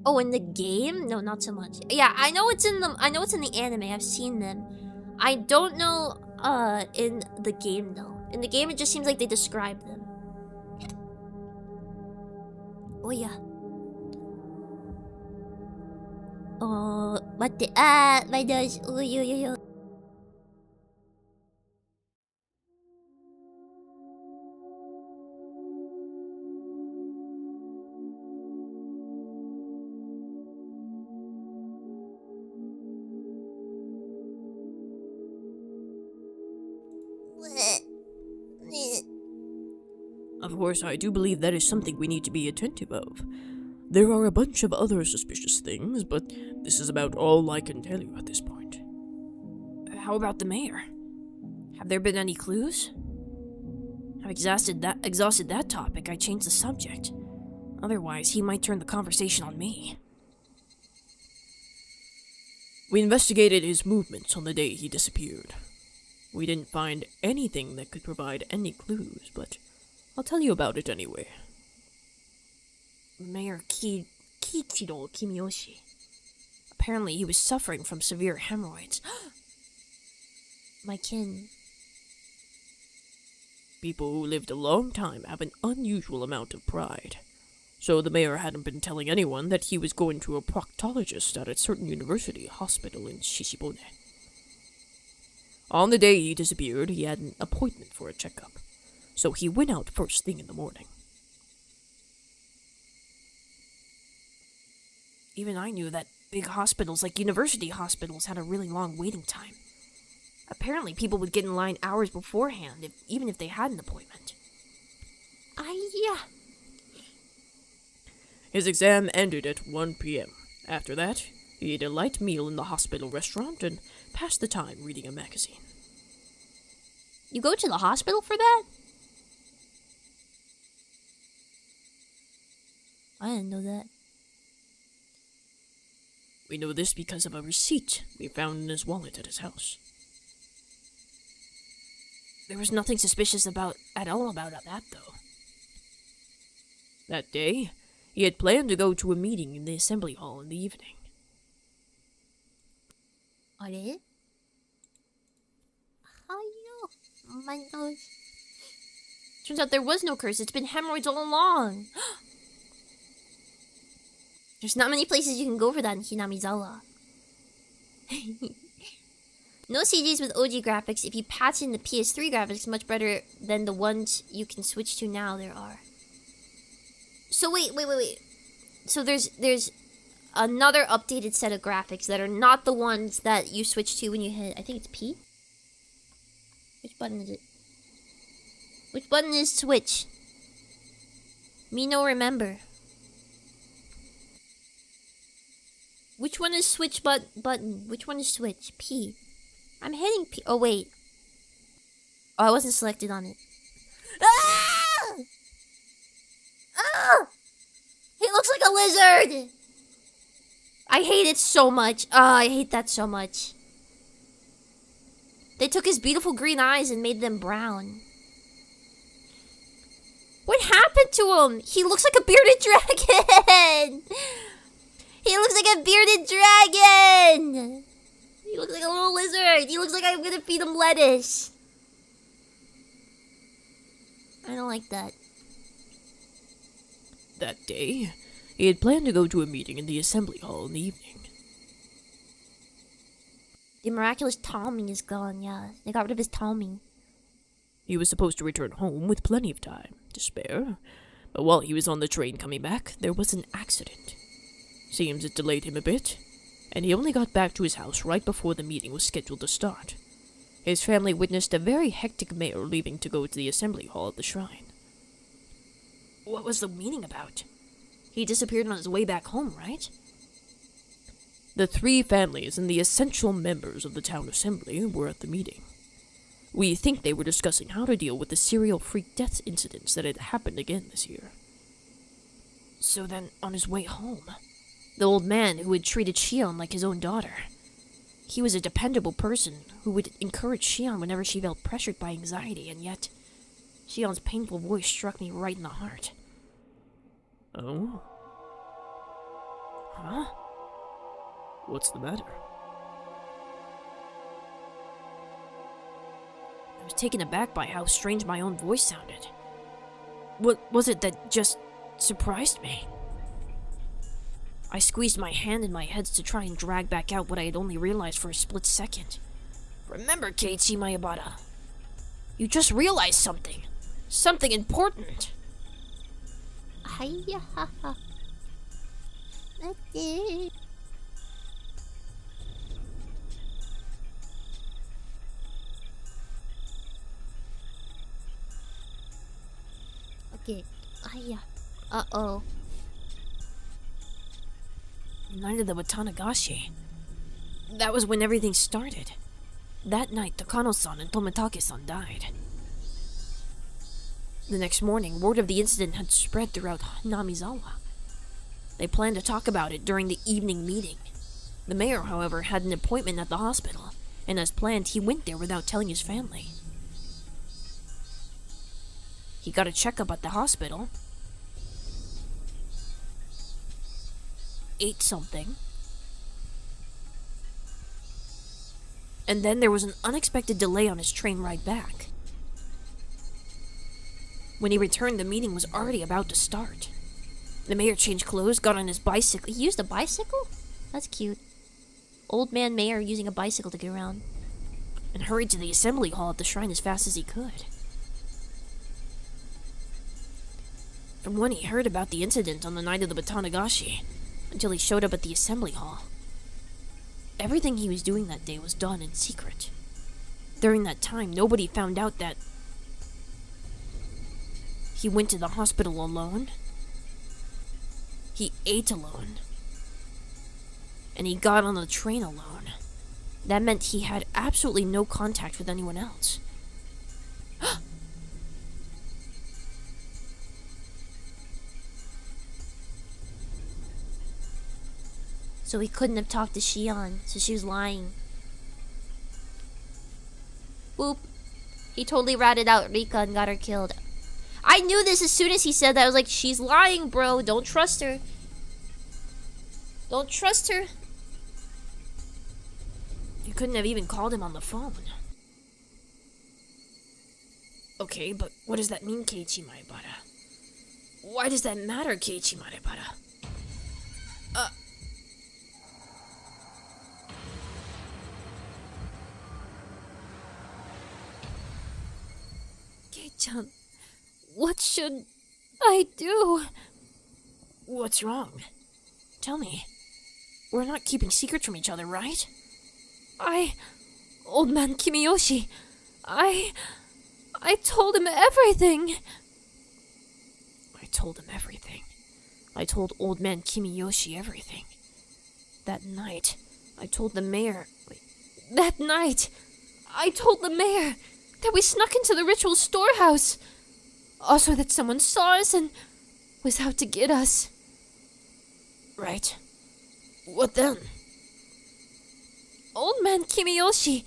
Speaker 1: Oh, in the game? No, not so much. Yeah, I know it's in the anime. I've seen them. I don't know in the game though. In the game it just seems like they describe them. Oh yeah. Oh, what the my nose. Oh, yo.
Speaker 2: Of course, I do believe that is something we need to be attentive of. There are a bunch of other suspicious things, but this is about all I can tell you at this point. How about the mayor? Have there been any clues? I've exhausted that topic. I changed the subject. Otherwise, he might turn the conversation on me. We investigated his movements on the day he disappeared. We didn't find anything that could provide any clues, but I'll tell you about it anyway. Mayor Kichiro Kimiyoshi. Apparently he was suffering from severe hemorrhoids.
Speaker 1: My kin.
Speaker 2: People who lived a long time have an unusual amount of pride. So the mayor hadn't been telling anyone that he was going to a proctologist at a certain university hospital in Shishibone. On the day he disappeared, he had an appointment for a checkup. So he went out first thing in the morning. Even I knew that big hospitals like university hospitals had a really long waiting time. Apparently people would get in line hours beforehand, even if they had an appointment.
Speaker 1: Yeah.
Speaker 2: His exam ended at 1 p.m. After that, he ate a light meal in the hospital restaurant and passed the time reading a magazine.
Speaker 1: You go to the hospital for that? I didn't know that.
Speaker 2: We know this because of a receipt we found in his wallet at his house. There was nothing suspicious at all about that, though. That day, he had planned to go to a meeting in the assembly hall in the evening.
Speaker 1: Are they? Oh, my nose. Turns out there was no curse. It's been hemorrhoids all along. There's not many places you can go for that in Hinamizawa. No CGs with OG graphics. If you patch in the PS3 graphics, much better than the ones you can switch to now there are. So wait. So there's another updated set of graphics that are not the ones that you switch to when you hit, I think it's P? Which button is it? Which button is switch? Me no remember. Which one is switch button? Which one is switch? P. I'm hitting P. Oh, wait. Oh, I wasn't selected on it. Ah! Ah! He looks like a lizard! I hate it so much. I hate that so much. They took his beautiful green eyes and made them brown. What happened to him? He looks like a bearded dragon! He looks like a bearded dragon! He looks like a little lizard. He looks like I'm gonna feed him lettuce. I don't like that.
Speaker 2: That day, he had planned to go to a meeting in the assembly hall in the evening.
Speaker 1: The miraculous Tommy is gone, yeah. They got rid of his Tommy.
Speaker 2: He was supposed to return home with plenty of time to spare, but while he was on the train coming back, there was an accident. Seems it delayed him a bit. and he only got back to his house right before the meeting was scheduled to start. His family witnessed a very hectic mayor leaving to go to the assembly hall at the shrine.
Speaker 3: What was the meeting about? He disappeared on his way back home, right?
Speaker 2: The 3 families and the essential members of the town assembly were at the meeting. We think they were discussing how to deal with the serial freak death incidents that had happened again this year.
Speaker 3: So then, on his way home, the old man who had treated Shion like his own daughter. He was a dependable person who would encourage Shion whenever she felt pressured by anxiety, and yet, Shion's painful voice struck me right in the heart.
Speaker 2: Oh?
Speaker 3: Huh?
Speaker 2: What's the matter?
Speaker 3: I was taken aback by how strange my own voice sounded. What was it that just surprised me? I squeezed my hand in my head to try and drag back out what I had only realized for a split second. Remember, Keiichi Maebara, you just realized something. Something important.
Speaker 1: Hiya, haha. Okay. Okay. Hiya. Uh-oh.
Speaker 3: Night of the Watanagashi. That was when everything started. That night, Takano-san and Tomitake-san died. The next morning, word of the incident had spread throughout Namizawa. They planned to talk about it during the evening meeting. The mayor, however, had an appointment at the hospital, and as planned, he went there without telling his family. He got a checkup at the hospital, ate something, and then there was an unexpected delay on his train ride back. When he returned, the meeting was already about to start. The mayor changed clothes, got on his bicycle.
Speaker 1: He used a bicycle? That's cute. Old man mayor using a bicycle to get around.
Speaker 3: And hurried to the assembly hall at the shrine as fast as he could. From when he heard about the incident on the night of the Batanagashi, until he showed up at the assembly hall, everything he was doing that day was done in secret. During that time, nobody found out that he went to the hospital alone, he ate alone, and he got on the train alone. That meant he had absolutely no contact with anyone else.
Speaker 1: So he couldn't have talked to Shion, so she was lying. Boop. He totally ratted out Rika and got her killed. I knew this as soon as he said that. I was like, she's lying, bro. Don't trust her. Don't trust her.
Speaker 3: You couldn't have even called him on the phone. Okay, but what does that mean, Keiichi Maebara? Why does that matter, Keiichi Maebara?
Speaker 1: Kei-chan, what should I do?
Speaker 3: What's wrong? Tell me. We're not keeping secrets from each other, right?
Speaker 1: Old man Kimiyoshi, I told him everything.
Speaker 3: I told him everything. I told old man Kimiyoshi everything. That night, I told the mayor...
Speaker 1: That night, I told the mayor that we snuck into the ritual storehouse. Also that someone saw us and was out to get us.
Speaker 3: Right. What then?
Speaker 1: Old man Kimiyoshi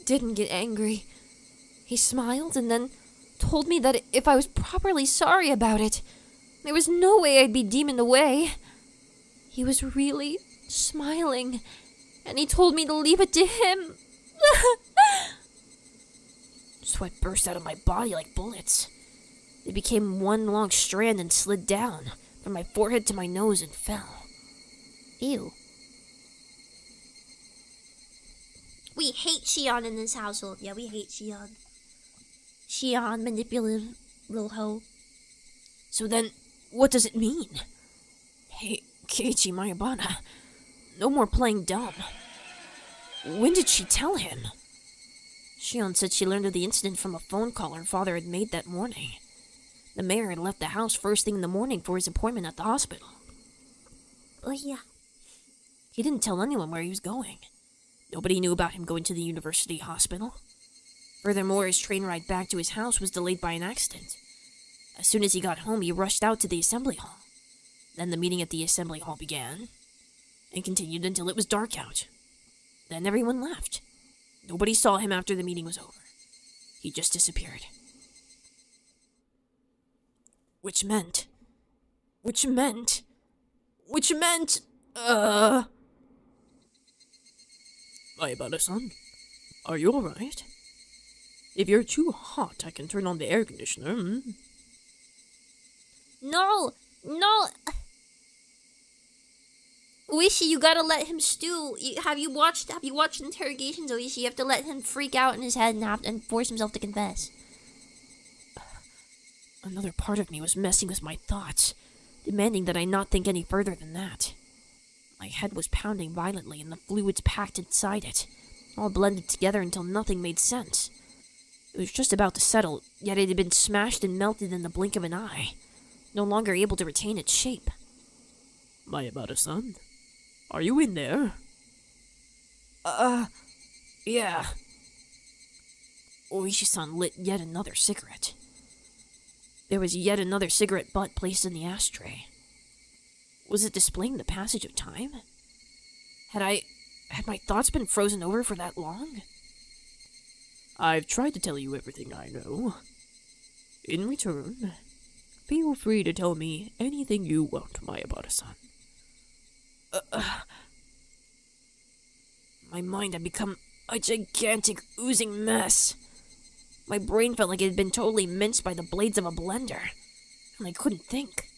Speaker 1: didn't get angry. He smiled and then told me that if I was properly sorry about it, there was no way I'd be demoned away. He was really smiling, and he told me to leave it to him.
Speaker 3: Sweat burst out of my body like bullets. They became one long strand and slid down from my forehead to my nose and fell.
Speaker 1: Ew. We hate Shion in this household. Yeah, we hate Shion. Shion, manipulative little hoe.
Speaker 3: So then, what does it mean? Hey, Keiichi Maebara,
Speaker 2: No more playing dumb. When did she tell him? Shion said she learned of the incident from a phone call her father had made that morning. The mayor had left the house first thing in the morning for his appointment at the hospital.
Speaker 1: Oh, yeah.
Speaker 2: He didn't tell anyone where he was going. Nobody knew about him going to the university hospital. Furthermore, his train ride back to his house was delayed by an accident. As soon as he got home, he rushed out to the assembly hall. Then the meeting at the assembly hall began, and continued until it was dark out. Then everyone left. Nobody saw him after the meeting was over. He just disappeared. Which meant... Mayabara-san, are you alright? If you're too hot, I can turn on the air conditioner.
Speaker 1: No! Oishi, you gotta let him stew. Have you watched interrogations, Oishi? You have to let him freak out in his head and force himself to confess.
Speaker 2: Another part of me was messing with my thoughts, demanding that I not think any further than that. My head was pounding violently and the fluids packed inside it, all blended together until nothing made sense. It was just about to settle, yet it had been smashed and melted in the blink of an eye, no longer able to retain its shape. Mayabara-san, are you in there? Yeah. Oishi-san lit yet another cigarette. There was yet another cigarette butt placed in the ashtray. Was it displaying the passage of time? Had my thoughts been frozen over for that long? I've tried to tell you everything I know. In return, feel free to tell me anything you want, Mayabara-san. My mind had become a gigantic, oozing mess. My brain felt like it had been totally minced by the blades of a blender, and I couldn't think.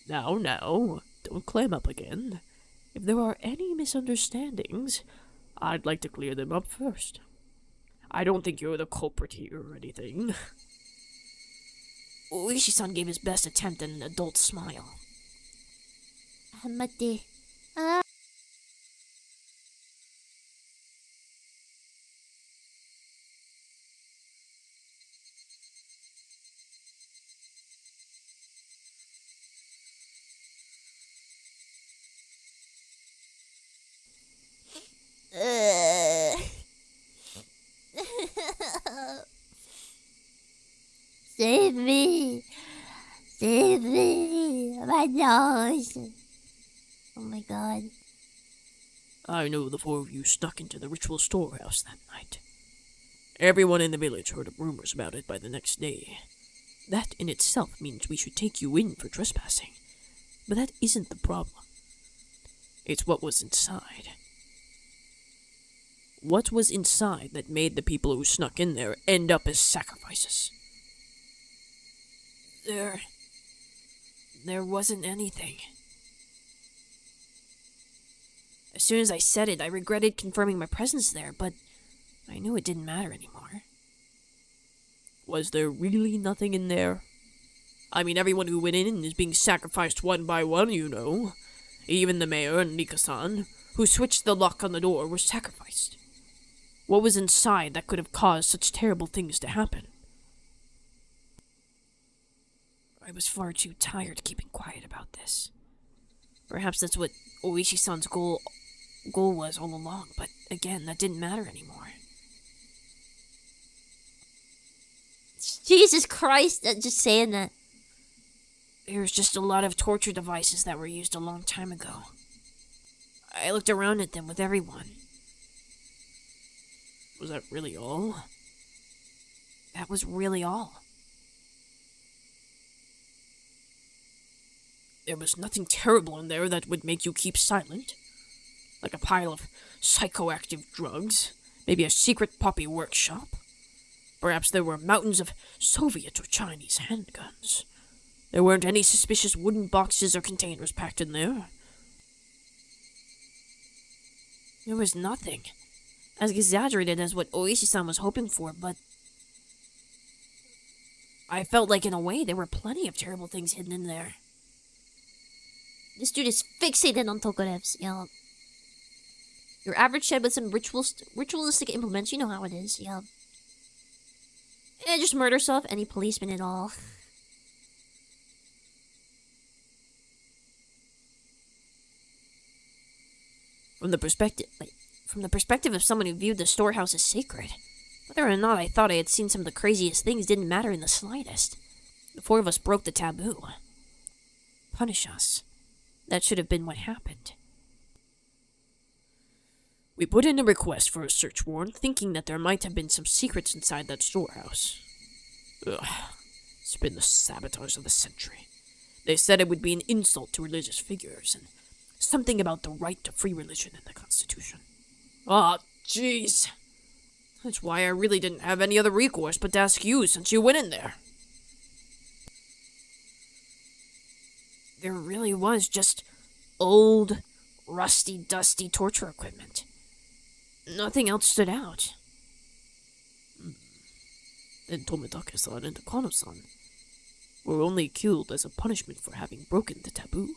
Speaker 2: Now, don't clam up again. If there are any misunderstandings, I'd like to clear them up first. I don't think you're the culprit here or anything. Oishi-san gave his best attempt at an adult smile.
Speaker 1: Mate. Save me! Save me! My nose! Oh my god.
Speaker 2: I know the four of you snuck into the ritual storehouse that night. Everyone in the village heard of rumors about it by the next day. That in itself means we should take you in for trespassing. But that isn't the problem. It's what was inside. What was inside that made the people who snuck in there end up as sacrifices? There wasn't anything. As soon as I said it, I regretted confirming my presence there, but I knew it didn't matter anymore. Was there really nothing in there? I mean, everyone who went in is being sacrificed one by one, you know. Even the mayor and Nika-san, who switched the lock on the door, were sacrificed. What was inside that could have caused such terrible things to happen? I was far too tired keeping quiet about this. Perhaps that's what Oishi-san's goal was all along, but again, that didn't matter anymore.
Speaker 1: Jesus Christ, just saying that.
Speaker 2: There's just a lot of torture devices that were used a long time ago. I looked around at them with everyone. Was that really all? That was really all. There was nothing terrible in there that would make you keep silent. Like a pile of psychoactive drugs, maybe a secret poppy workshop. Perhaps there were mountains of Soviet or Chinese handguns. There weren't any suspicious wooden boxes or containers packed in there. There was nothing. As exaggerated as what Oishi-san was hoping for, but I felt like in a way there were plenty of terrible things hidden in there.
Speaker 1: This dude is fixated on tokarevs. Yeah. Your average shed with some ritualistic implements. You know how it is. Yeah. And just murder self any policeman at all.
Speaker 2: From the perspective of someone who viewed the storehouse as sacred, whether or not I thought I had seen some of the craziest things didn't matter in the slightest. The four of us broke the taboo. Punish us. That should have been what happened. We put in a request for a search warrant, thinking that there might have been some secrets inside that storehouse. Ugh. It's been the sabotage of the century. They said it would be an insult to religious figures, and something about the right to free religion in the Constitution. Ah, jeez. That's why I really didn't have any other recourse but to ask you since you went in there. There really was just old, rusty, dusty torture equipment. Nothing else stood out. Then Tomitake-san and Takano-san were only killed as a punishment for having broken the taboo.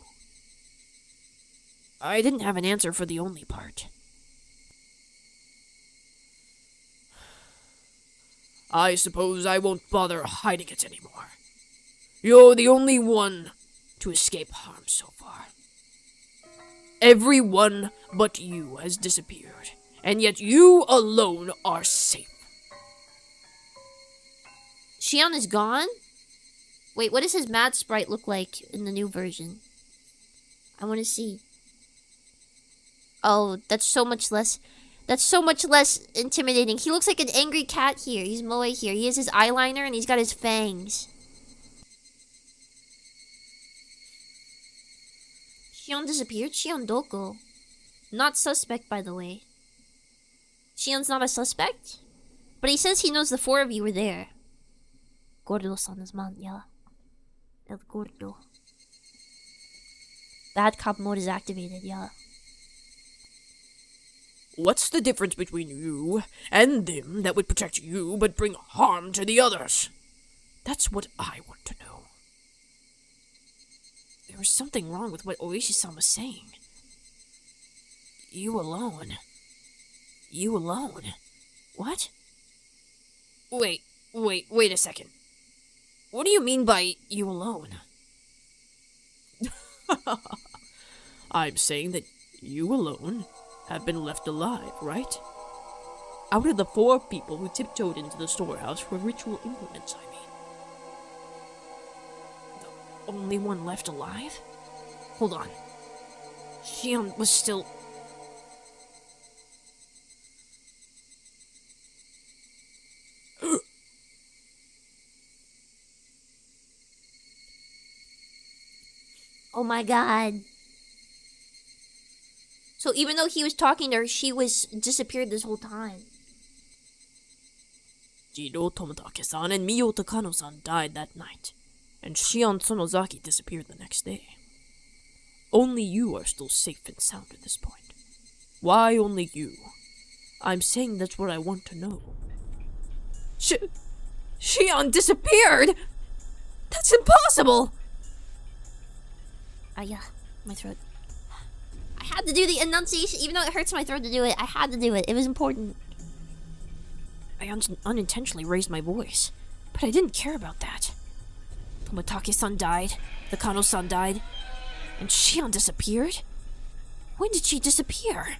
Speaker 2: I didn't have an answer for the only part. I suppose I won't bother hiding it anymore. You're the only one to escape harm so far. Everyone but you has disappeared, and yet you alone are safe.
Speaker 1: Shion is gone? Wait, what does his mad sprite look like in the new version? I want to see. Oh, that's so much less intimidating. He looks like an angry cat here. He's Moe here. He has his eyeliner and he's got his fangs. Shion disappeared? Shion doko? Not suspect, by the way. Shion's not a suspect? But he says he knows the four of you were there. Gordo-san is man, yeah. El Gordo. Bad cop mode is activated, yeah.
Speaker 2: What's the difference between you and them that would protect you but bring harm to the others? That's what I want to know. There was something wrong with what Oishi-san was saying. You alone. You alone. What? Wait a second. What do you mean by you alone? I'm saying that you alone have been left alive, right? Out of the four people who tiptoed into the storehouse for ritual implements, I mean. The only one left alive? Hold on. Shion was still...
Speaker 1: Oh my god. So even though he was talking to her, she was disappeared this whole time.
Speaker 2: Jiro Tomitake-san and Miyo Takano-san died that night, and Shion Sonozaki disappeared the next day. Only you are still safe and sound at this point. Why only you? I'm saying that's what I want to know. Shion disappeared? That's impossible!
Speaker 1: Yeah, my throat. I had to do the enunciation, even though it hurts my throat to do it. I had to do it. It was important.
Speaker 2: I unintentionally raised my voice, but I didn't care about that. Tomitake-san died, Takano-san died, and Shion disappeared? When did she disappear?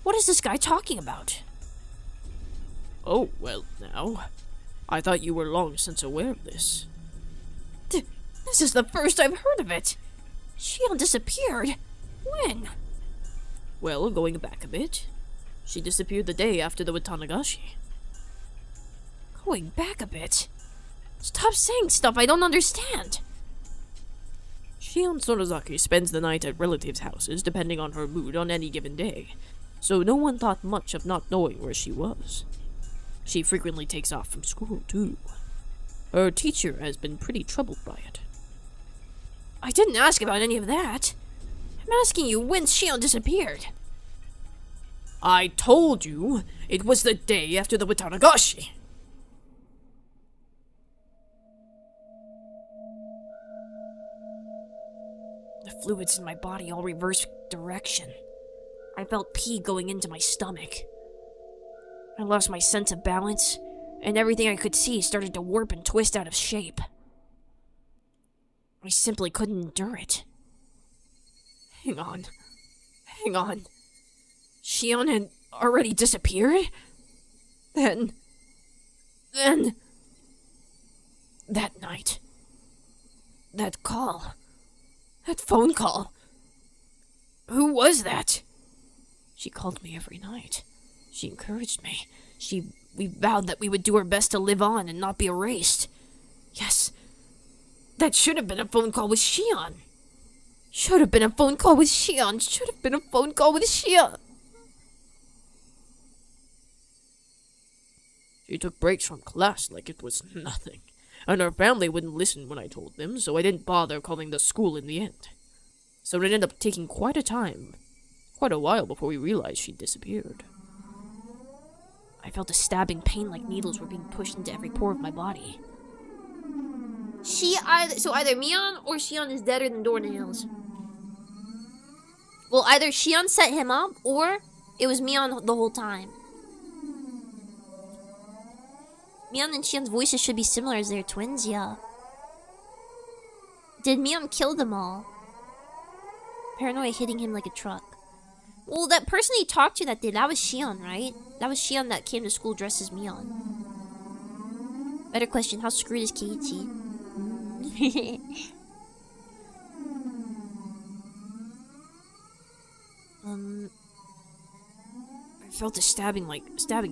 Speaker 2: What is this guy talking about? Oh, well, now. I thought you were long since aware of this. This is the first I've heard of it! Shion disappeared? When? Well, going back a bit, she disappeared the day after the Watanagashi. Going back a bit? Stop saying stuff I don't understand! Shion Sonozaki spends the night at relatives' houses depending on her mood on any given day, so no one thought much of not knowing where she was. She frequently takes off from school, too. Her teacher has been pretty troubled by it. I didn't ask about any of that. I'm asking you when Shion disappeared. I told you it was the day after the Watanagashi. fluids in my body all reverse direction. I felt pee going into my stomach. I lost my sense of balance, and everything I could see started to warp and twist out of shape. I simply couldn't endure it. Hang on. Shion had already disappeared? Then... That night. That call. That phone call. Who was that? She called me every night. She encouraged me. We vowed that we would do our best to live on and not be erased. Yes. That should have been a phone call with Shion. Should have been a phone call with Shion. She took breaks from class like it was nothing. And her family wouldn't listen when I told them, so I didn't bother calling the school in the end. So it ended up taking quite a while before we realized she'd disappeared. I felt a stabbing pain like needles were being pushed into every pore of my body.
Speaker 1: Either Mion or Shion is deader than doornails. Well, either Shion set him up, or it was Mion the whole time. Mion and Shion's voices should be similar as they're twins, yeah. Did Mion kill them all? Paranoia hitting him like a truck. Well, that person he talked to that day, that was Shion, right? That was Shion that came to school dressed as Mion. Better question, how screwed is Keiichi? I felt a stabbing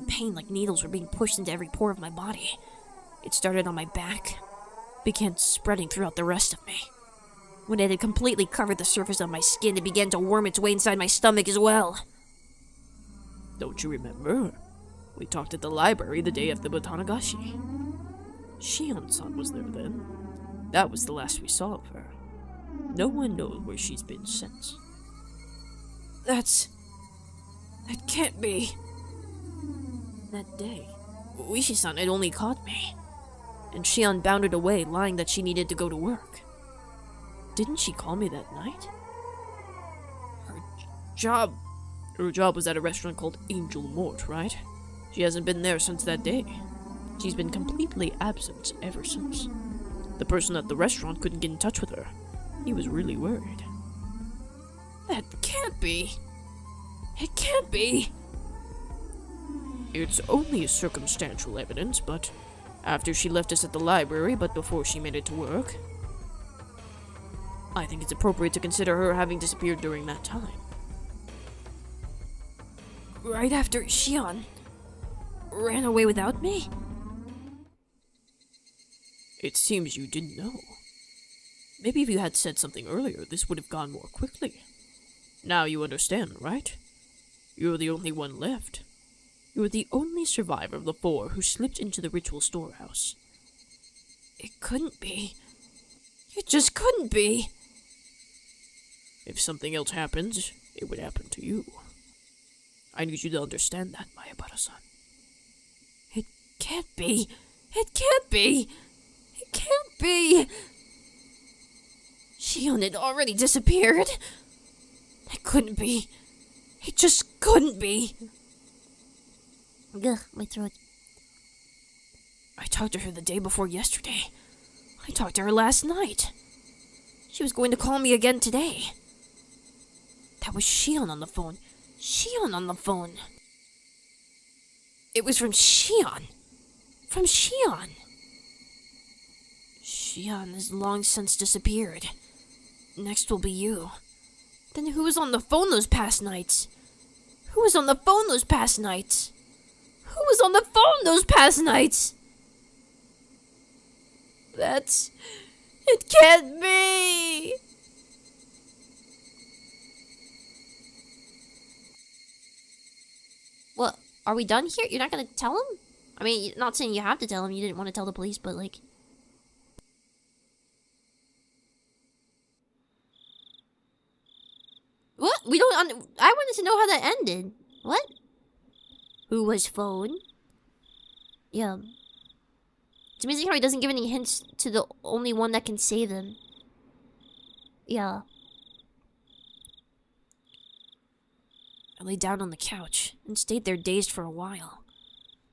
Speaker 1: pain like needles were being pushed into every pore of my body. It started on my back, began spreading throughout the rest of me. When it had completely covered the surface of my skin, it began to worm its way inside my stomach as well. Don't you remember? We talked at the library the day of the Botanagashi. Shion-san was there then. That was the last we saw of her. No one knows where she's been since. That can't be. That day, Uishi-san had only caught me, and Shion bounded away, lying that she needed to go to work. Didn't she call me that night? Her job was at a restaurant called Angel Mort, right? She hasn't been there since that day. She's been completely absent ever since. The person at the restaurant couldn't get in touch with her. He was really worried. That can't be. It can't be. It's only circumstantial evidence, but after she left us at the library, but before she made it to work, I think it's appropriate to consider her having disappeared during that time. Right after Shion ran away without me? It seems you didn't know. Maybe if you had said something earlier, this would have gone more quickly. Now you understand, right? You're the only one left. You're the only survivor of the 4 who slipped into the ritual storehouse. It couldn't be. It just couldn't be. If something else happens, it would happen to you. I need you to understand that, Mayabara-san. It can't be. It can't be. It can't be. Shion had already disappeared. It couldn't be. It just couldn't be. Ugh, my throat. I talked to her the day before yesterday. I talked to her last night. She was going to call me again today. That was Shion on the phone. Shion on the phone. It was from Shion. From Shion. Shion has long since disappeared. Next will be you. Then who was on the phone those past nights? Who was on the phone those past nights? Who was on the phone those past nights? It can't be! What? Are we done here? You're not gonna tell him? I mean, not saying you have to tell him, you didn't want to tell the police, but like... What? We don't I wanted to know how that ended. What? Who was phone? Yeah. It's amazing how he doesn't give any hints to the only one that can save them. Yeah.
Speaker 2: I lay down on the couch and stayed there dazed for a while.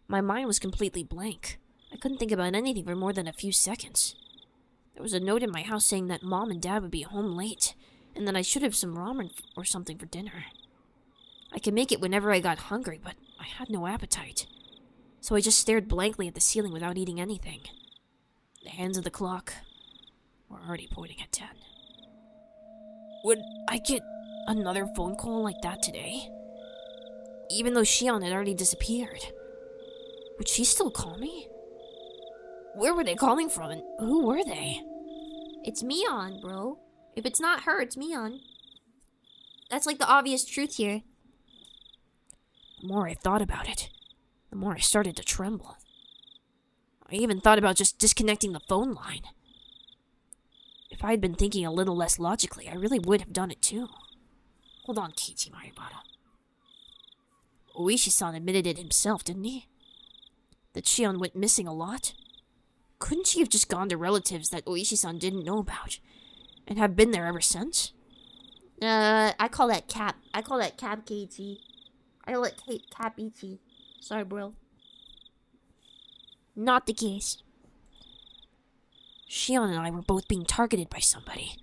Speaker 2: My mind was completely blank. I couldn't think about anything for more than a few seconds. There was a note in my house saying that Mom and Dad would be home late, and that I should have some ramen or something for dinner. I could make it whenever I got hungry, but I had no appetite. So I just stared blankly at the ceiling without eating anything. The hands of the clock were already pointing at 10. Would I get another phone call like that today? Even though Shion had already disappeared. Would she still call me? Where were they calling from, and who were they?
Speaker 1: It's Mion, bro. If it's not her, it's Mion. That's like the obvious truth here.
Speaker 2: The more I thought about it, the more I started to tremble. I even thought about just disconnecting the phone line. If I had been thinking a little less logically, I really would have done it too. Hold on, Keiichi Maribata. Oishi-san admitted it himself, didn't he? That Shion went missing a lot? Couldn't she have just gone to relatives that Oishi-san didn't know about, and have been there ever since?
Speaker 1: I call that cap. I call that cap Keiichi. I call it Cap-ichi. Sorry, bro. Not the case.
Speaker 2: Shion and I were both being targeted by somebody,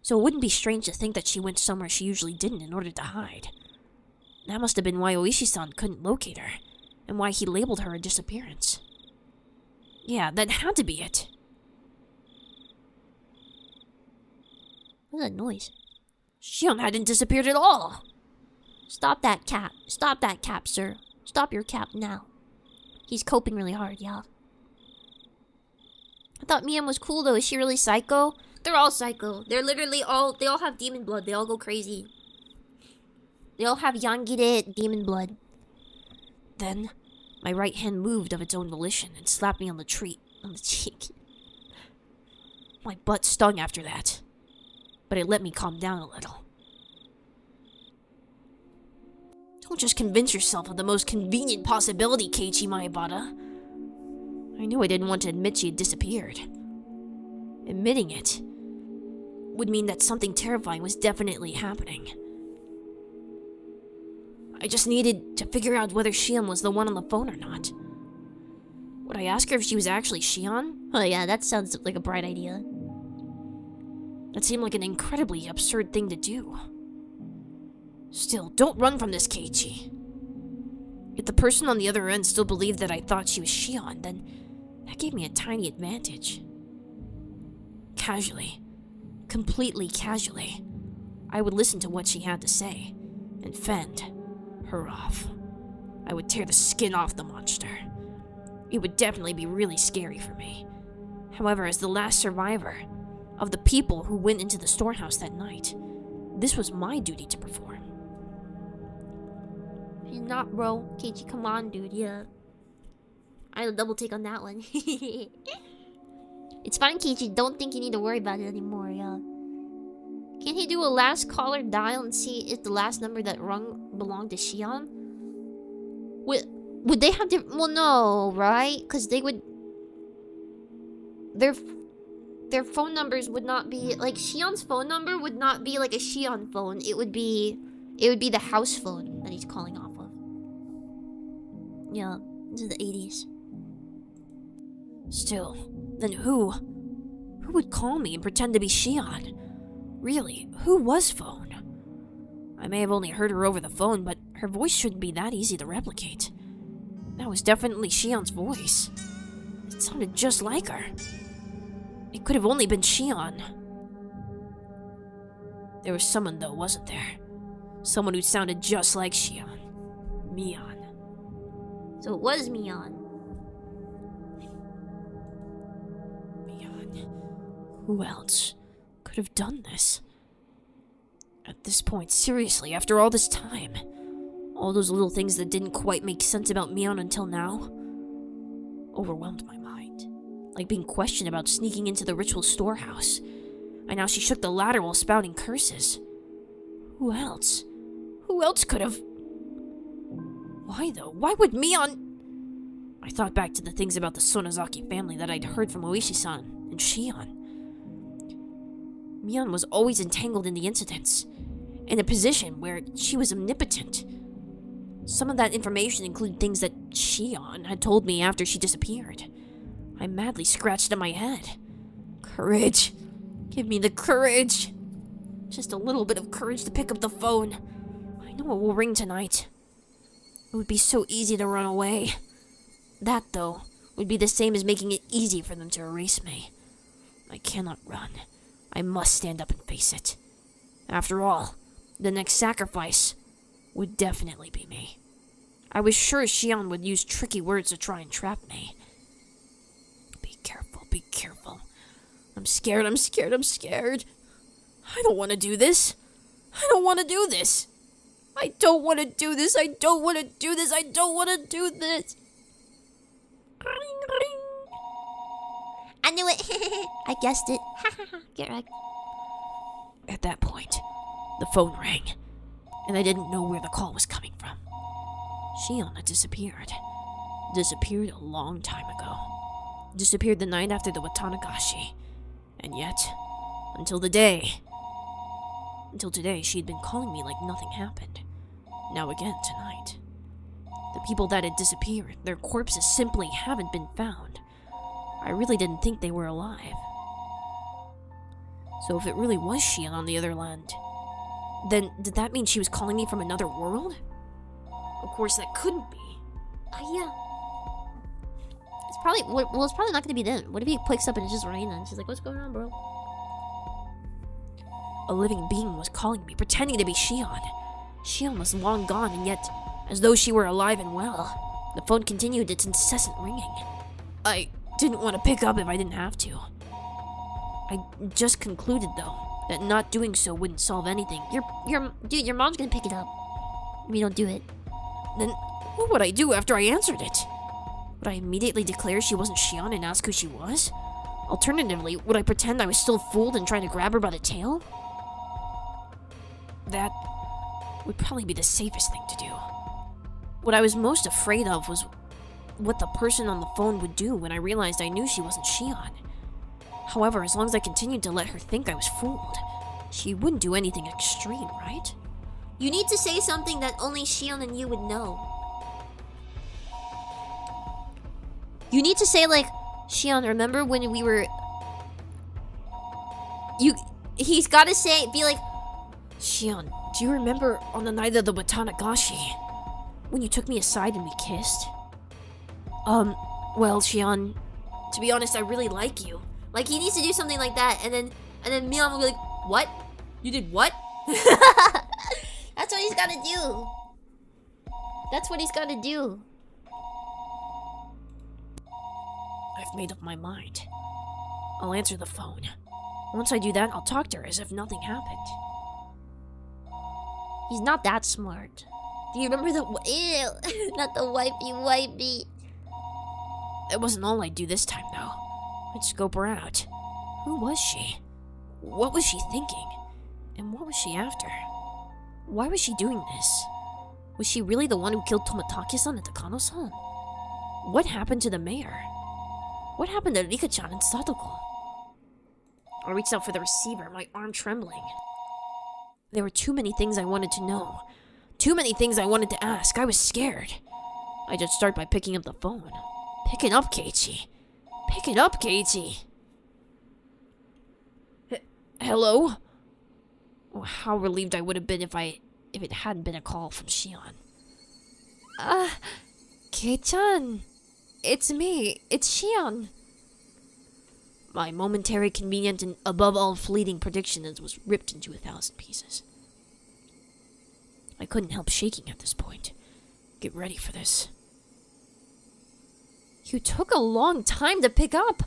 Speaker 2: so it wouldn't be strange to think that she went somewhere she usually didn't in order to hide. That must have been why Oishi-san couldn't locate her, and why he labeled her a disappearance. Yeah, that had to be it.
Speaker 1: What's that noise?
Speaker 2: Shion hadn't disappeared at all.
Speaker 1: Stop that cap. Stop that cap, sir. Stop your cap now. He's coping really hard, yeah. I thought Mion was cool though. Is she really psycho? They're all psycho. They're literally they all have demon blood. They all go crazy. They all have Yangire demon blood.
Speaker 2: Then, my right hand moved of its own volition and slapped me on the cheek. My butt stung after that, but it let me calm down a little. Don't just convince yourself of the most convenient possibility, Keiichi Maebata. I knew I didn't want to admit she had disappeared. Admitting it would mean that something terrifying was definitely happening. I just needed to figure out whether Shion was the one on the phone or not. Would I ask her if she was actually Shion?
Speaker 1: Oh yeah, that sounds like a bright idea.
Speaker 2: That seemed like an incredibly absurd thing to do. Still, don't run from this, Keiichi. If the person on the other end still believed that I thought she was Shion, then that gave me a tiny advantage. Casually, completely casually, I would listen to what she had to say and fend her off. I would tear the skin off the monster. It would definitely be really scary for me. However, as the last survivor of the people who went into the storehouse that night, this was my duty to perform.
Speaker 1: She's not, bro. Keiichi, come on, dude. Yeah. I had a double take on that one. It's fine, Keiichi. Don't think you need to worry about it anymore, yeah. Can he do a last caller dial and see if the last number that rung belonged to Shion? Would they have to... Well, no, right? Because they would... Their phone numbers would not be... Like, Shion's phone number would not be like a Shion phone. It would be the house phone that he's calling off of. Yeah, this is the 80s.
Speaker 2: Still, then who? Who would call me and pretend to be Shion? Really, who was phone? I may have only heard her over the phone, but her voice shouldn't be that easy to replicate. That was definitely Shion's voice. It sounded just like her. It could have only been Shion. There was someone though, wasn't there? Someone who sounded just like Shion. Mion.
Speaker 1: So it was Mion.
Speaker 2: Mion. Who else could have done this? At this point, seriously, after all this time, all those little things that didn't quite make sense about Mion until now overwhelmed my mind. Like being questioned about sneaking into the ritual storehouse. And now she shook the ladder while spouting curses. Who else? Who else could have... Why though? Why would Mion... I thought back to the things about the Sonozaki family that I'd heard from Oishi-san and Shion. Mion was always entangled in the incidents, in a position where she was omnipotent, Some of that information included things that Shion had told me after she disappeared. I madly scratched at my head. Courage. Give me the courage. Just a little bit of courage to pick up the phone. I know it will ring tonight. It would be so easy to run away. That, though, would be the same as making it easy for them to erase me. I cannot run. I must stand up and face it. After all, the next sacrifice would definitely be me. I was sure Shion would use tricky words to try and trap me. Be careful, be careful. I'm scared, I'm scared, I'm scared. I don't want to do this. I don't want to do this. I don't want to do this. I don't want to do this. I don't want to do this. Ring, ring.
Speaker 1: I knew it. I guessed it. Get wrecked.
Speaker 2: At that point, the phone rang, and I didn't know where the call was coming from. Shion had disappeared. Disappeared a long time ago. Disappeared the night after the Watanagashi. And yet, until today, she had been calling me like nothing happened. Now again tonight. The people that had disappeared, their corpses simply haven't been found. I really didn't think they were alive. So if it really was Shion on the other land, then did that mean she was calling me from another world? Of course that couldn't be.
Speaker 1: Yeah. It's probably, well, it's probably not gonna be them. What if he picks up and it's just Raina and she's like, what's going on, bro?
Speaker 2: A living being was calling me, pretending to be Shion. Shion was long gone, and yet, as though she were alive and well, the phone continued its incessant ringing. I didn't want to pick up if I didn't have to. I just concluded, though, that not doing so wouldn't solve anything.
Speaker 1: Dude, your mom's gonna pick it up if you don't do it.
Speaker 2: Then, what would I do after I answered it? Would I immediately declare she wasn't Shion and ask who she was? Alternatively, would I pretend I was still fooled and trying to grab her by the tail? That would probably be the safest thing to do. What I was most afraid of was what the person on the phone would do when I realized I knew she wasn't Shion. However, as long as I continued to let her think I was fooled, she wouldn't do anything extreme, right?
Speaker 1: You need to say something that only Shion and you would know. You need to say like, Shion, remember when we were... He's gotta say, be like,
Speaker 2: Shion, do you remember on the night of the Watanagashi, when you took me aside and we kissed? Well, Shion, to be honest, I really like you.
Speaker 1: like he needs to do something like that, and then Mion will be like, what? You did what? That's what he's gotta do. That's what he's gotta do.
Speaker 2: I've made up my mind. I'll answer the phone. Once I do that, I'll talk to her as if nothing happened.
Speaker 1: He's not that smart. Do you remember the... Ew, not the wifey.
Speaker 2: It wasn't all I'd do this time, though. I'd scope her out. Who was she? What was she thinking? And what was she after? Why was she doing this? Was she really the one who killed Tomotaki-san at the Kano-san? What happened to the mayor? What happened to Rika-chan and Sadoko? I reached out for the receiver, my arm trembling. There were too many things I wanted to know. Too many things I wanted to ask. I was scared. I just start by picking up the phone. Pick it up, Keiichi. Pick it up, Keiichi. Hello? Oh, how relieved I would have been if it hadn't been a call from Shion.
Speaker 3: Kei-chan. It's me. It's Shion.
Speaker 2: My momentary, convenient, and above all fleeting prediction was ripped into 1,000 pieces. I couldn't help shaking at this point. Get ready for this.
Speaker 3: You took a long time to pick up.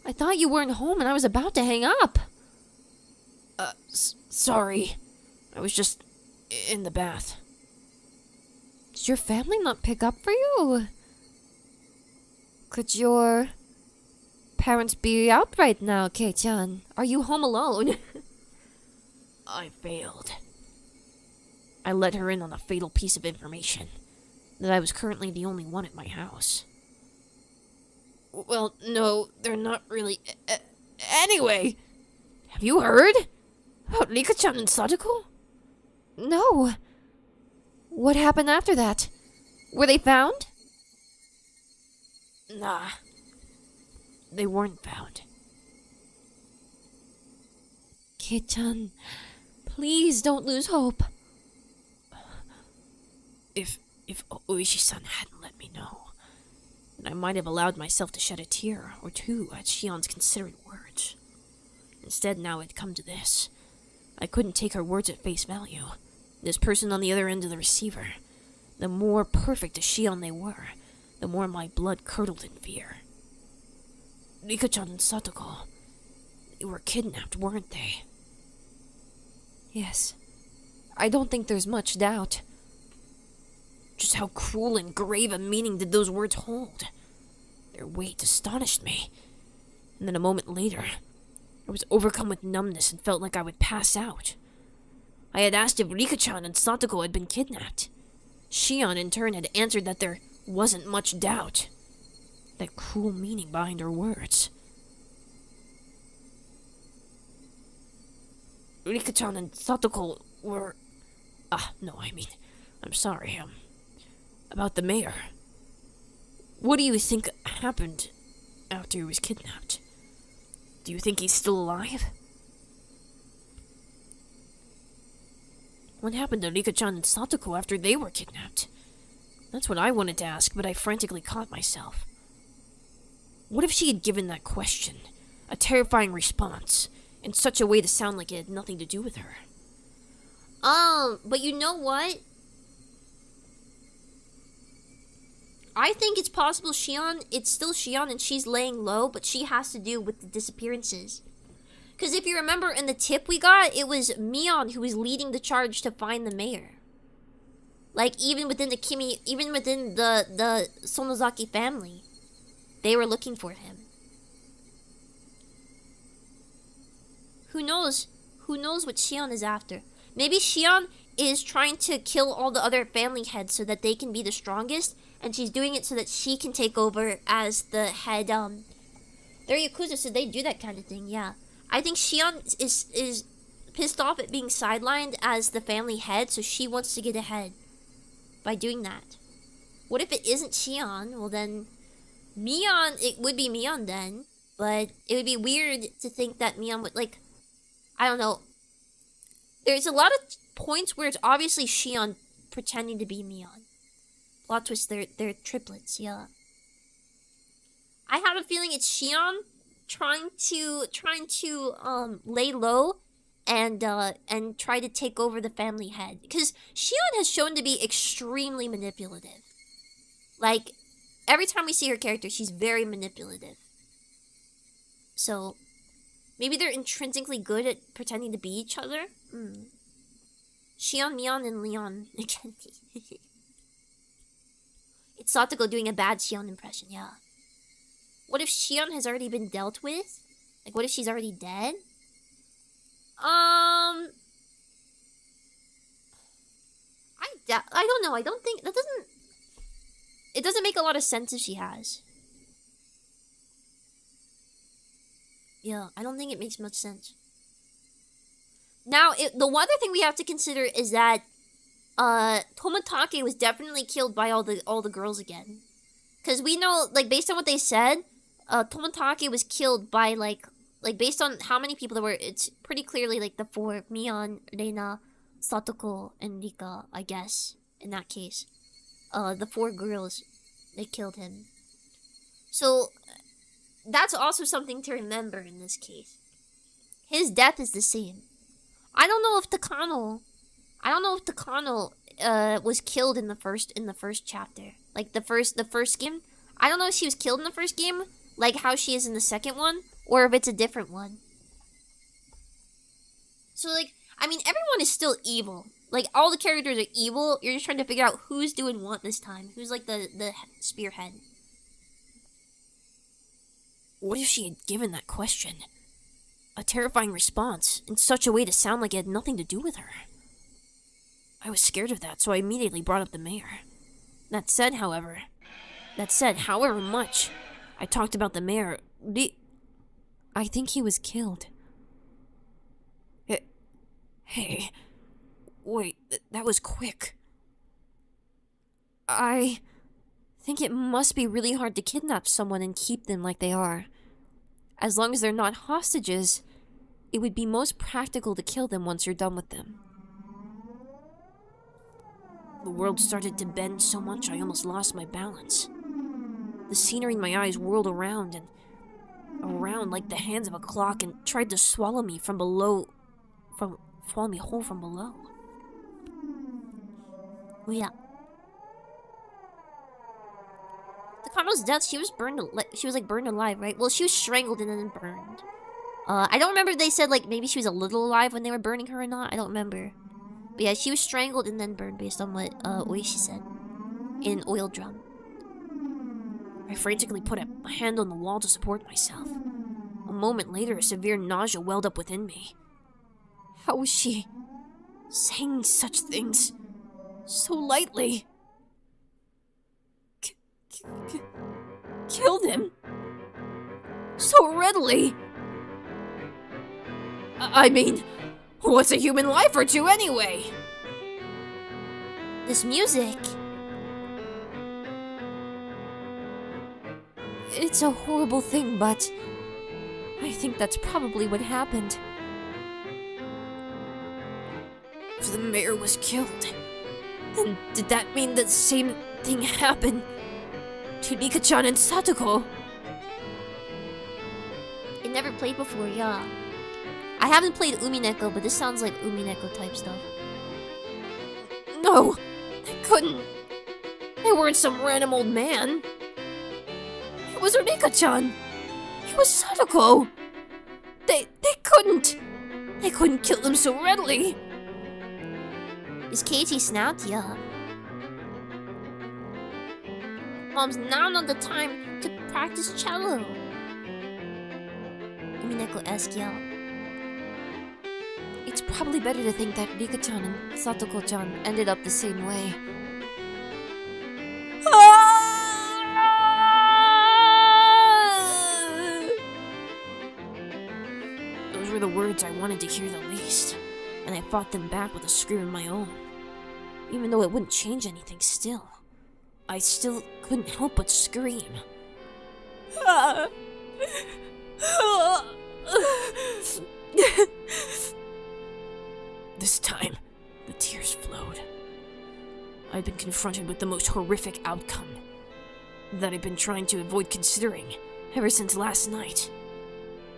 Speaker 3: I thought you weren't home and I was about to hang up.
Speaker 2: Sorry. I was just in the bath.
Speaker 3: Did your family not pick up for you? Could your parents be out right now, Kei-chan? Are you home alone?
Speaker 2: I failed. I let her in on a fatal piece of information. That I was currently the only one at my house. Well, no, they're not really... anyway! Have you heard? About Rika-chan and Sadako?
Speaker 3: No. What happened after that? Were they found?
Speaker 2: Nah. They weren't found.
Speaker 3: Kid-chan, please don't lose hope.
Speaker 2: If Oishi-san hadn't let me know, then I might have allowed myself to shed a tear or two at Shion's considerate words. Instead, now it'd come to this. I couldn't take her words at face value. This person on the other end of the receiver, the more perfect as Shion they were, the more my blood curdled in fear. Rika-chan and Satoko, they were kidnapped, weren't they?
Speaker 3: Yes. I don't think there's much doubt.
Speaker 2: Just how cruel and grave a meaning did those words hold? Their weight astonished me. And then a moment later, I was overcome with numbness and felt like I would pass out. I had asked if Rika-chan and Satoko had been kidnapped. Shion, in turn, had answered that there wasn't much doubt. That cruel meaning behind her words. Rika-chan and Satoko were... I'm sorry, about the mayor. What do you think happened after he was kidnapped? Do you think he's still alive? What happened to Rika-chan and Satoko after they were kidnapped? That's what I wanted to ask, but I frantically caught myself. What if she had given that question, a terrifying response, in such a way to sound like it had nothing to do with her?
Speaker 1: But you know what? I think it's possible it's still Shion and she's laying low, but she has to do with the disappearances. Because if you remember in the tip we got, it was Mion who was leading the charge to find the mayor. Like, even within the Sonozaki family, they were looking for him. Who knows? Who knows what Shion is after? Maybe Shion is trying to kill all the other family heads so that they can be the strongest, and she's doing it so that she can take over as the head, They're Yakuza, so they do that kind of thing, yeah. I think Shion is pissed off at being sidelined as the family head, so she wants to get ahead by doing that. What if it isn't Shion? Well then, it would be Mion then, but it would be weird to think that Mion would, like, I don't know. There's a lot of points where it's obviously Shion pretending to be Mion. Plot twist, they're triplets, yeah. I have a feeling it's Shion trying to lay low and try to take over the family head. Because Shion has shown to be extremely manipulative. Like, every time we see her character, she's very manipulative. So, maybe they're intrinsically good at pretending to be each other? Shion, Mion, and Leon. It's Satoko doing a bad Shion impression, yeah. What if Shion has already been dealt with? Like, what if she's already dead? I don't know. I don't think... It doesn't make a lot of sense if she has. Yeah, I don't think it makes much sense. Now, the one other thing we have to consider is that Toмотake was definitely killed by all the girls again. Because we know, like, based on what they said, Toмотake was killed by, like, based on how many people there were, it's pretty clearly, like, the four, Mion, Reina, Satoko, and Rika, I guess, in that case. The four girls, they killed him. So, that's also something to remember in this case. His death is the same. I don't know if Takano was killed in the first chapter. Like the first game. I don't know if she was killed in the first game, like how she is in the second one, or if it's a different one. So, like, I mean, everyone is still evil. Like, all the characters are evil. You're just trying to figure out who's doing what this time. Who's, like, the spearhead.
Speaker 2: What if she had given that question a terrifying response in such a way to sound like it had nothing to do with her? I was scared of that, so I immediately brought up the mayor. That said, however much I talked about the mayor,
Speaker 3: I think he was killed.
Speaker 2: Hey, wait, that was quick.
Speaker 3: I think it must be really hard to kidnap someone and keep them like they are. As long as they're not hostages, it would be most practical to kill them once you're done with them. The world started to bend so much I almost lost my balance. The scenery in my eyes whirled around and around like the hands of a clock and tried to swallow me from below. Swallow me whole from below.
Speaker 1: Oh, yeah. Takamo's death, she was burned. She was like burned alive, right? Well, she was strangled and then burned. I don't remember if they said like maybe she was a little alive when they were burning her or not. I don't remember. But yeah, she was strangled and then burned based on what Oishi said. In an oil drum. I frantically put a hand on the wall to support myself. A moment later, a severe nausea welled up within me. How was she saying such things so lightly? Killed him so readily. I mean, what's a human life or two anyway? This music. It's a horrible thing, but I think that's probably what happened. If the mayor was killed, then did that mean the same thing happened to Nika-chan and Satoko? It never played before, yeah. I haven't played Umineko, but this sounds like Umineko type stuff. No, they couldn't. They weren't some random old man. It was Nika-chan. It was Satoko. They couldn't. They couldn't kill them so readily. Is Keiichi snapped? Yeah. Mom's now not the time to practice cello. Umineko-esque yell. It's probably better to think that Rika-chan and Satoko-chan ended up the same way. Those were the words I wanted to hear the least, and I fought them back with a scream of my own. Even though it wouldn't change anything still, I still couldn't help but scream. This time, the tears flowed. I'd been confronted with the most horrific outcome that I'd been trying to avoid considering ever since last night.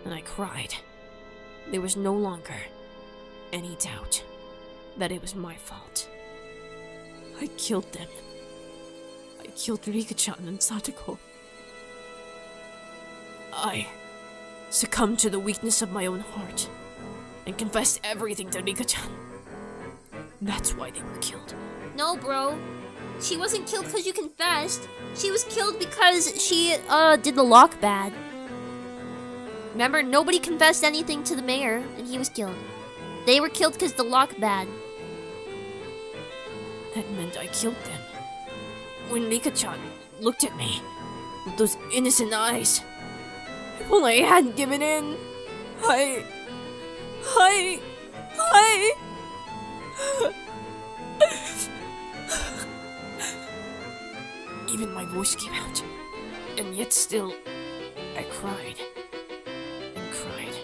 Speaker 1: And I cried. There was no longer any doubt that it was my fault. I killed them. I killed Rika-chan and Satoko. I succumbed to the weakness of my own heart and confessed everything to Rika-chan. That's why they were killed. No, bro. She wasn't killed because you confessed. She was killed because she, did the lock bad. Remember, nobody confessed anything to the mayor, and he was killed. They were killed because the lock bad. That meant I killed them. When Rika-chan looked at me with those innocent eyes, if only I hadn't given in, Even my voice came out, and yet still, I cried. And cried.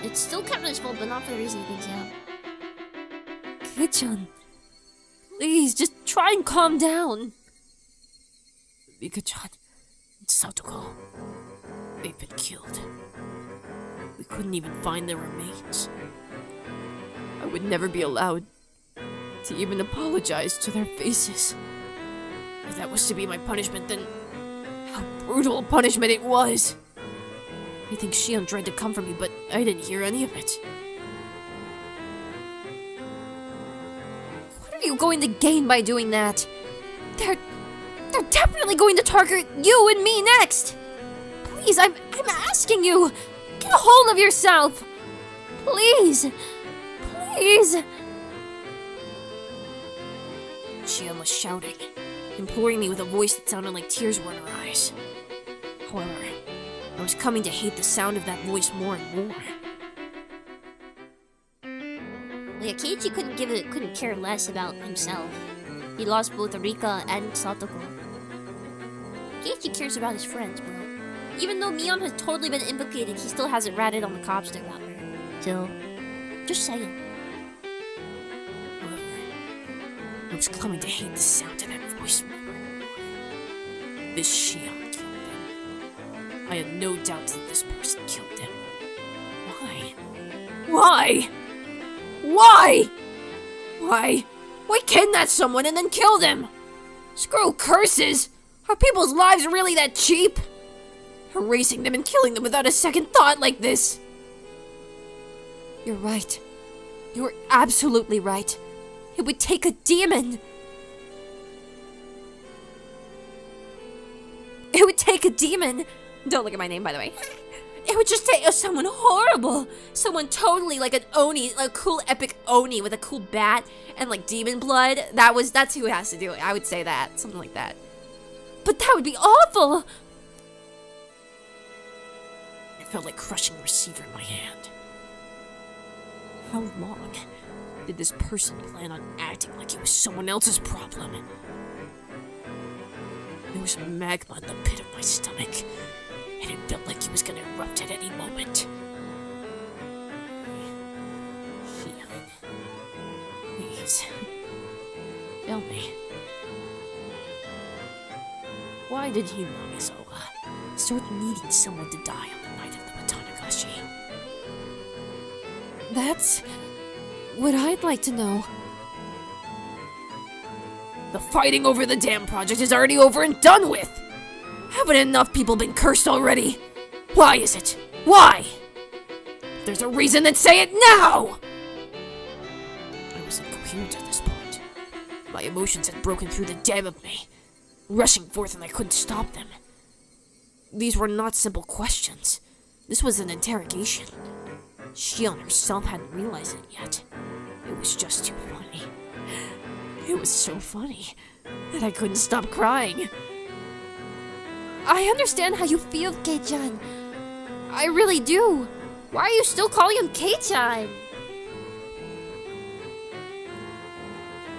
Speaker 1: It's still Captain's fault, but not for the reason he thinks, yeah. Kid-chan, please, just try and calm down. Rika-chan and Satoko, they've been killed. We couldn't even find their remains. I would never be allowed to even apologize to their faces. If that was to be my punishment, then how brutal a punishment it was! I think Shion tried to comfort me, but I didn't hear any of it. What are you going to gain by doing that? They're definitely going to target you and me next! Please, I'm asking you! Get a hold of yourself! Please! Please! Shion was shouting, imploring me with a voice that sounded like tears were in her eyes. However, I was coming to hate the sound of that voice more and more. Yeah, Keiichi couldn't care less about himself. He lost both Rika and Satoko. Keiichi cares about his friends, but even though Mion has totally been implicated, he still hasn't ratted on the cops about her. So, just saying.
Speaker 2: However, I was coming to hate the sound of that voice more and more. This Shion killed him. I had no doubt that this person killed him. Why? Why? Why? Why? Why kidnap someone and then kill them? Screw curses! Are people's lives really that cheap? Erasing them and killing them without a second thought like this.
Speaker 3: You're right. You're absolutely right. It would take a demon. It would take a demon. Don't look at my name, by the way. It would just take someone horrible. Someone totally like an Oni, like a cool epic Oni with a cool bat and like demon blood. That's who has to do it. I would say that. Something like that. But that would be awful.
Speaker 2: It felt like crushing a receiver in my hand. How long did this person plan on acting like it was someone else's problem? There was magma in the pit of my stomach, and it felt like it was gonna erupt at any moment. Shion, please, tell me. Why did Hinamizawa start needing someone to die on the night of the Watanagashi?
Speaker 3: That's what I'd like to know.
Speaker 2: The fighting over the dam project is already over and done with! Haven't enough people been cursed already? Why is it? Why? If there's a reason, then say it now! I was incoherent at this point. My emotions had broken through the dam of me, rushing forth, and I couldn't stop them. These were not simple questions. This was an interrogation. Shion herself hadn't realized it yet. It was just too funny. It was so funny that I couldn't stop crying.
Speaker 1: I understand how you feel, Kei-chan. I really do. Why are you still calling him Kei-chan?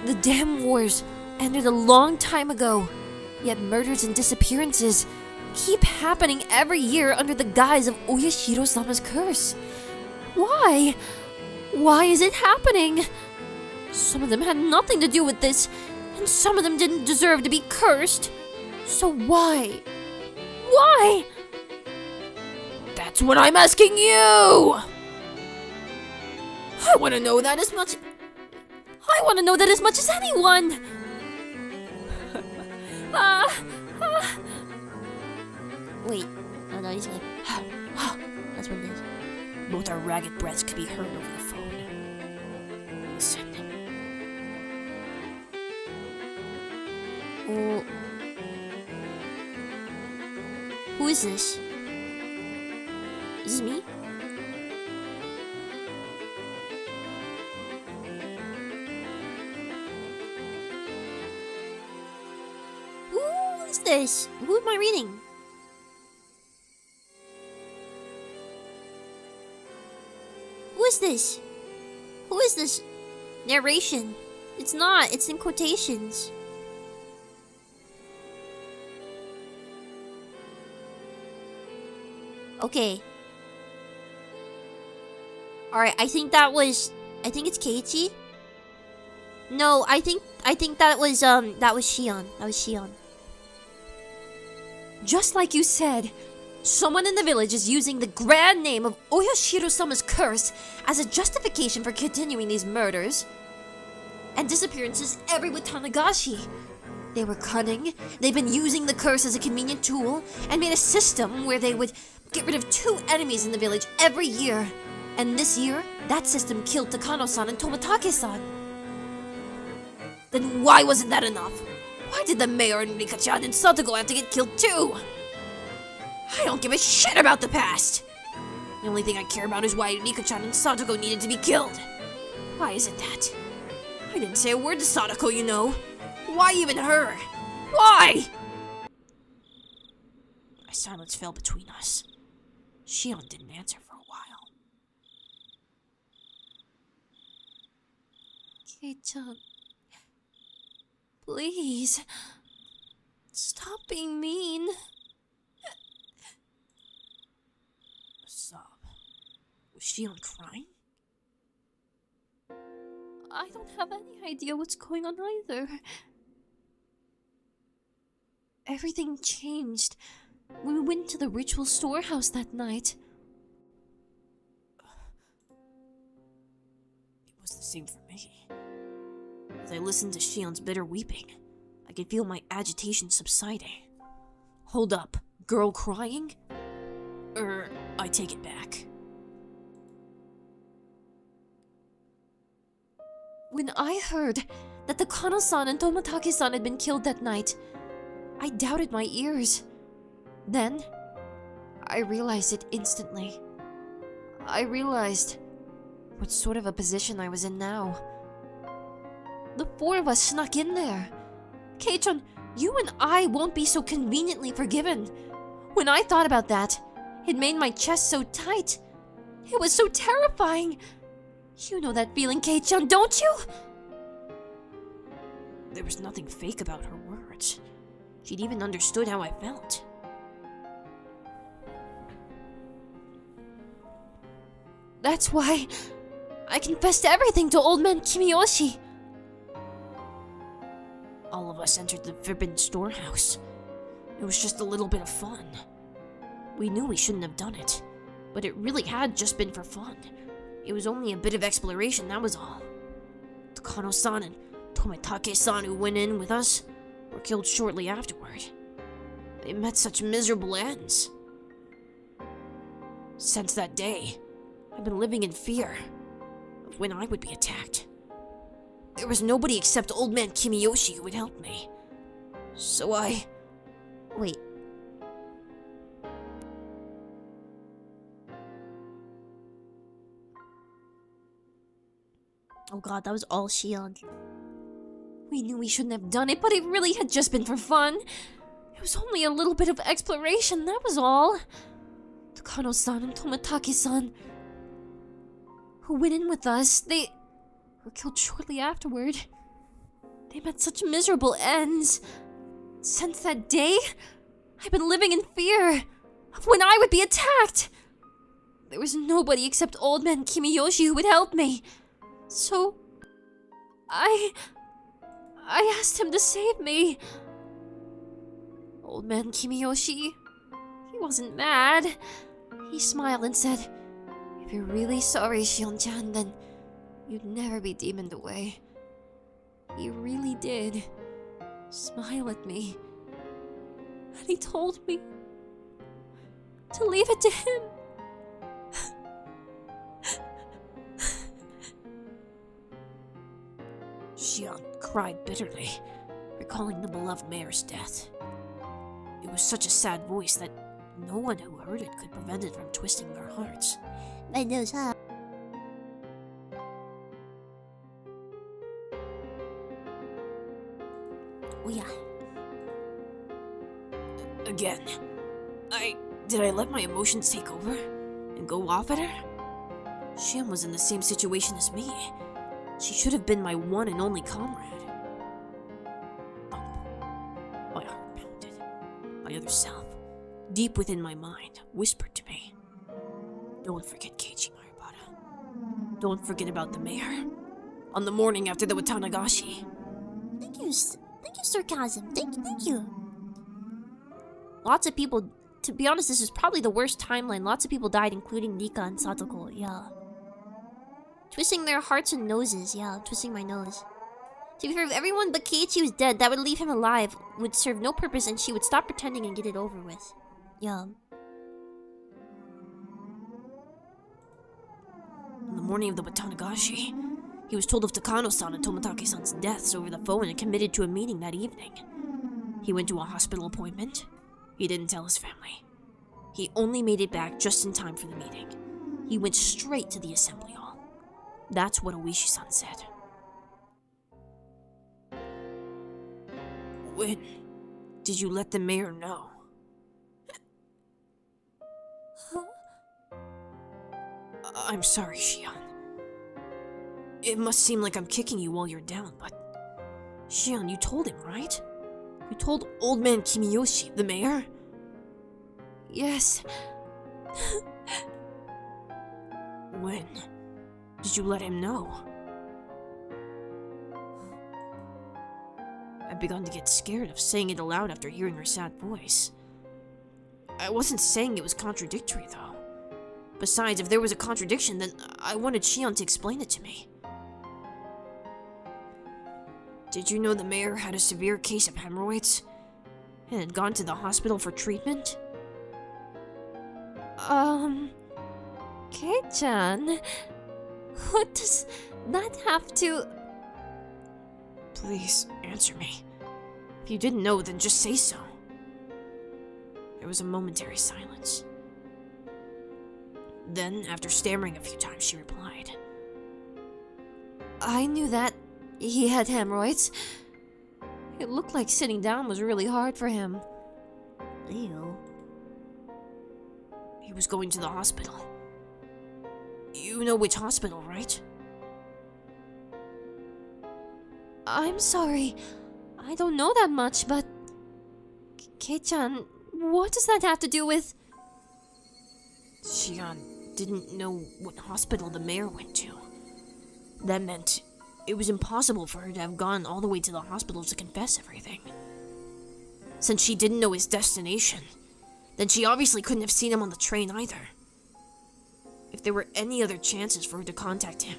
Speaker 3: The damn wars ended a long time ago, yet murders and disappearances keep happening every year under the guise of Oyashiro-sama's curse. Why? Why is it happening? Some of them had nothing to do with this, and some of them didn't deserve to be cursed. So why? Why?
Speaker 2: That's what I'm asking you! I want to know that as much...
Speaker 1: I want to know that as much as anyone! Wait. Oh no, he's like... That's what it is.
Speaker 2: Both our ragged breaths could be heard over the phone. Listen.
Speaker 1: Well, who is this? Is this me? Who is this? Who am I reading? Who is this? Who is this? Narration. It's not. It's in quotations. Okay. Alright, I think it's Keiichi. No, I think that was Shion. That was Shion.
Speaker 3: Just like you said, someone in the village is using the grand name of Oyashiro-sama's curse as a justification for continuing these murders and disappearances every Watanagashi. They were cunning. They've been using the curse as a convenient tool and made a system where they would get rid of 2 enemies in the village every year. And this year, that system killed Takano-san and Tomatake-san.
Speaker 2: Then why wasn't that enough? Why did the mayor and Rika-chan and Satoko have to get killed too? I don't give a shit about the past! The only thing I care about is why Rika-chan and Satoko needed to be killed. Why is it that? I didn't say a word to Sadako, you know. Why even her? Why? A silence fell between us. Shion didn't answer for a while.
Speaker 3: Kei-chan. Please. Stop being mean.
Speaker 2: Sob. Was Shion crying?
Speaker 3: I don't have any idea what's going on either. Everything changed when we went to the ritual storehouse that night.
Speaker 2: It was the same for me. As I listened to Shion's bitter weeping, I could feel my agitation subsiding. Hold up, girl crying? I take it back.
Speaker 3: When I heard that the Kano-san and Toмотaki-san had been killed that night, I doubted my ears. Then, I realized it instantly. I realized what sort of a position I was in now. The four of us snuck in there. Kei-chan, you and I won't be so conveniently forgiven. When I thought about that, it made my chest so tight. It was so terrifying. You know that feeling, Kei-chan, don't you?
Speaker 2: There was nothing fake about her words. She'd even understood how I felt.
Speaker 3: That's why I confessed everything to old man Kimiyoshi.
Speaker 2: All of us entered the forbidden storehouse. It was just a little bit of fun. We knew we shouldn't have done it, but it really had just been for fun. It was only a bit of exploration, that was all. Takano-san and Tomitake-san, who went in with us, were killed shortly afterward. They met such miserable ends. Since that day, I've been living in fear of when I would be attacked. There was nobody except old man Kimiyoshi who would help me. So I...
Speaker 1: Wait. Oh god, that was all Shion.
Speaker 3: We knew we shouldn't have done it, but it really had just been for fun. It was only a little bit of exploration, that was all. Takano-san and Tomitake-san, who went in with us, they were killed shortly afterward. They met such miserable ends. Since that day, I've been living in fear of when I would be attacked. There was nobody except old man Kimiyoshi who would help me. So, I asked him to save me. Old man Kimiyoshi, he wasn't mad. He smiled and said, "If you're really sorry, Shion-chan, then you'd never be demoned away." He really did smile at me. And he told me to leave it to him.
Speaker 2: Shion cried bitterly, recalling the beloved mayor's death. It was such a sad voice that no one who heard it could prevent it from twisting their hearts.
Speaker 1: My nose, huh? Oh yeah.
Speaker 2: Again. Did I let my emotions take over? And go off at her? Shion was in the same situation as me. She should have been my one and only comrade. Thump. My heart pounded. My other self, deep within my mind, whispered to me, "Don't forget Keiichi Maribata. Don't forget about the mayor. On the morning after the Watanagashi."
Speaker 1: Thank you, sarcasm. Thank you. Lots of people, to be honest, this is probably the worst timeline. Lots of people died, including Nika and Satoko, yeah. Twisting their hearts and noses, yeah, twisting my nose. To be fair, if everyone but Keiichi was dead, that would leave him alive, would serve no purpose, and she would stop pretending and get it over with. Yeah.
Speaker 2: On the morning of the Watanagashi, he was told of Takano-san and Tomitake-san's deaths over the phone and committed to a meeting that evening. He went to a hospital appointment. He didn't tell his family. He only made it back just in time for the meeting. He went straight to the assembly hall. That's what Oishi-san said. When did you let the mayor know? I'm sorry, Shion. It must seem like I'm kicking you while you're down, but Shion, you told him, right? You told Old Man Kimiyoshi, the mayor?
Speaker 3: Yes.
Speaker 2: When did you let him know? I've begun to get scared of saying it aloud after hearing her sad voice. I wasn't saying it was contradictory, though. Besides, if there was a contradiction, then I wanted Shion to explain it to me. Did you know the mayor had a severe case of hemorrhoids and had gone to the hospital for treatment?
Speaker 3: Kei-chan, what does that have to...
Speaker 2: Please, answer me. If you didn't know, then just say so. There was a momentary silence. Then, after stammering a few times, she replied.
Speaker 3: I knew that he had hemorrhoids. It looked like sitting down was really hard for him.
Speaker 1: Ew.
Speaker 2: He was going to the hospital. You know which hospital, right?
Speaker 3: I'm sorry. I don't know that much, but... Kei-chan, what does that have to do with...
Speaker 2: Shion didn't know what hospital the mayor went to. That meant it was impossible for her to have gone all the way to the hospital to confess everything. Since she didn't know his destination, then she obviously couldn't have seen him on the train either. If there were any other chances for her to contact him,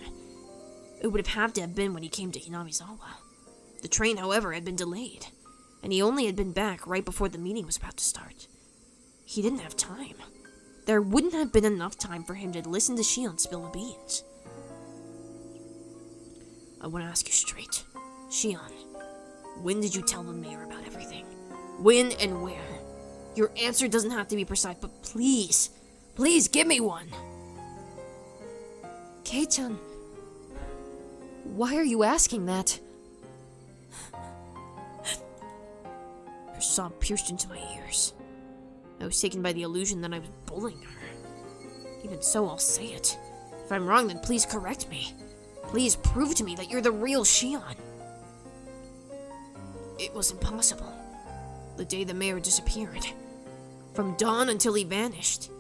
Speaker 2: it would have to have been when he came to Hinamizawa. The train, however, had been delayed, and he only had been back right before the meeting was about to start. He didn't have time. There wouldn't have been enough time for him to listen to Shion spill the beans. I want to ask you straight. Shion, when did you tell the mayor about everything? When and where? Your answer doesn't have to be precise, but please, please give me one.
Speaker 3: Kei-chan, why are you asking that?
Speaker 2: Her sob pierced into my ears. I was taken by the illusion that I was bullying her. Even so, I'll say it. If I'm wrong, then please correct me. Please prove to me that you're the real Shion. It was impossible. The day the mayor disappeared. From dawn until he vanished.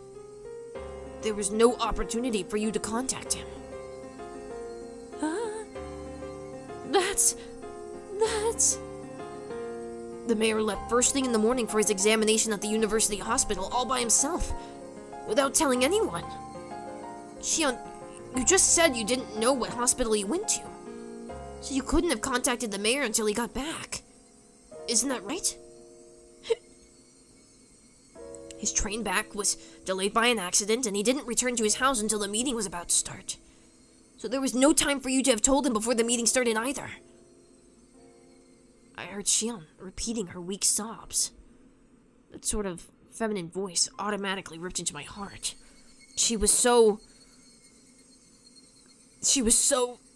Speaker 2: There was no opportunity for you to contact him.
Speaker 3: That's...
Speaker 2: The mayor left first thing in the morning for his examination at the university hospital all by himself, without telling anyone. Shion, you just said you didn't know what hospital he went to, so you couldn't have contacted the mayor until he got back. Isn't that right? His train back was delayed by an accident, and he didn't return to his house until the meeting was about to start. So there was no time for you to have told him before the meeting started either. I heard Shion repeating her weak sobs. That sort of feminine voice automatically ripped into my heart. She was so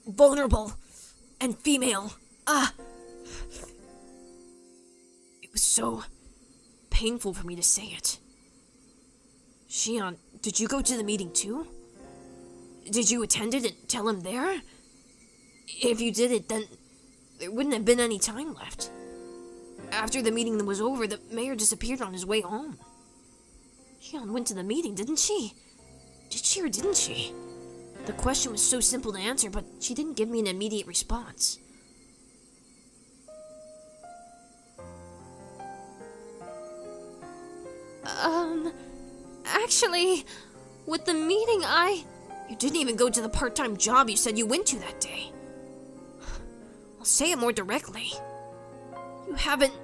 Speaker 2: vulnerable and female. It was so painful for me to say it. Shion, did you go to the meeting too? Did you attend it and tell him there? If you did it, then there wouldn't have been any time left. After the meeting was over, the mayor disappeared on his way home. Shion went to the meeting, didn't she? Did she or didn't she? The question was so simple to answer, but she didn't give me an immediate response.
Speaker 3: Actually, with the meeting,
Speaker 2: You didn't even go to the part-time job you said you went to that day. I'll say it more directly. You haven't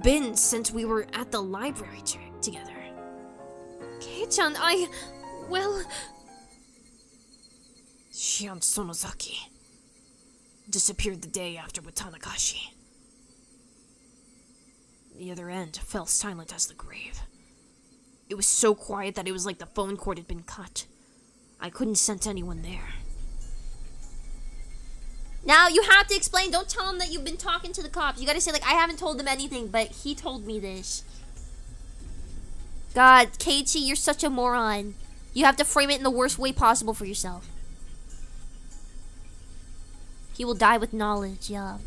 Speaker 2: been since we were at the library together.
Speaker 3: Kei-chan, well...
Speaker 2: Shion Sonozaki disappeared the day after Watanagashi. The other end fell silent as the grave. It was so quiet that it was like the phone cord had been cut. I couldn't sense anyone there.
Speaker 1: Now you have to explain. Don't tell him that you've been talking to the cops. You gotta say, like, I haven't told them anything, but he told me this. God, Keiichi, you're such a moron. You have to frame it in the worst way possible for yourself. He will die with knowledge, yeah.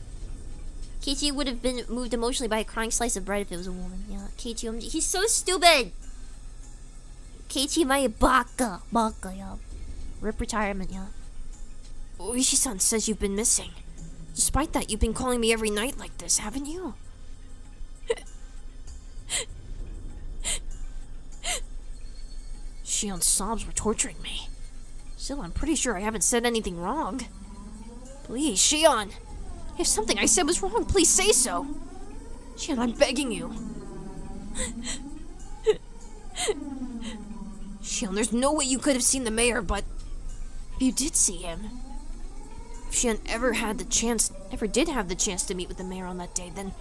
Speaker 1: Keiichi would have been moved emotionally by a crying slice of bread if it was a woman. Yeah, Keiichi, he's so stupid! Keiichi, my baka, yeah. Rip retirement, yeah.
Speaker 3: Oishi-san says you've been missing. Despite that, you've been calling me every night like this, haven't you? Shion's sobs were torturing me. Still, I'm pretty sure I haven't said anything wrong. Please, Shion! If something I said was wrong, please say so! Shion, I'm begging you. Shion, there's no way you could have seen the mayor, but if you did see him, if Shion ever did have the chance to meet with the mayor on that day, then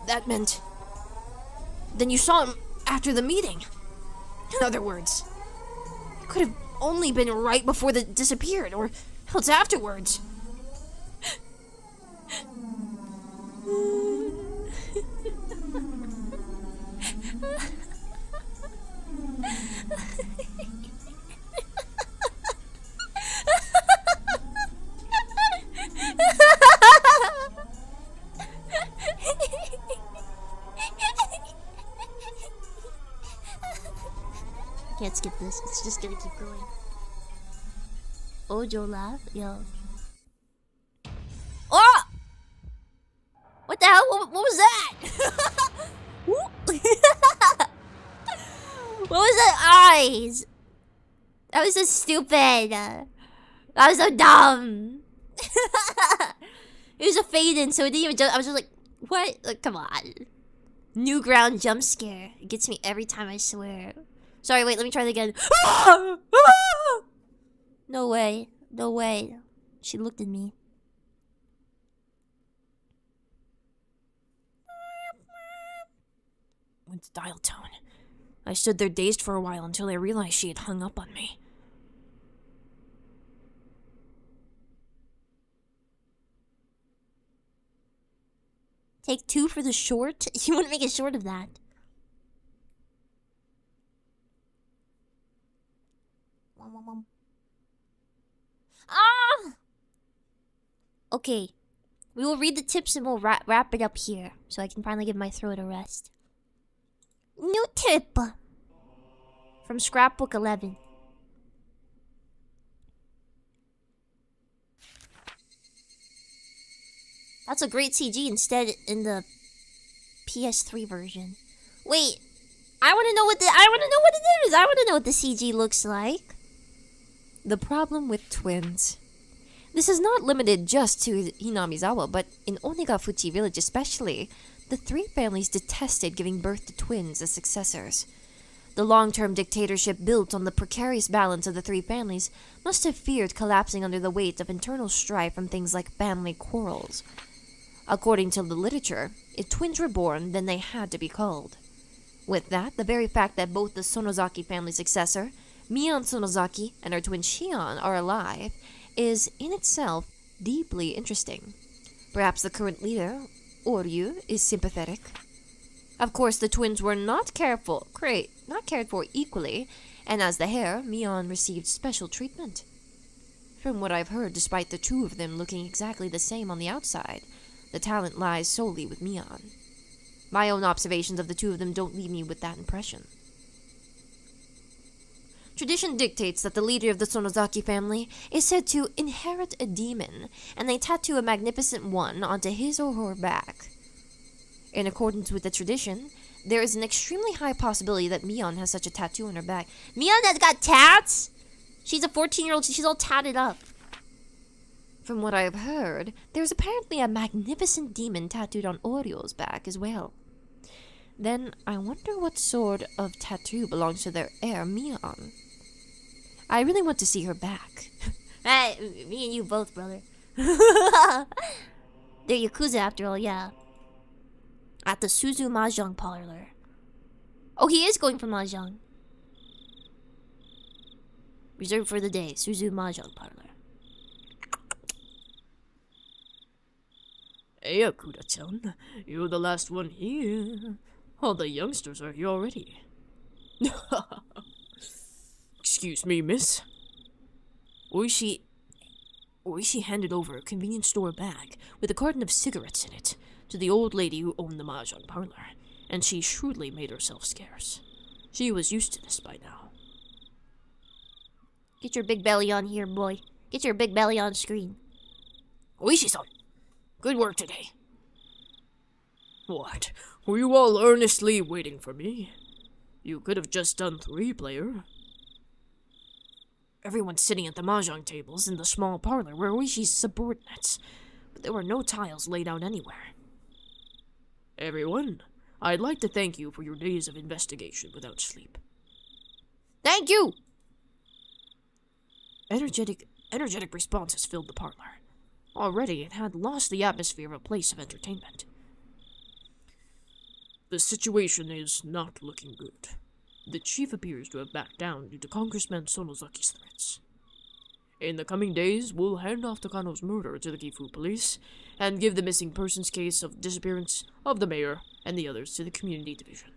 Speaker 3: that meant... Then you saw him after the meeting. In other words, it could have only been right before they disappeared, or else afterwards.
Speaker 1: Can't skip this. It's just gonna keep going. Ojo laugh? Yo. Oh! What the hell? What was that? What was that eyes? That was so stupid. That was so dumb. It was a fade in, so it didn't even jump. I was just like, what? Like, come on. New ground jump scare. It gets me every time, I swear. Sorry, wait, let me try that again. No way. No way. She looked at me.
Speaker 3: With dial tone. I stood there dazed for a while until I realized she had hung up on me.
Speaker 1: Take 2 for the short? You wouldn't make a short of that. Ah! Okay. We will read the tips and we'll wrap it up here, so I can finally give my throat a rest. New tip! From Scrapbook 11. That's a great CG instead in the PS3 version. Wait, I want to know what it is. I want to know what the CG looks like.
Speaker 3: The problem with twins. This is not limited just to Hinamizawa, but in Onigafuchi village especially, the 3 families detested giving birth to twins as successors. The long-term dictatorship built on the precarious balance of the 3 families must have feared collapsing under the weight of internal strife from things like family quarrels. According to the literature, if twins were born, then they had to be culled. With that, the very fact that both the Sonozaki family successor, Mion Sonozaki, and her twin Shion are alive is in itself deeply interesting. Perhaps the current leader, Oryu, is sympathetic. Of course, the twins were not cared for equally, and as the heir, Mion received special treatment. From what I've heard, despite the 2 of them looking exactly the same on the outside, the talent lies solely with Mion. My own observations of the 2 of them don't leave me with that impression. Tradition dictates that the leader of the Sonozaki family is said to inherit a demon, and they tattoo a magnificent one onto his or her back. In accordance with the tradition, there is an extremely high possibility that Mion has such a tattoo on her back.
Speaker 1: Mion has got tats? She's a 14-year-old, she's all tatted up.
Speaker 3: From what I've heard, there's apparently a magnificent demon tattooed on Oryu's back as well. Then I wonder what sort of tattoo belongs to their heir, Mion. I really want to see her back.
Speaker 1: Hey, me and you both, brother. They're Yakuza after all, yeah. At the Suzu Mahjong parlor. Oh, he is going for Mahjong. Reserved for the day, Suzu Mahjong parlor.
Speaker 2: Hey, Akuda-chan, you're the last one here. All the youngsters are here already. Excuse me, miss.
Speaker 3: Oishi handed over a convenience store bag with a carton of cigarettes in it
Speaker 2: to the old lady who owned the mahjong parlor, and she shrewdly made herself scarce. She was used to this by now.
Speaker 1: Get your big belly on here, boy. Get your big belly on screen.
Speaker 2: Oishi-san, good work today. What? Were you all earnestly waiting for me? You could have just done 3-player. Everyone sitting at the mahjong tables in the small parlor were Oishi's subordinates, but there were no tiles laid out anywhere. Everyone, I'd like to thank you for your days of investigation without sleep.
Speaker 1: Thank you!
Speaker 2: Energetic responses filled the parlor. Already it had lost the atmosphere of a place of entertainment. The situation is not looking good. The chief appears to have backed down due to Congressman Sonozaki's threats. In the coming days, we'll hand off Takano's murder to the Gifu police, and give the missing persons case of disappearance of the mayor and the others to the community division.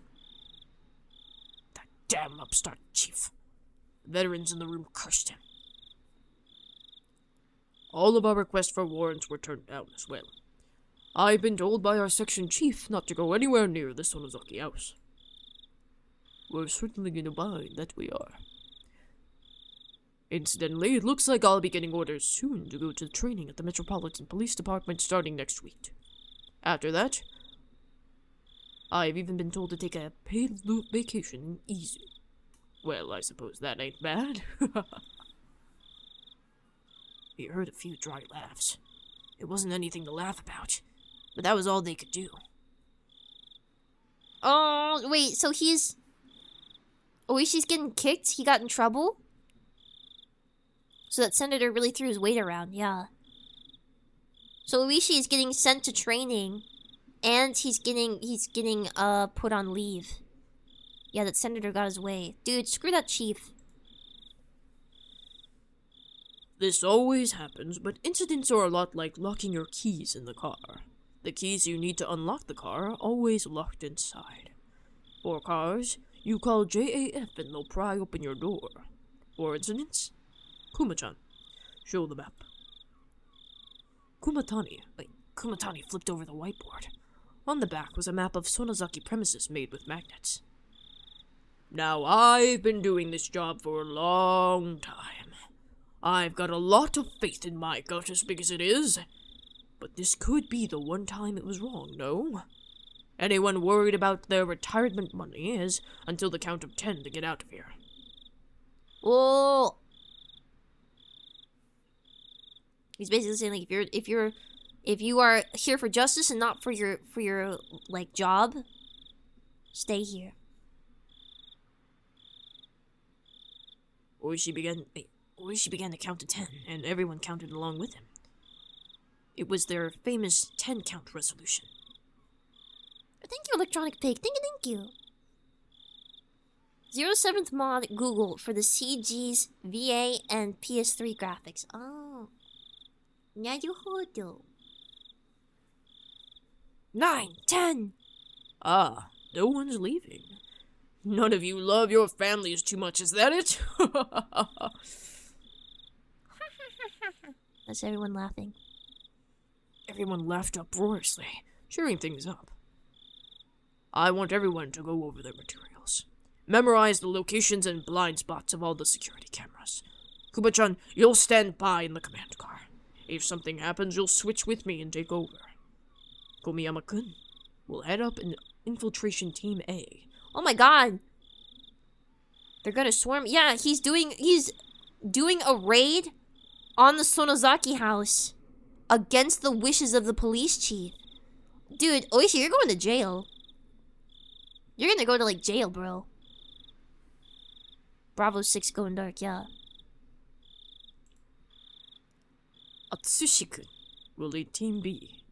Speaker 2: That damn upstart chief. Veterans in the room cursed him. All of our requests for warrants were turned down as well. I've been told by our section chief not to go anywhere near the Sonozaki house. We're certainly gonna find that we are. Incidentally, it looks like I'll be getting orders soon to go to training at the Metropolitan Police Department starting next week. After that, I've even been told to take a paid vacation in Izu. Well, I suppose that ain't bad. We heard a few dry laughs. It wasn't anything to laugh about, but that was all they could do.
Speaker 1: Oh, wait, so he's... Oishi's getting kicked? He got in trouble? So that senator really threw his weight around, yeah. So Oishi is getting sent to training, and he's getting put on leave. Yeah, that senator got his way. Dude, screw that chief.
Speaker 2: This always happens, but incidents are a lot like locking your keys in the car. The keys you need to unlock the car are always locked inside. For cars, you call JAF and they'll pry open your door. For incidents, Kuma-chan, show the map. Kumatani flipped over the whiteboard. On the back was a map of Sonozaki premises made with magnets. Now, I've been doing this job for a long time. I've got a lot of faith in my gut as big as it is. But this could be the one time it was wrong, no? Anyone worried about their retirement money is until the count of 10 to get out of here.
Speaker 1: Well, he's basically saying like if you are here for justice and not for your like job, stay here.
Speaker 2: Oishi began to count to 10, and everyone counted along with him. It was their famous 10-count resolution.
Speaker 1: Thank you, Electronic Pig. Thank you. 07th mod Google for the CG's VA and PS3 graphics. Oh. なるほど.
Speaker 2: 9, 10. Ah, no one's leaving. None of you love your families too much, is that it?
Speaker 1: That's everyone laughing.
Speaker 2: Everyone laughed uproariously, cheering things up. I want everyone to go over their materials. Memorize the locations and blind spots of all the security cameras. Kuba-chan, you'll stand by in the command car. If something happens, you'll switch with me and take over. Komiyama-kun will head up in Infiltration Team A.
Speaker 1: Oh my god! They're gonna swarm. Yeah, he's doing a raid on the Sonozaki house against the wishes of the police chief. Dude, Oishi, you're going to jail. You're gonna go to like jail, bro. Bravo 6 going dark, yeah.
Speaker 2: Atsushi-kun will lead Team B.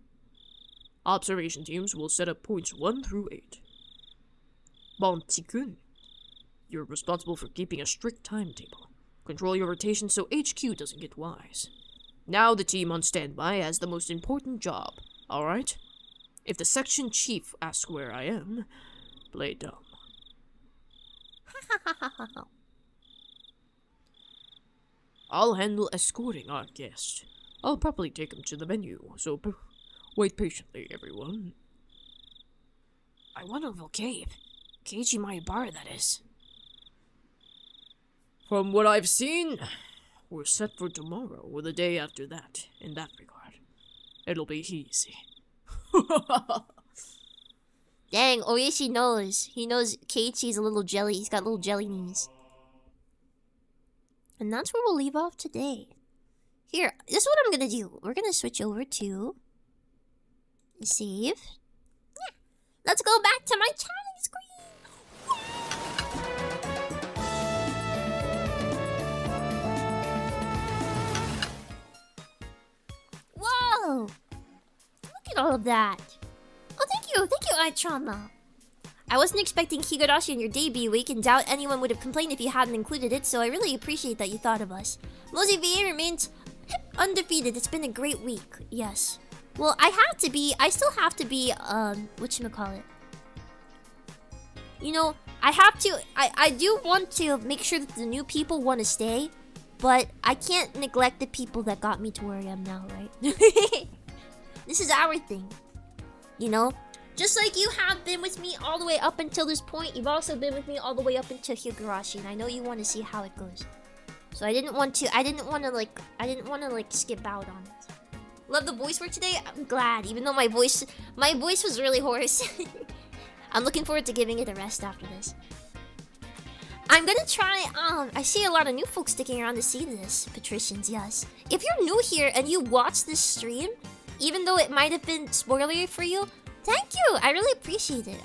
Speaker 2: Observation teams will set up points 1 through 8. Bonchi-kun, you're responsible for keeping a strict timetable. Control your rotation so HQ doesn't get wise. Now the team on standby has the most important job, alright? If the section chief asks where I am, play dumb. I'll handle escorting our guest. I'll probably take him to the venue, so Wait patiently, everyone. I wonder if cave. Keiji Maibara, that is. From what I've seen, we're set for tomorrow or the day after that, in that regard. It'll be easy.
Speaker 1: Dang, Oishi knows. He knows Keiichi's a little jelly. He's got little jelly knees. And that's where we'll leave off today. Here, this is what I'm gonna do. We're gonna switch over to... save. Yeah. Let's go back to my chatting screen. Whoa! Look at all of that. Oh, thank you, Aichama. I wasn't expecting Higurashi on your debut week and doubt anyone would have complained if you hadn't included it, so I really appreciate that you thought of us. Mosey VA remains undefeated. It's been a great week. Yes. Well, I still have to be, whatchamacallit. You know, I do want to make sure that the new people want to stay, but I can't neglect the people that got me to where I am now, right? This is our thing. You know? Just like you have been with me all the way up until this point, you've also been with me all the way up until Higurashi, and I know you want to see how it goes. So I didn't want to skip out on it. Love the voice work today. I'm glad, even though my voice was really hoarse. I'm looking forward to giving it a rest after this. I'm gonna try, I see a lot of new folks sticking around to see this, patricians, yes. If you're new here and you watch this stream, even though it might have been spoilery for you, thank you! I really appreciate it.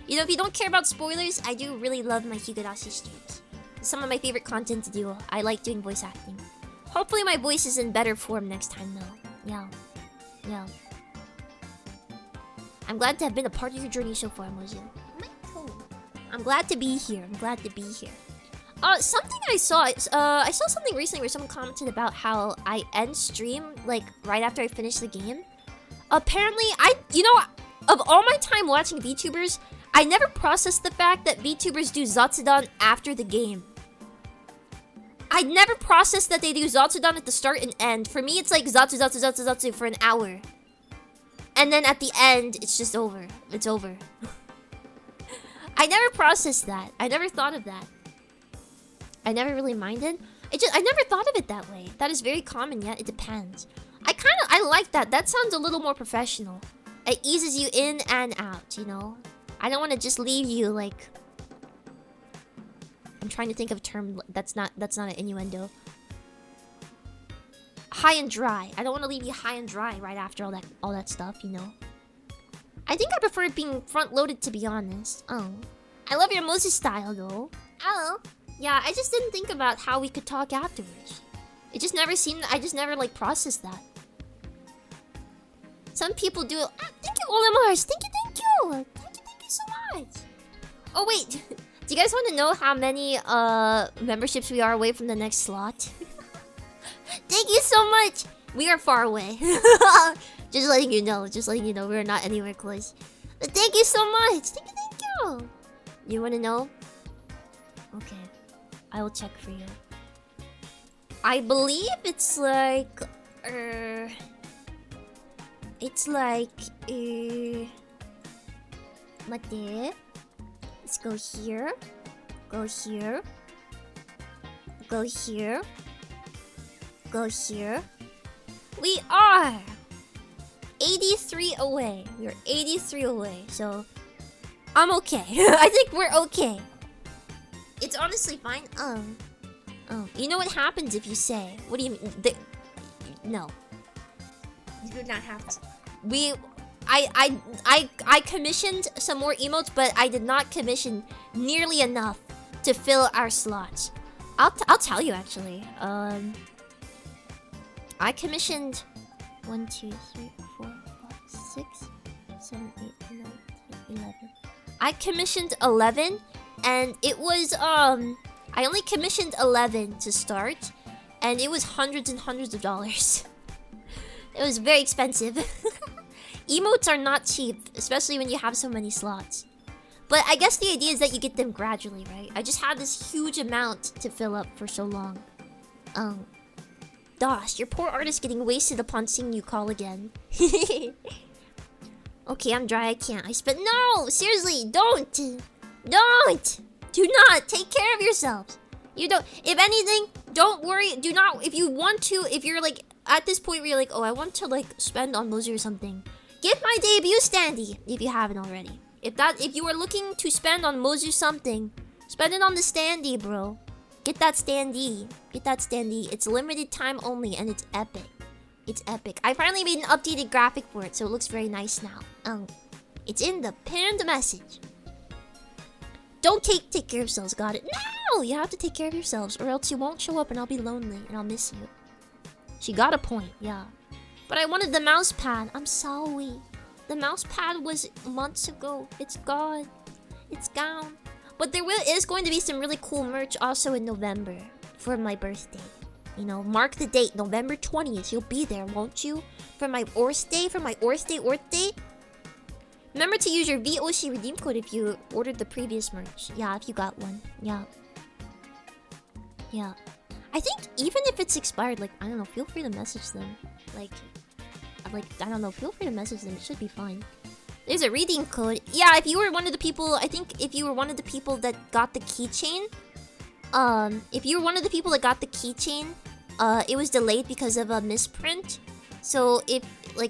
Speaker 1: You know, if you don't care about spoilers, I do really love my Higurashi streams. It's some of my favorite content to do. I like doing voice acting. Hopefully my voice is in better form next time, though. Yeah. I'm glad to have been a part of your journey so far, Mozu. I'm glad to be here. Something I saw something recently where someone commented about how I end stream, like, right after I finish the game. Apparently, of all my time watching VTubers, I never processed the fact that VTubers do Zatsudan after the game. I never processed that they do Zatsudan at the start and end. For me, it's like Zatsu for an hour. And then at the end, it's just over. It's over. I never processed that. I never thought of that. I never really minded. I never thought of it that way. That is very common, yet it depends. I like that. That sounds a little more professional. It eases you in and out, you know? I don't want to just leave you like... I'm trying to think of a term that's not an innuendo. High and dry. I don't want to leave you high and dry right after all that stuff, you know? I think I prefer it being front-loaded, to be honest. Oh. I love your Moses style, though. Oh. Yeah, I just didn't think about how we could talk afterwards. It just never seemed... I just never, like, processed that. Some people do it... thank you, Olimars! Thank you! Thank you so much! Oh, wait. Do you guys want to know how many, memberships we are away from the next slot? Thank you so much! We are far away. Just letting you know, we're not anywhere close. But thank you so much! Thank you! You want to know? Okay. I will check for you. I believe it's like... It's like... Mate. Let's go here. Go here. Go here. Go here. We are 83 away. We are 83 away, so I'm okay. I think we're okay. It's honestly fine. Oh. You know what happens if you say? What do you mean? No. You do not have to. I commissioned some more emotes, but I did not commission nearly enough to fill our slots. I'll tell you actually. I commissioned 1, 2, 3, 4, 5, 6, 7, 8, 9, 10, 11. I commissioned 11, and it was I only commissioned 11 to start, and it was hundreds and hundreds of dollars. It was very expensive. Emotes are not cheap, especially when you have so many slots. But I guess the idea is that you get them gradually, right? I just had this huge amount to fill up for so long. Dosh, your poor artist getting wasted upon seeing you call again. Okay, I'm dry. I can't. I spent. No! Seriously, don't! Don't! Do not! Take care of yourselves. You don't. If anything, don't worry. Do not. If you want to, if you're like at this point where you're like, oh, I want to like spend on Mozu or something, get my debut standee if you haven't already. If you are looking to spend on Mozu something, spend it on the standee, bro. Get that standee. Get that standee. It's limited time only and it's epic. It's epic. I finally made an updated graphic for it, so it looks very nice now. It's in the pinned message. Don't take care of yourselves, got it? No! You have to take care of yourselves, or else you won't show up and I'll be lonely and I'll miss you. She got a point, yeah. But I wanted the mouse pad. I'm sorry. The mouse pad was months ago. It's gone. It's gone. But there is going to be some really cool merch also in November for my birthday. You know, mark the date, November 20th. You'll be there, won't you? For my Orth Day, Orth Day. Remember to use your VOC redeem code if you ordered the previous merch. Yeah, if you got one. Yeah. Yeah. I think even if it's expired, like, I don't know, feel free to message them. Like, I don't know, feel free to message them. It should be fine. There's a redeem code. Yeah, if you were one of the people, I think if you were one of the people that got the keychain, it was delayed because of a misprint. So if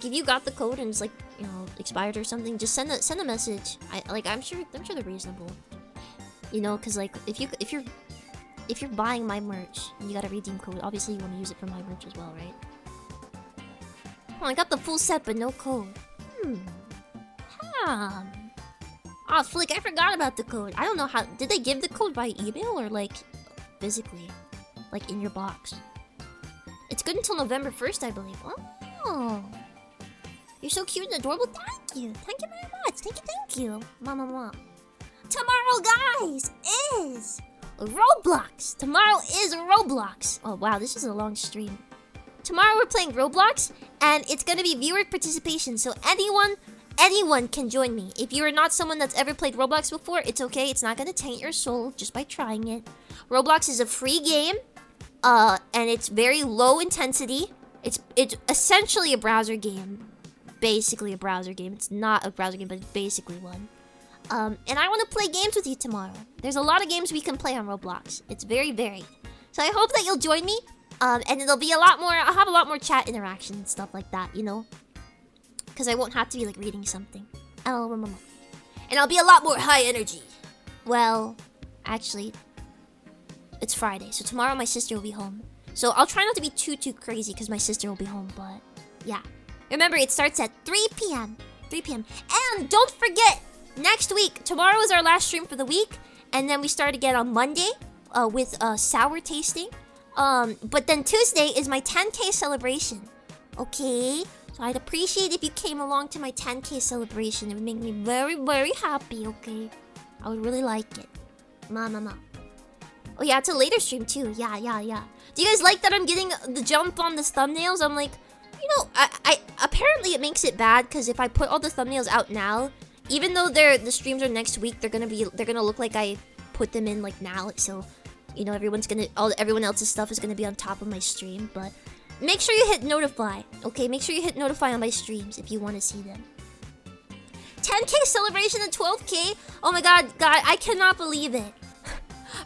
Speaker 1: you got the code and it's like, you know, expired or something, just send a message. I'm sure they're reasonable. You know, cause like if you're buying my merch and you got a redeem code, obviously you want to use it for my merch as well, right? Oh, I got the full set but no code. Oh, Flick, I forgot about the code. I don't know how. Did they give the code by email or like physically, like in your box? It's good until November 1st, I believe. Oh, you're so cute and adorable. Thank you very much. Thank you, Mama. Tomorrow, guys, is Roblox. Tomorrow is Roblox. Oh wow, this is a long stream. Tomorrow we're playing Roblox, and it's gonna be viewer participation. So anyone can join me. If you are not someone that's ever played Roblox before, it's okay. It's not gonna taint your soul just by trying it. Roblox is a free game, and it's very low intensity. It's essentially a browser game. Basically a browser game. It's not a browser game, but it's basically one. And I want to play games with you tomorrow. There's a lot of games we can play on Roblox. It's very varied. So I hope that you'll join me. And it'll be a lot more, I'll have a lot more chat interaction and stuff like that, you know? Because I won't have to be like reading something. And I'll be a lot more high energy. Well, actually, it's Friday, so tomorrow my sister will be home. So I'll try not to be too crazy because my sister will be home, but yeah. Remember, it starts at 3 p.m. 3 p.m. And don't forget, next week, tomorrow is our last stream for the week. And then we start again on Monday with sour tasting. But then Tuesday is my 10K celebration. Okay? So I'd appreciate if you came along to my 10K celebration. It would make me very, very happy, okay? I would really like it. Mama. Oh yeah, it's a later stream too. Yeah. Do you guys like that I'm getting the jump on the thumbnails? I'm like, you know, I apparently it makes it bad because if I put all the thumbnails out now, even though the streams are next week, they're gonna look like I put them in like now. So, you know, everyone else's stuff is gonna be on top of my stream. But make sure you hit notify, okay? Make sure you hit notify on my streams if you want to see them. 10K celebration and 12K. Oh my god, I cannot believe it.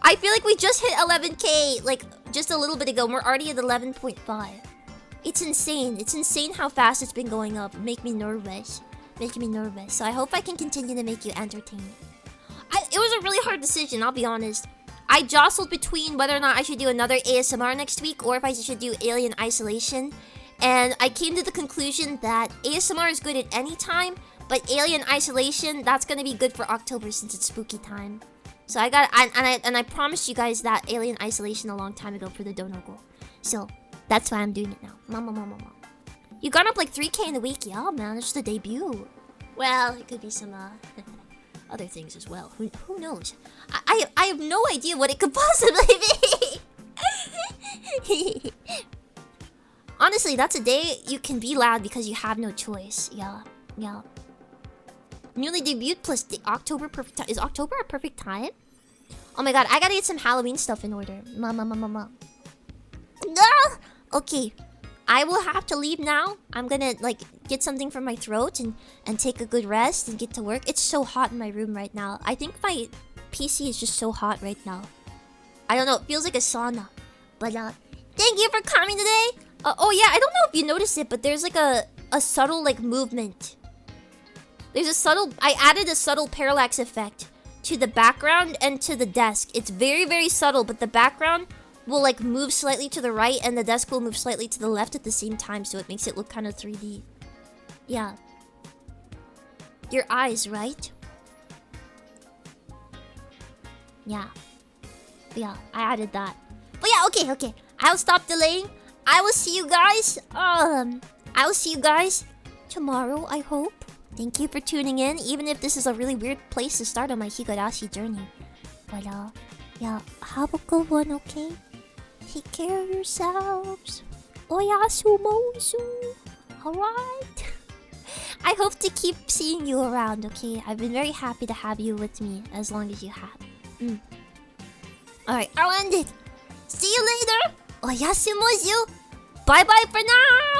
Speaker 1: I feel like we just hit 11K like just a little bit ago. And we're already at 11.5. It's insane. It's insane how fast it's been going up. Making me nervous. So I hope I can continue to make you entertained. It was a really hard decision, I'll be honest. I jostled between whether or not I should do another ASMR next week or if I should do Alien Isolation. And I came to the conclusion that ASMR is good at any time, but Alien Isolation, that's gonna be good for October since it's spooky time. So I promised you guys that Alien Isolation a long time ago for the Donogo. So that's why I'm doing it now. Mama. You got up like 3K in a week, yeah, man. It's just a debut. Well, it could be some other things as well. Who knows? I have no idea what it could possibly be. Honestly, that's a day you can be loud because you have no choice. Yeah. Newly debuted plus the October perfect time. Is October a perfect time? Oh my god, I gotta get some Halloween stuff in order. Mama. No! Okay. I will have to leave now. I'm gonna like get something from my throat and take a good rest and get to work. It's so hot in my room right now. I think my PC is just so hot right now. I don't know. It feels like a sauna. But thank you for coming today. Oh yeah, I don't know if you noticed it, but there's like a subtle like movement. There's a subtle. I added a subtle parallax effect to the background and to the desk. It's very, very subtle, but the background will like move slightly to the right and the desk will move slightly to the left at the same time, so it makes it look kind of 3D. Yeah. Your eyes, right? Yeah. Yeah, I added that. But yeah, okay. I'll stop delaying. I will see you guys. I will see you guys tomorrow, I hope. Thank you for tuning in, even if this is a really weird place to start on my Higurashi journey. But yeah, have a good one, okay? Take care of yourselves. Oyasumosu. Alright? I hope to keep seeing you around, okay? I've been very happy to have you with me as long as you have. Alright, I'll end it. See you later. Oyasumosu. Bye bye for now.